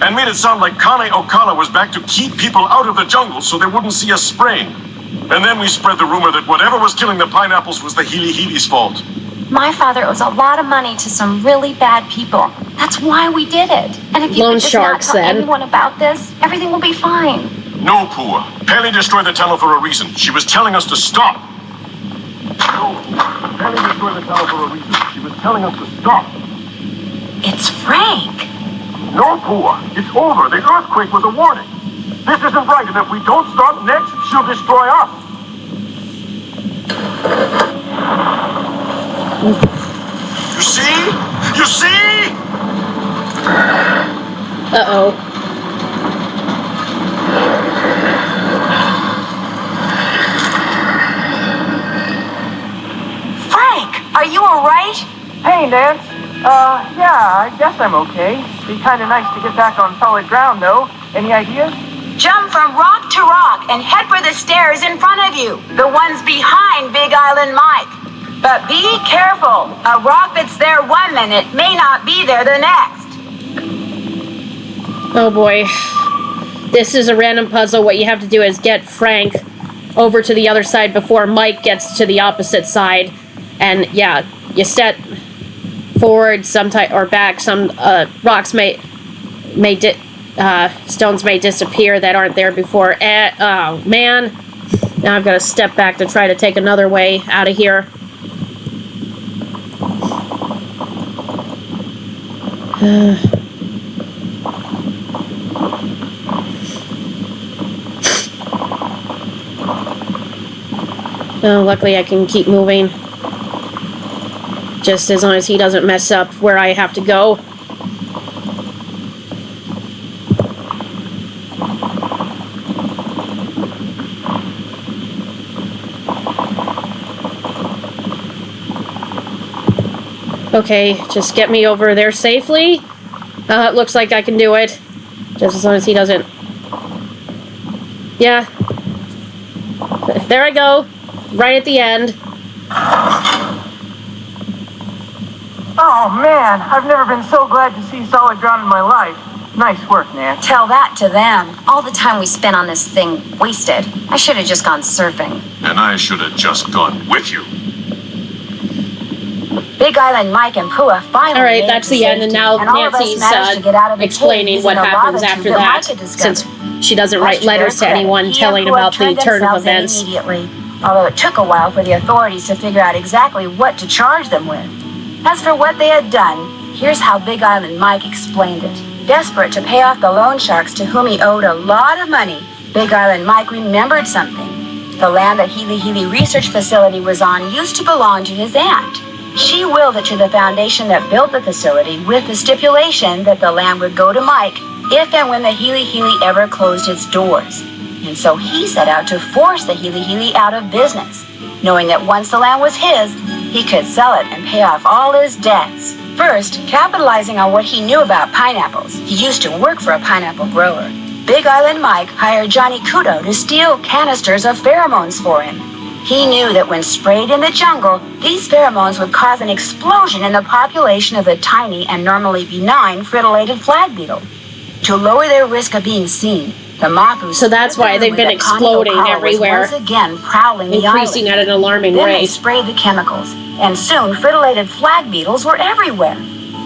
And made it sound like Kane Okala was back to keep people out of the jungle so they wouldn't see us spraying. And then we spread the rumor that whatever was killing the pineapples was the Healy Healy's fault. My father owes a lot of money to some really bad people. That's why we did it. And if you Loan could just sharks, not tell then. anyone about this, everything will be fine. No, Pua. Pele destroyed the tunnel for a reason. She was telling us to stop. No, Pele destroyed the tunnel for a reason. She was telling us to stop. It's Frank. No, Pua. It's over. The earthquake was a warning. This isn't right, and if we don't stop next, she'll destroy us. You see? You see? Uh-oh. Frank, are you all right? Hey, Nance. Yeah, I guess I'm okay. Be kind of nice to get back on solid ground, though. Any ideas? Jump from rock to rock and head for the stairs in front of you. The ones behind Big Island Mike. But be careful. A rock that's there 1 minute may not be there the next. Oh boy. This is a random puzzle. What you have to do is get Frank over to the other side before Mike gets to the opposite side. And yeah, you step forward some type or back. Some rocks may stones may disappear that aren't there before. Oh man, now I've got to step back to try to take another way out of here. Oh, luckily I can keep moving. Just as long as he doesn't mess up where I have to go. Okay, just get me over there safely. It looks like I can do it. Just as long as he doesn't... Yeah. There I go. Right at the end. Oh man, I've never been so glad to see solid ground in my life. Nice work, Nance. Tell that to them. All the time we spent on this thing wasted. I should have just gone surfing. And I should have just gone with you. Big Island Mike and Pua finally All right, made that's it to the end, and safety, now all of us Nancy's managed to get out of the cave explaining using what a happens lava after tube that, Mike had discovered. since she doesn't Much write to letters their to anyone credit, he telling and Pua about the turned turn of themselves in events. immediately, although it took a while for the authorities to figure out exactly what to charge them with. As for what they had done, here's how Big Island Mike explained it. Desperate to pay off the loan sharks to whom he owed a lot of money, Big Island Mike remembered something. The land that Healy Healy Research Facility was on used to belong to his aunt. She willed it to the foundation that built the facility with the stipulation that the land would go to Mike if and when the Healy Healy ever closed its doors. And so he set out to force the Healy Healy out of business, knowing that once the land was his, he could sell it and pay off all his debts. First, capitalizing on what he knew about pineapples. He used to work for a pineapple grower. Big Island Mike hired Johnny Kudo to steal canisters of pheromones for him. He knew that when sprayed in the jungle, these pheromones would cause an explosion in the population of the tiny and normally benign fritillated flag beetle. To lower their risk of being seen, the Mapus... So that's why they've been exploding everywhere, once again prowling the increasing island. at an alarming Then they rate. sprayed the chemicals, and soon fritillated flag beetles were everywhere.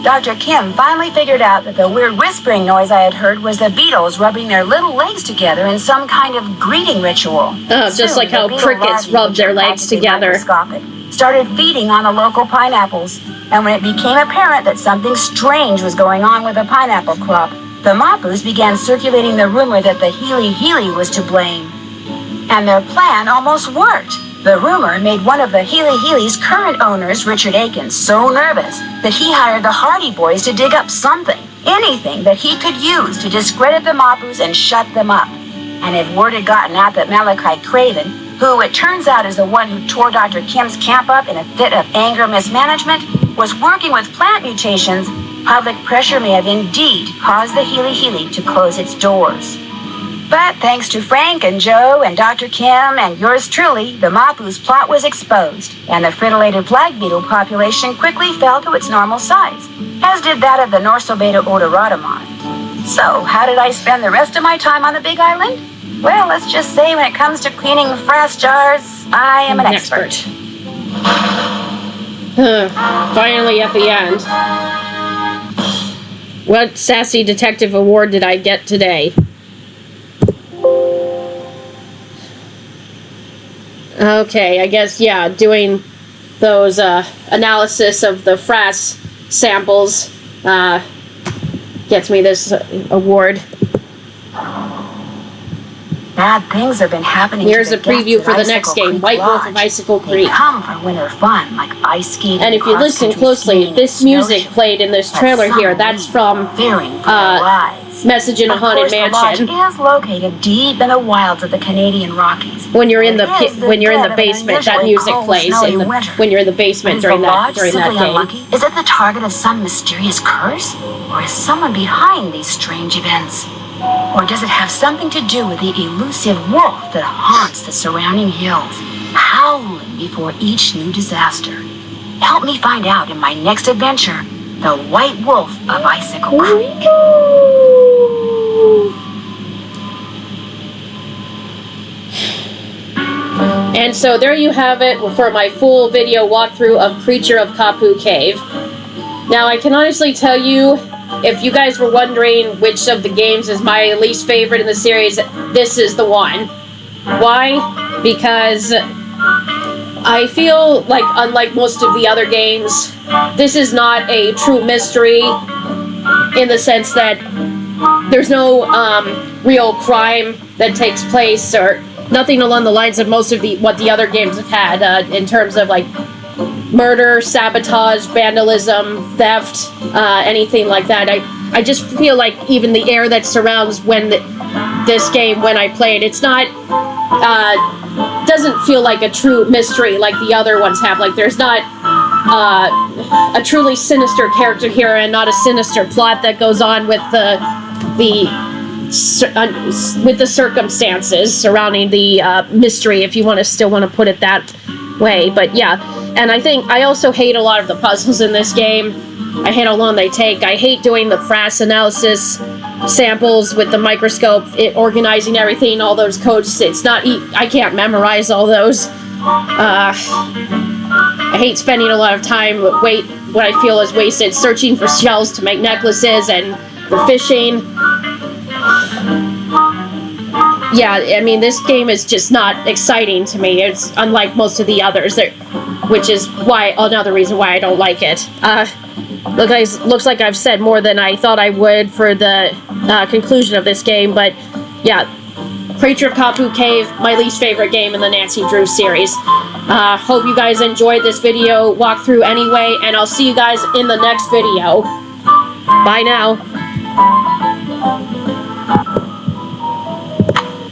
Dr. Kim finally figured out that the weird whispering noise I had heard was the beetles rubbing their little legs together in some kind of greeting ritual. Oh, just Soon, like the how beetle crickets larvae, rub which their are legs practically together. microscopic, started feeding on the local pineapples. And when it became apparent that something strange was going on with the pineapple crop, the Mapus began circulating the rumor that the Healy Healy was to blame. And their plan almost worked. The rumor made one of the Healy Healy's current owners, Richard Aiken, so nervous that he hired the Hardy Boys to dig up something, anything that he could use to discredit the Mapus and shut them up. And if word had gotten out that Malachi Craven, who it turns out is the one who tore Dr. Kim's camp up in a fit of anger mismanagement, was working with plant mutations, public pressure may have indeed caused the Healy Healy to close its doors. But thanks to Frank and Joe and Dr. Kim and yours truly, the Mapu's plot was exposed, and the fritillated flag beetle population quickly fell to its normal size, as did that of the Norsobeta odoratamon. So, how did I spend the rest of my time on the Big Island? Well, let's just say when it comes to cleaning frass jars, I am an expert. Finally at the end. What sassy detective award did I get today? Okay, I guess, yeah, doing those analysis of the frass samples gets me this award. Bad things have been happening. Here's to a the preview guests for at the next Icicle game, Creek White Wolf Lodge. of Icicle They Creek. come for winter fun, like ice skating. And if you listen cross-country closely, skiing, this and music snowshoeing. played in this But trailer some here, that's leave, from fearing for their lives. Message in a Of Haunted course, the Mansion. lodge is located deep in the wilds of the Canadian Rockies. When you're in the It is when you're in dead the of an basement, that unusually music cold, plays snowy in the winter. when you're in the basement Is during the lodge that simply game. unlucky? Is it the target of some mysterious curse? Or is someone behind these strange events? Or does it have something to do with the elusive wolf that haunts the surrounding hills, howling before each new disaster? Help me find out in my next adventure, The White Wolf of Icicle Creek. And so there you have it for my full video walkthrough of Creature of Kapu Cave. Now I can honestly tell you, if you guys were wondering which of the games is my least favorite in the series, this is the one. Why? Because I feel like, unlike most of the other games, this is not a true mystery in the sense that there's no real crime that takes place, or nothing along the lines of most of what the other games have had in terms of like murder, sabotage, vandalism, theft, anything like that. I just feel like even the air that surrounds this game when I play it, it's not doesn't feel like a true mystery like the other ones have. Like there's not a truly sinister character here, and not a sinister plot that goes on with the circumstances surrounding the mystery, if you still want to put it that way. But yeah, and I also hate a lot of the puzzles in this game. I hate how long they take. I hate doing the frass analysis samples with the microscope, organizing everything, all those codes. I can't memorize all those. I hate spending a lot of time what I feel is wasted searching for shells to make necklaces and for fishing. Yeah, I mean, this game is just not exciting to me. It's unlike most of the others, which is another reason why I don't like it. Looks like I've said more than I thought I would for the conclusion of this game, but yeah, Creature of Kapu Cave, my least favorite game in the Nancy Drew series. Hope you guys enjoyed this video walkthrough anyway, and I'll see you guys in the next video. Bye now.